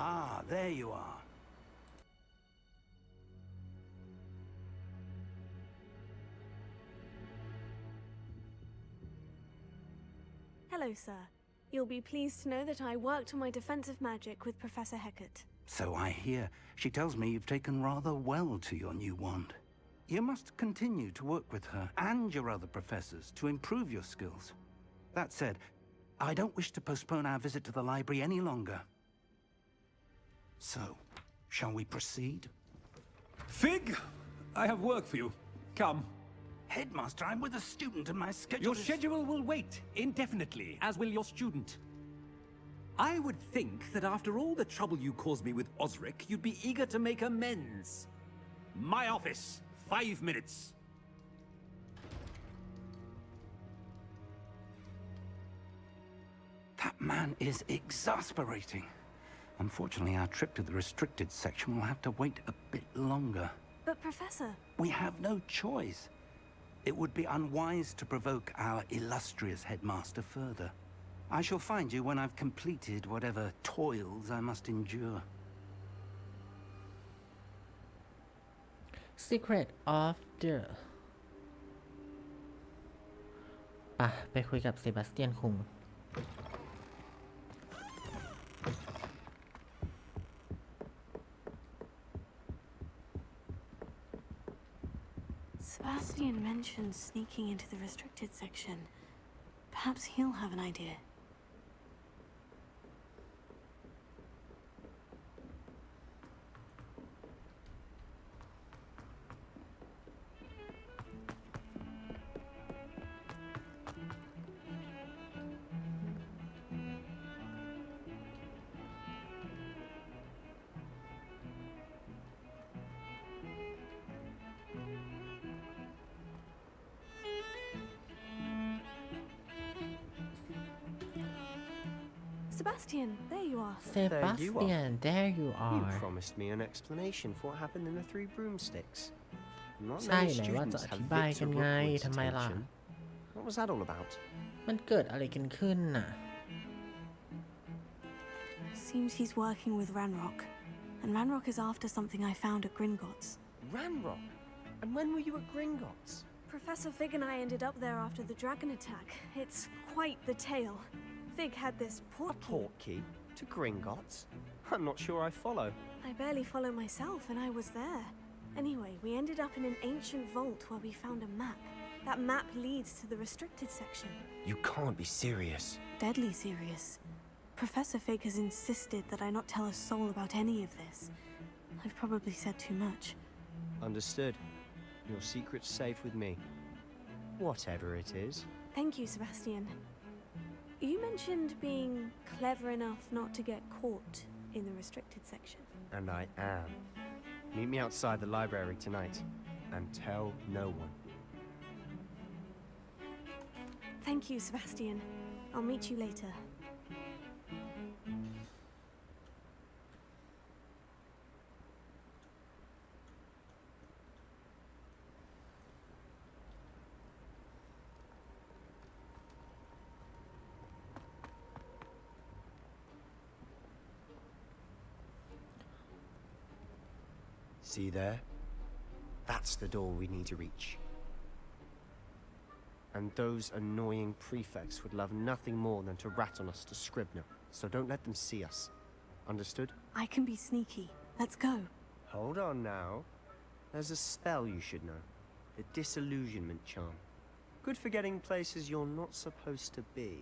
Ah, there you are. Hello, sir. You'll be pleased to know that I worked on my defensive magic with Professor Hecat. So I hear. She tells me you've taken rather well to your new wand. You must continue to work with her and your other professors to improve your skills. That said, I don't wish to postpone our visit to the library any longer. So, shall we proceed? Fig, I have work for you. Come. Headmaster, I'm with a student and my schedule Your schedule will wait indefinitely, as will your student. I would think that after all the trouble you caused me with Osric, you'd be eager to make amends. My office, 5 minutes. That man is exasperating. Unfortunately, our trip to the restricted section will have to wait a bit longer. But, Professor... We have no choice. It would be unwise to provoke our illustrious headmaster further. I shall find you when I've completed whatever toils I must endure. Secret of the ไปคุยกับเซบาสเตียนคุงSebastian mentioned sneaking into the restricted section. Perhaps he'll have an idea. Sebastian, there you are. Sebastian, there you are. You promised me an explanation for what happened in the Three Broomsticks. Not ใช่ many ไหนว่าจะ students อธิ have บายกัน Victor ไง Rookwood's ทำไมล่ะ attention. What was that all about? มันเกิดอะไรกันขึ้นน่ะ Seems he's working with Ranrock. And Ranrock is after something I found at Gringotts. Ranrock? And when were you at Gringotts? Professor Fig and I ended up there after the dragon attack. It's quite the tale. Fig had this portkey. Portkey? To Gringotts? I'm not sure I follow. I barely follow myself, and I was there. Anyway, we ended up in an ancient vault where we found a map. That map leads to the restricted section. You can't be serious. Deadly serious. Professor Fake has insisted that I not tell a soul about any of this. I've probably said too much. Understood. Your secret's safe with me. Whatever it is. Thank you, Sebastian. You mentioned being clever enough not to get caught in the restricted section. And I am. Meet me outside the library tonight. And tell no one. Thank you, Sebastian. I'll meet you later. See there? That's the door we need to reach. And those annoying prefects would love nothing more than to rat on us to Scribner, so don't let them see us. Understood? I can be sneaky. Let's go. Hold on now. There's a spell you should know. The Disillusionment Charm. Good for getting places you're not supposed to be.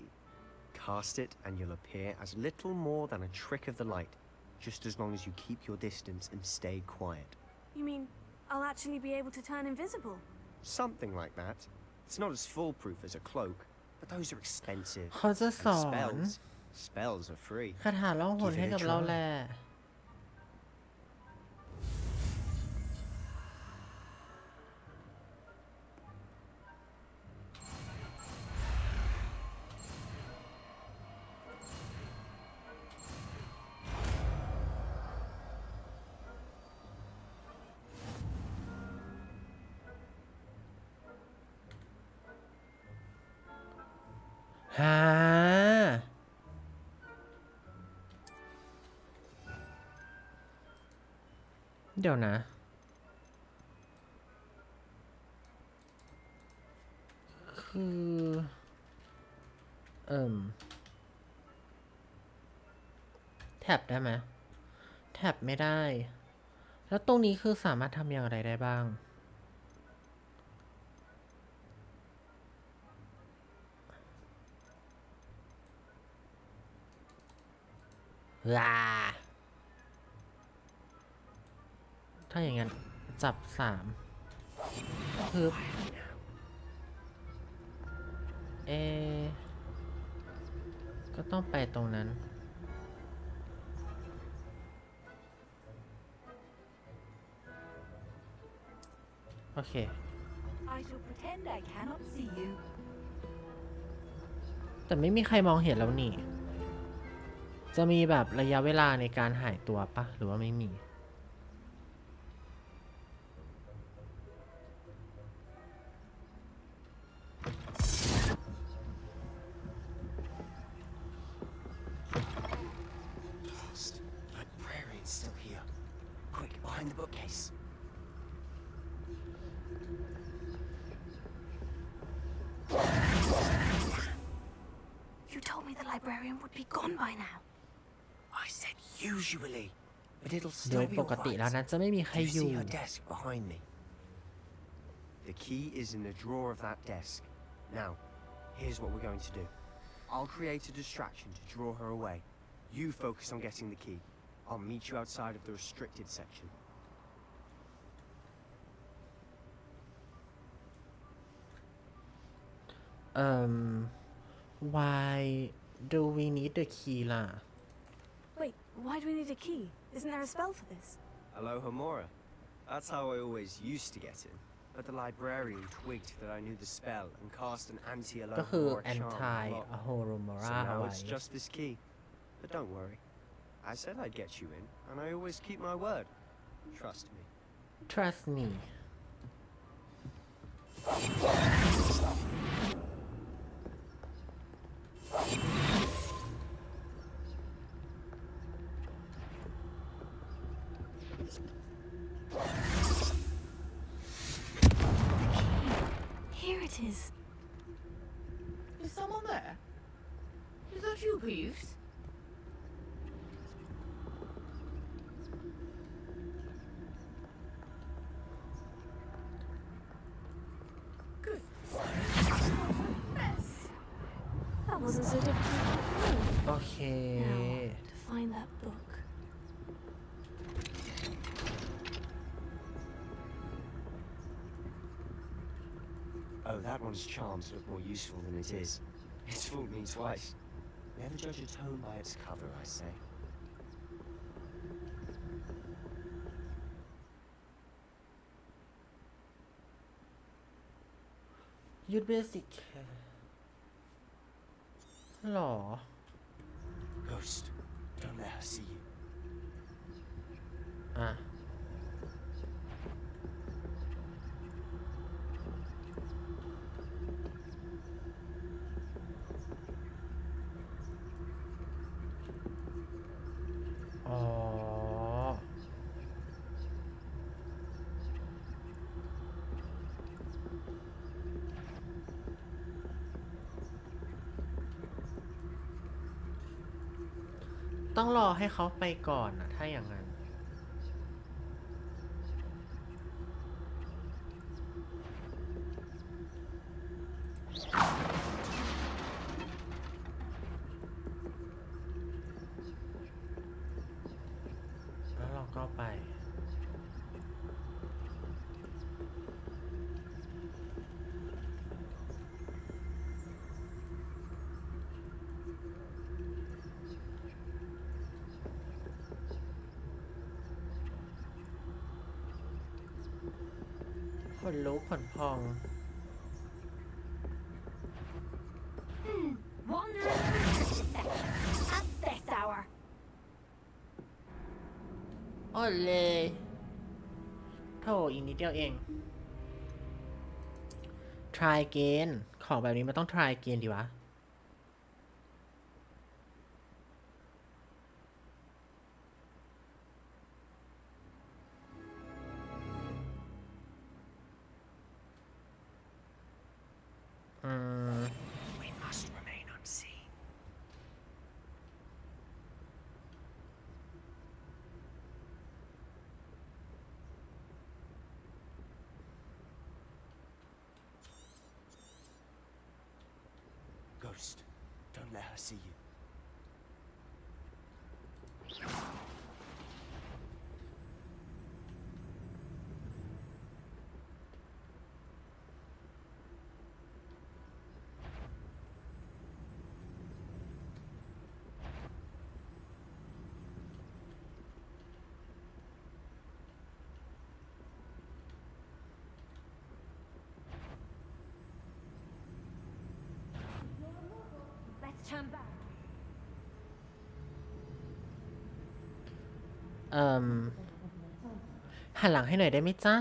Cast it and you'll appear as little more than a trick of the light, just as long as you keep your distance and stay quiet. You mean I'll actually be able to turn invisible? Something like that. It's not as foolproof as a cloak, but those are expensive. เขาจะสอน Spells are free. คาถาล่องหนให้กับเราแหละ ฮะเดี๋ยวนะคือแท็บได้ไหมแท็บไม่ได้แล้วตรงนี้คือสามารถทำอย่างไรได้บ้างถ้าอย่างนั้นจับ3คือก็ต้องไปตรงนั้นโอเค I shall pretend I cannot see you. แต่ไม่มีใครมองเห็นแล้วนี่จะมีแบบระยะเวลาในการหายตัวปะหรือว่าไม่มีYou told me the librarian would be gone by now. I said usually, but it'll โด still ย be ปกติแล้วนั้นจะไม่มีใคร alright. อ You ยู่ see her desk behind me. The key is in the drawer of that desk. Now, here's what we're going to do. I'll create a distraction to draw her away. You focus on getting the key. I'll meet you outside of the restricted section. Why do we need the key ล่ะ Wait, why do we need a key? Isn't there a spell for this? Hello, Homora. That's how I always used to get in. But the librarian twigged that I knew the spell and cast an ก็คือ anti-Alohomora charm. anti on the lock. Alohomora So now เอาไว้ it's just this key. But don't worry. I said I'd get you in, and I always keep my word. Trust me. Trust me Here it is. Is someone there? Is that you, Peeves? That wasn't so difficult. โอเค Now, to find that book. Oh, that one's charms look more useful than it is. It's fooled me twice. Never judge a tome by its cover, I say. ยุดเบสิกหรอ Ghost, don't let her see you. อ่ะ อ๋อ ต้องรอให้เขาไปก่อนนะถ้าอย่างนั้น แล้วเราก็ไป ขนลุกขนพอง One at this hour. โอ้เลย โถอีกนิดเดียวเอง try again ของแบบนี้มันต้อง try again ดีวะ We must remain unseen. Ghost, don't let her see you. Let's turn back. หันหลังให้หน่อยได้ไหมจ๊ะ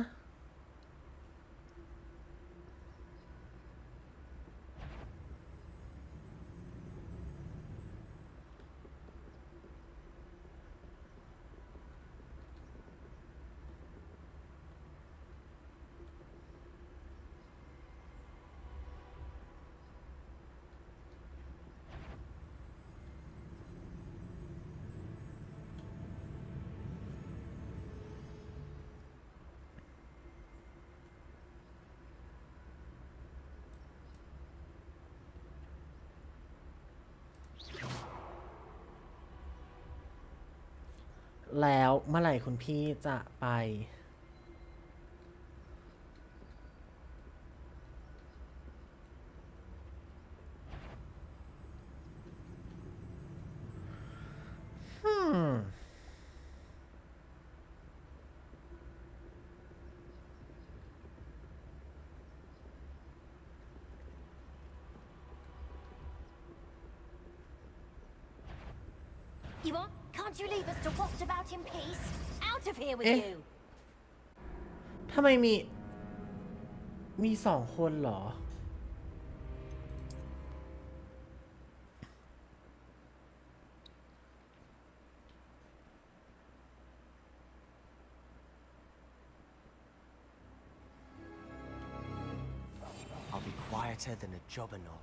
แล้วเมื่อไหร่คุณพี่จะไป Yvonne, can't you leave us to waft about in peace? Out of here with Eh. you! ทำไมมีสองคนเหรอ I'll be quieter than a jobberknoll.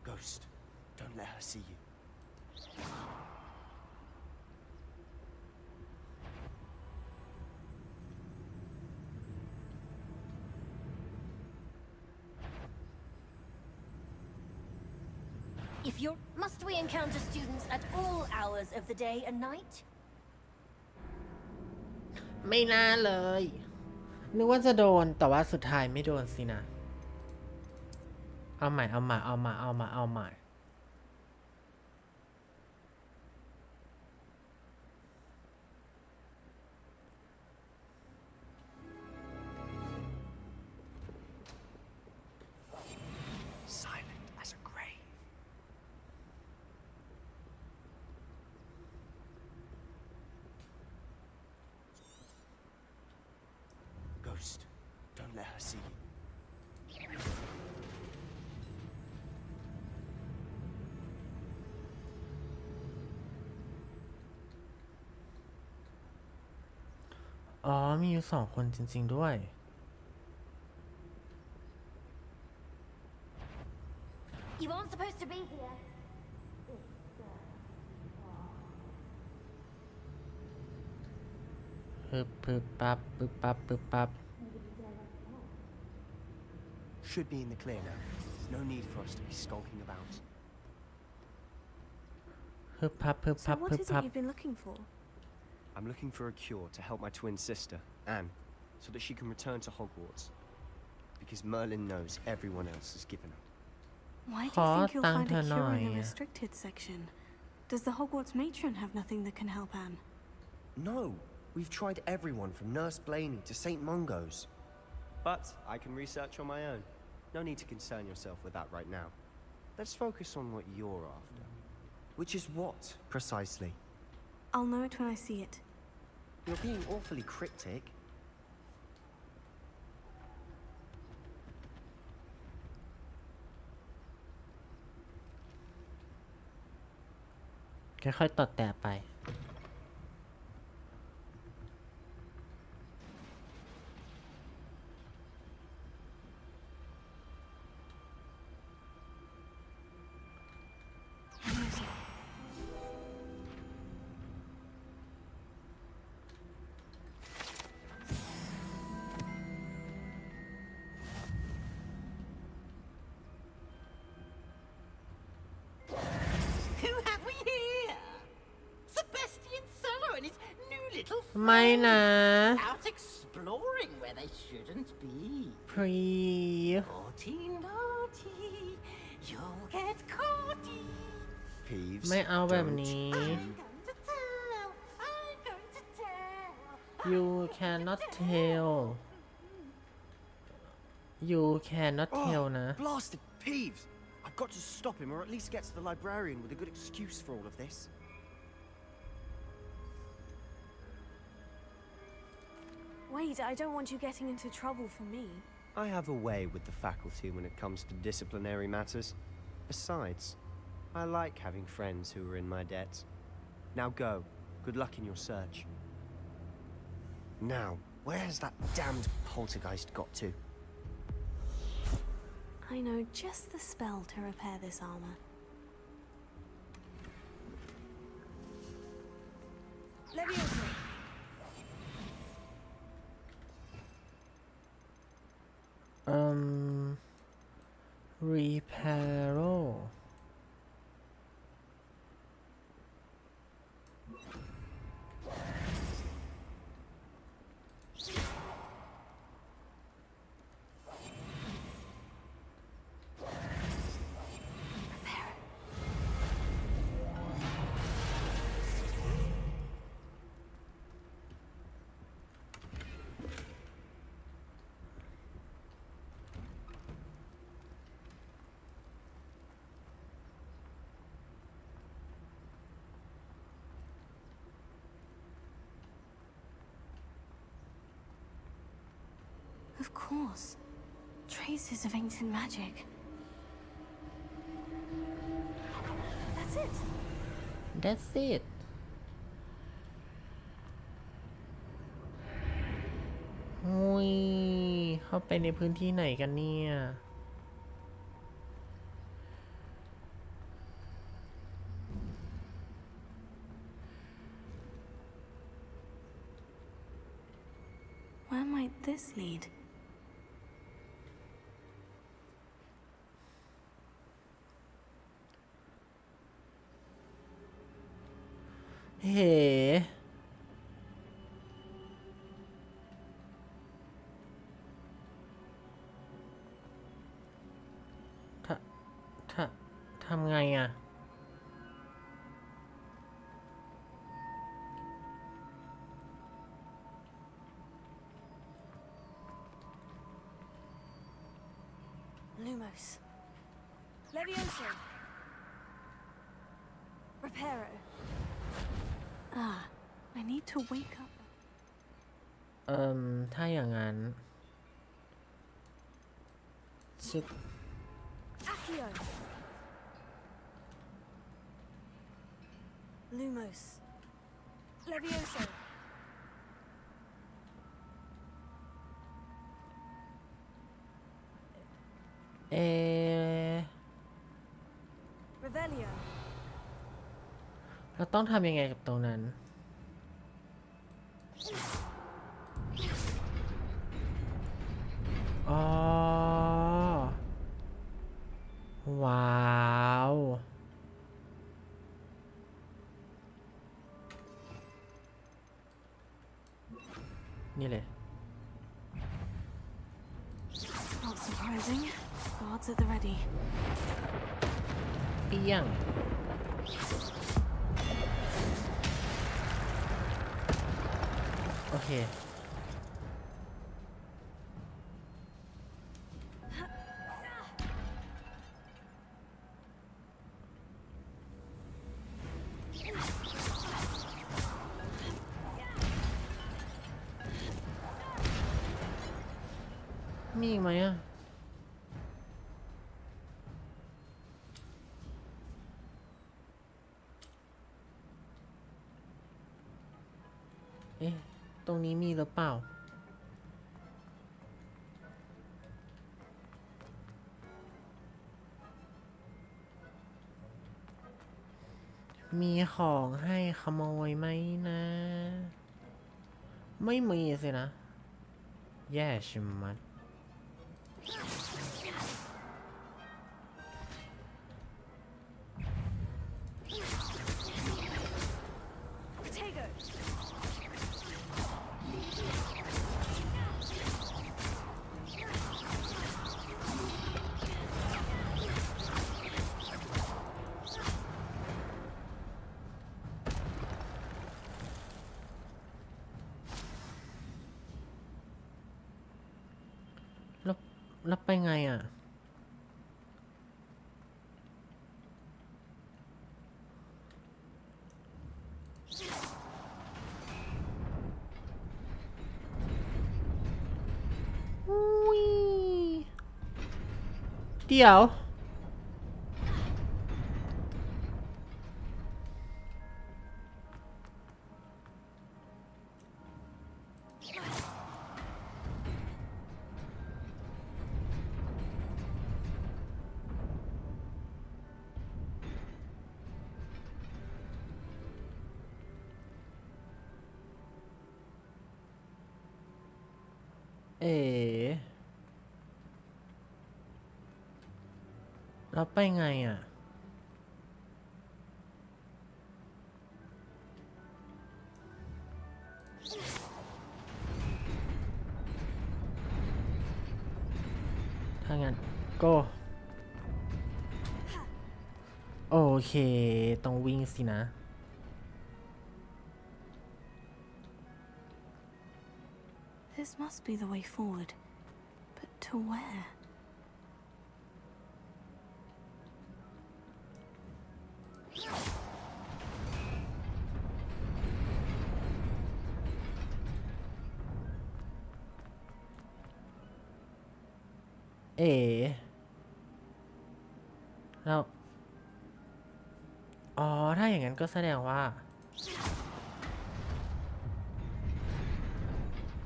Ghost, don't let her see you. If you're... Must we encounter students at all hours of the day and night? ไม่น่าเลย นึกว่าจะโดน แต่ว่าสุดท้ายไม่โดนสินะ เอาใหม่ เอาใหม่ เอาใหม่ เอาใหม่ เอาใหม่ Silent as a grave. Ghost, don't let her see you. Oh, มีอยู่2 คนจริงๆด้วย You aren't supposed to be here. ปึ๊บปั๊บปึ๊บปั๊บปึ๊บปั๊บ Should be in the clear now. No need for us to be skulking about. ปึ๊บปั๊บปึ๊บ So ปั๊บ what ปึ๊บ is it ปั๊บ you've been looking for? I'm looking for a cure to help my twin sister, Anne, so that she can return to Hogwarts. Because Merlin knows everyone else has given up. Why do you think you'll find a cure in the ขอตังค์เธอหน่อย restricted section? Does the Hogwarts matron have nothing that can help Anne? No, we've tried everyone from Nurse Blaney to St. Mungo's. But I can research on my own. No need to concern yourself with that right now. Let's focus on what you're after. Which is what, precisely? I'll know it when I see it. You're being awfully cryptic. ค่อยๆตดแต่ไป Who have we here? Sebastian Cello and his new little ไม่นะ out exploring where they shouldn't be. please Naughty, naughty, you'll get caughty. Peeves. ไม่เอาแบบนี้ you cannot tell you cannot tell นะ Blasted Peeves! I've got to stop him, or at least get to the librarian with a good excuse for all of this. Wait, I don't want you getting into trouble for me. I have a way with the faculty when it comes to disciplinary matters. Besides, I like having friends who are in my debt. Now go. Good luck in your search. Now, where has that damned poltergeist got to? I know just the spell to repair this armor. Leviosa. Reparo Of course. Traces of ancient magic. That's it. that's it อุ้ยเข้าไปในพื้นที่ไหนกันเนี่ย where might this lead? เฮ้ทำไงอ่ะ Lumos. Levioso. Reparo. Ah, I need to wake up. ถ้าอย่างนั้นชึบ Accio. Lumos. Levioso. เอ Revelio. เราต้องทำยังไงกับตรงนั้น อ๋อ ว้าว นี่เลย Not surprising. Guards at the ready. เปี้ยง โอเค มีอีกไหมอ่ะ เอ๊ะ ตรงนี้มีหรือเปล่า มีของให้ขโมยไหมนะ ไม่มีสินะ แย่ชิมมัด Protego. แล้วไปไงอ่ะ อุ้ย เดี๋ยว เอ๋แล้วไปไงอ่ะ ถ้างั้น ก็โอเค ต้องวิ่งสินะ This must be the way forward. But to where? เอ๋แล้ว อ๋อ ถ้าอย่างนั้นก็แสดงว่า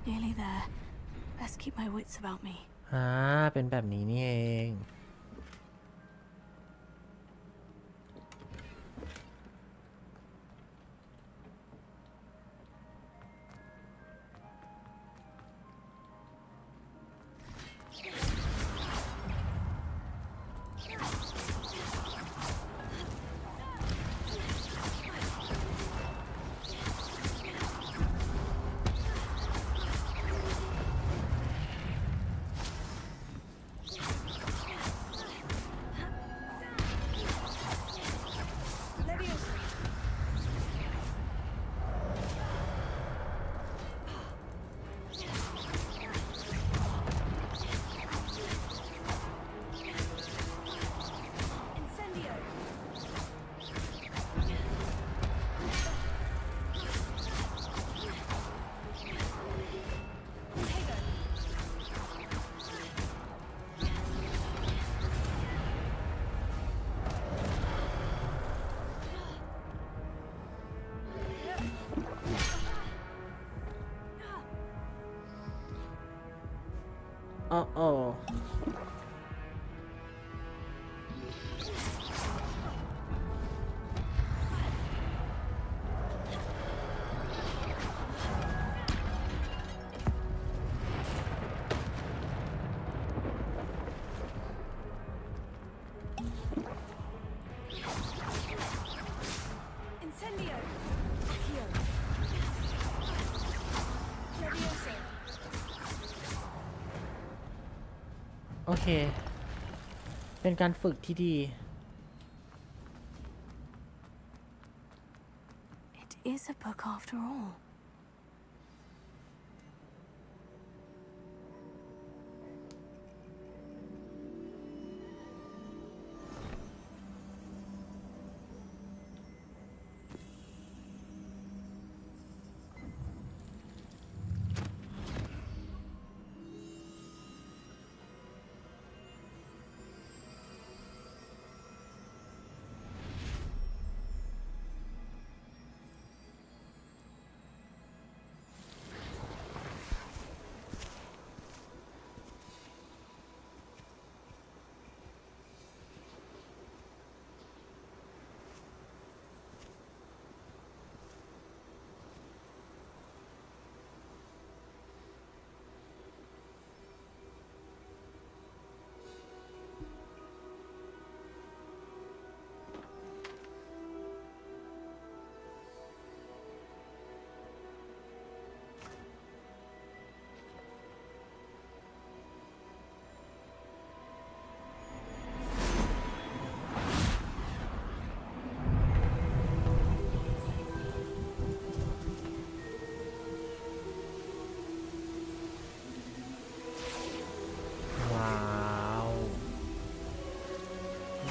Nearly there. Best keep my wits about me. เป็นแบบนี้นี่เอง โ Oh. Incendio! Accio! Levioso! โอเค เป็นการฝึกที่ดี It is a book after all.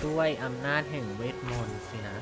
ด้วยอำนาจแห่งเวทมนต์สินะ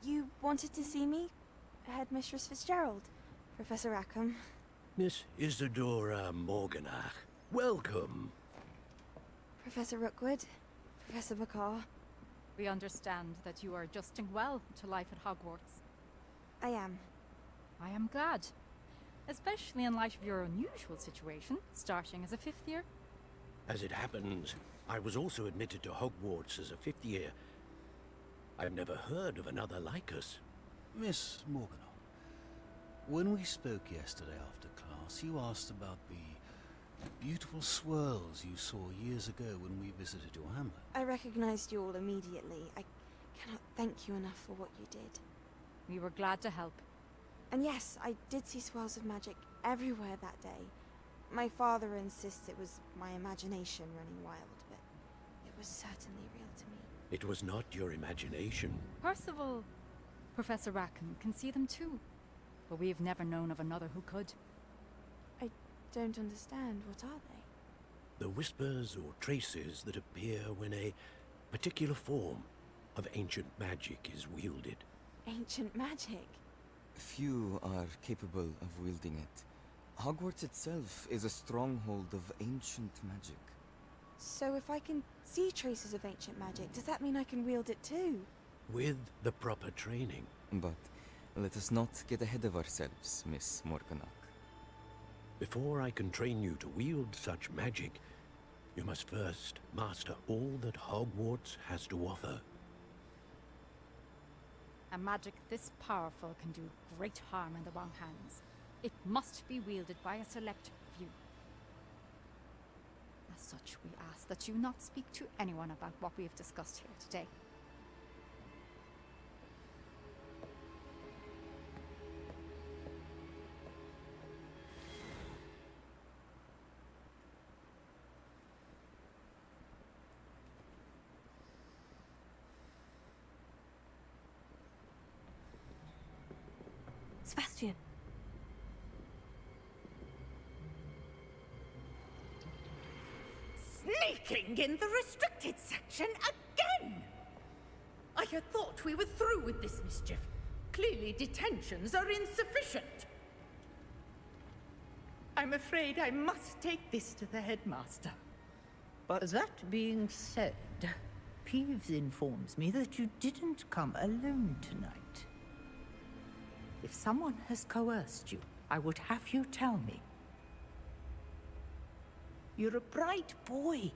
You wanted to see me? Headmistress Fitzgerald, Professor Rackham. Miss Isadora Morganach, welcome. Professor Rookwood, Professor McCaw. We understand that you are adjusting well to life at Hogwarts. I am. I am glad. Especially in light of your unusual situation, starting as a fifth year. As it happens, I was also admitted to Hogwarts as a fifth year. I've never heard of another like us. Miss Morganach, when we spoke yesterday after class, you asked about the beautiful swirls you saw years ago when we visited your hamlet. I recognized you all immediately. I cannot thank you enough for what you did. We were glad to help. And yes, I did see swirls of magic everywhere that day. My father insists it was my imagination running wild, but it was certainly real to me. It was not your imagination. Percival, Professor Rackham can see them too, but we've never known of another who could. I don't understand. What are they? The whispers or traces that appear when a particular form of ancient magic is wielded. Ancient magic? Few are capable of wielding it. Hogwarts itself is a stronghold of ancient magic. So if I can see traces of ancient magic, does that mean I can wield it too? With the proper training. But let us not get ahead of ourselves, Miss Morganach. Before I can train you to wield such magic, you must first master all that Hogwarts has to offer. A magic this powerful can do great harm in the wrong hands. It must be wielded by a select few. As such, we ask that you not speak to anyone about what we have discussed here today. Sneaking in the restricted section again! I had thought we were through with this mischief. Clearly detentions are insufficient. I'm afraid I must take this to the headmaster. But that being said, Peeves informs me that you didn't come alone tonight. If someone has coerced you, I would have you tell me. You're a bright boy.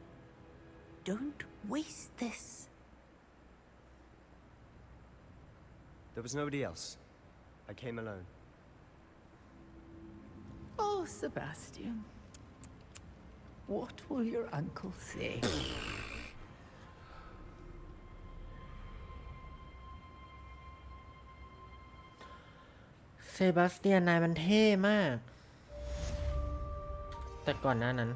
Don't waste this. There was nobody else. I came alone. Oh, Sebastian. What will your uncle say? เซบาสเตียนนายมันเท่มาก แต่ก่อนหน้านั้น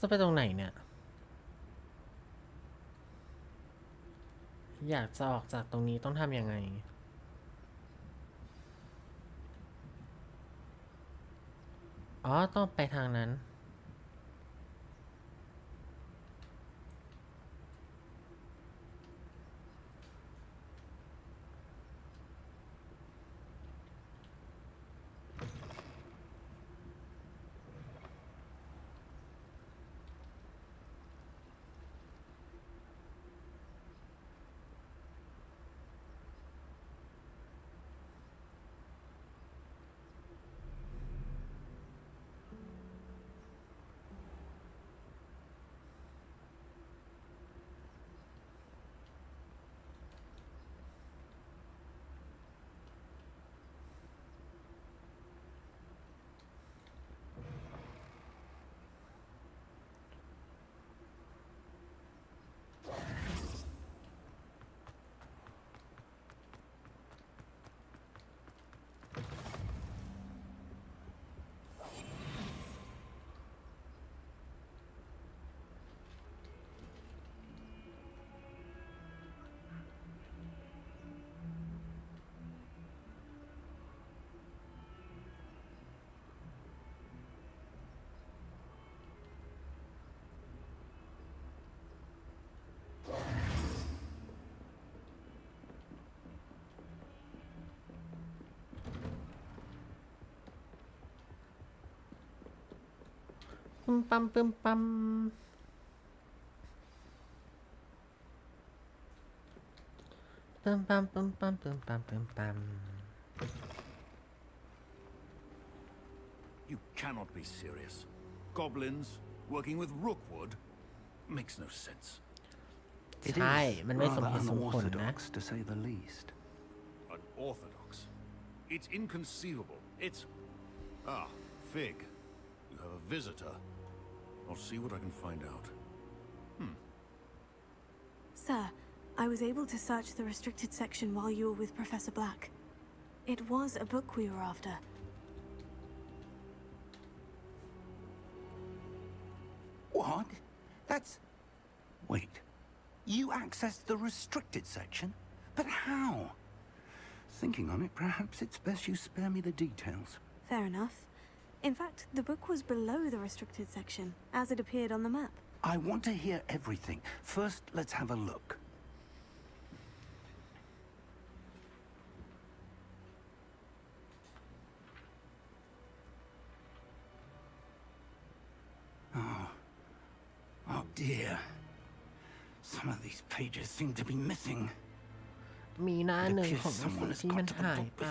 จะไปตรงไหนเนี่ย อยากจะออกจากตรงนี้ต้องทำยังไง อ๋อ ต้องไปทางนั้นปึ้มปั๊มปึ้มปั๊มปึ้มปั๊มปึ้มปั๊มปึ้มปั๊มปึ้มปั๊ม You cannot be serious. Goblins working with Rookwood makes no sense. ใช่ มันไม่สมเหตุสมผลนะ to say the least. Unorthodox. It's inconceivable. It's... Ah, Fig. You have a visitor. I'll see what I can find out. Sir, I was able to search the restricted section while you were with Professor Black. It was a book we were after. What? That's... Wait. You accessed the restricted section? But how? Thinking on it, perhaps it's best you spare me the details. Fair enough. In fact, the book was below the restricted section, as it appeared on the map. I want to hear everything. First, let's have a look. Oh dear. Some of these pages seem to be missing. มีหน้าหนึ่งของหนังสือที่มันหายไป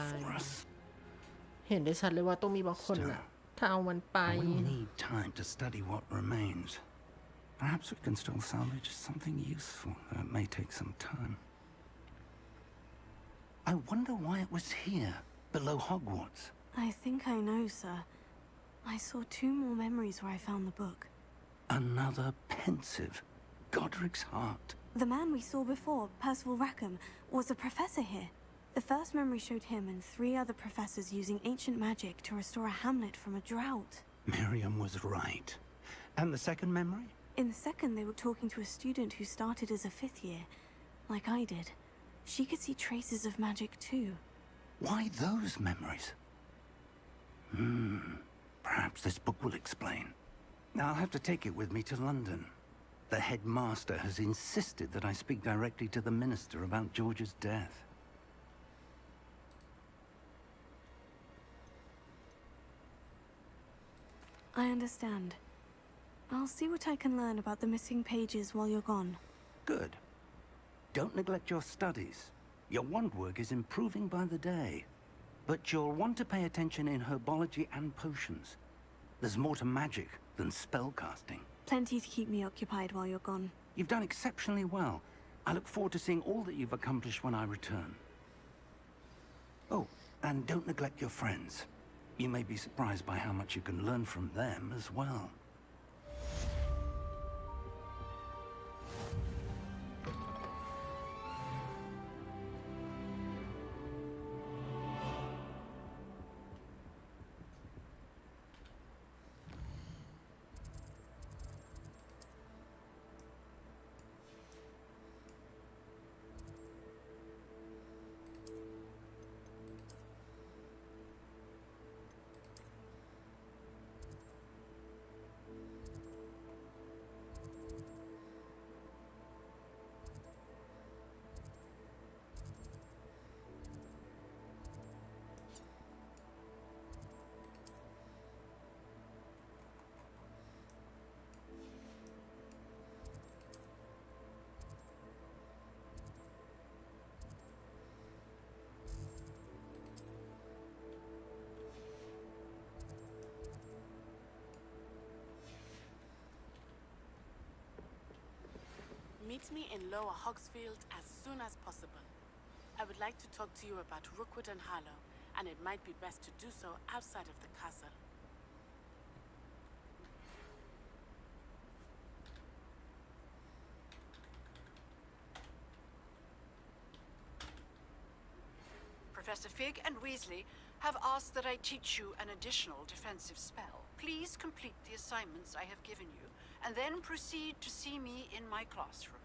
เห็นได้ชัดเลยว่าต้องมีบางคนน่ะถ้าเอามันไป We need time to study what remains. Perhaps we can still salvage something useful, though it may take some time. I wonder why it was here, below Hogwarts. I think I know, sir. I saw 2 more memories where I found the book. Another pensive. Godric's heart. The man we saw before, Percival Rackham, was a professor here. The first memory showed him and 3 other professors using ancient magic to restore a hamlet from a drought. Miriam was right. And the second memory? In the second, they were talking to a student who started as a 5th year, like I did. she could see traces of magic too. Why those memories? Perhaps this book will explain. I'll have to take it with me to London. The headmaster has insisted that I speak directly to the minister about George's death. I understand. I'll see what I can learn about the missing pages while you're gone. Good. Don't neglect your studies. Your wand work is improving by the day. But you'll want to pay attention in herbology and potions. There's more to magic than spellcasting. Plenty to keep me occupied while you're gone. You've done exceptionally well. I look forward to seeing all that you've accomplished when I return. Oh, and don't neglect your friends. You may be surprised by how much you can learn from them as well. Meet me in Lower Hogsfield as soon as possible. I would like to talk to you about Rookwood and Harlow, and it might be best to do so outside of the castle. Professor Fig and Weasley have asked that I teach you an additional defensive spell. Please complete the assignments I have given you, and then proceed to see me in my classroom.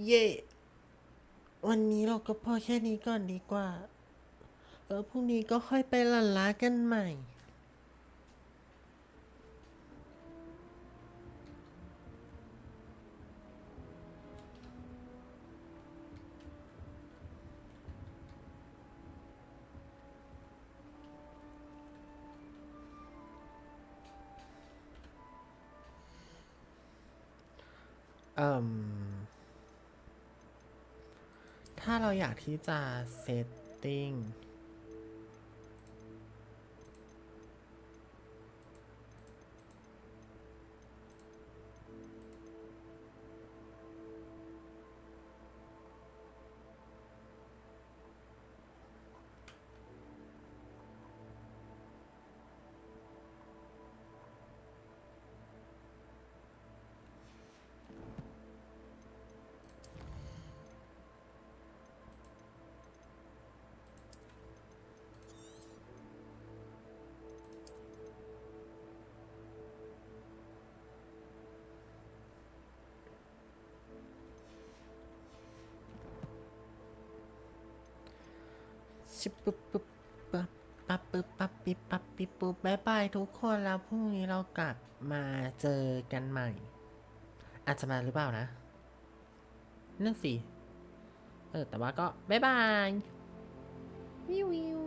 เย่วันนี้เราก็พอแค่นี้ก่อนดีกว่าพรุ่งนี้ก็ค่อยไปหลั่นล้ากันใหม่ถ้าเราอยากที่จะเซตติ้งชิบปุ๊บปุ๊บปั๊บปั๊บปุ๊บปั๊บปิ๊บปั๊บปิ๊บปุ๊บบ๊ายบายทุกคนแล้วพรุ่งนี้เรากลับมาเจอกันใหม่อาจจะมาหรือเปล่านะนั่นสิแต่ว่าก็บ๊ายบายวิว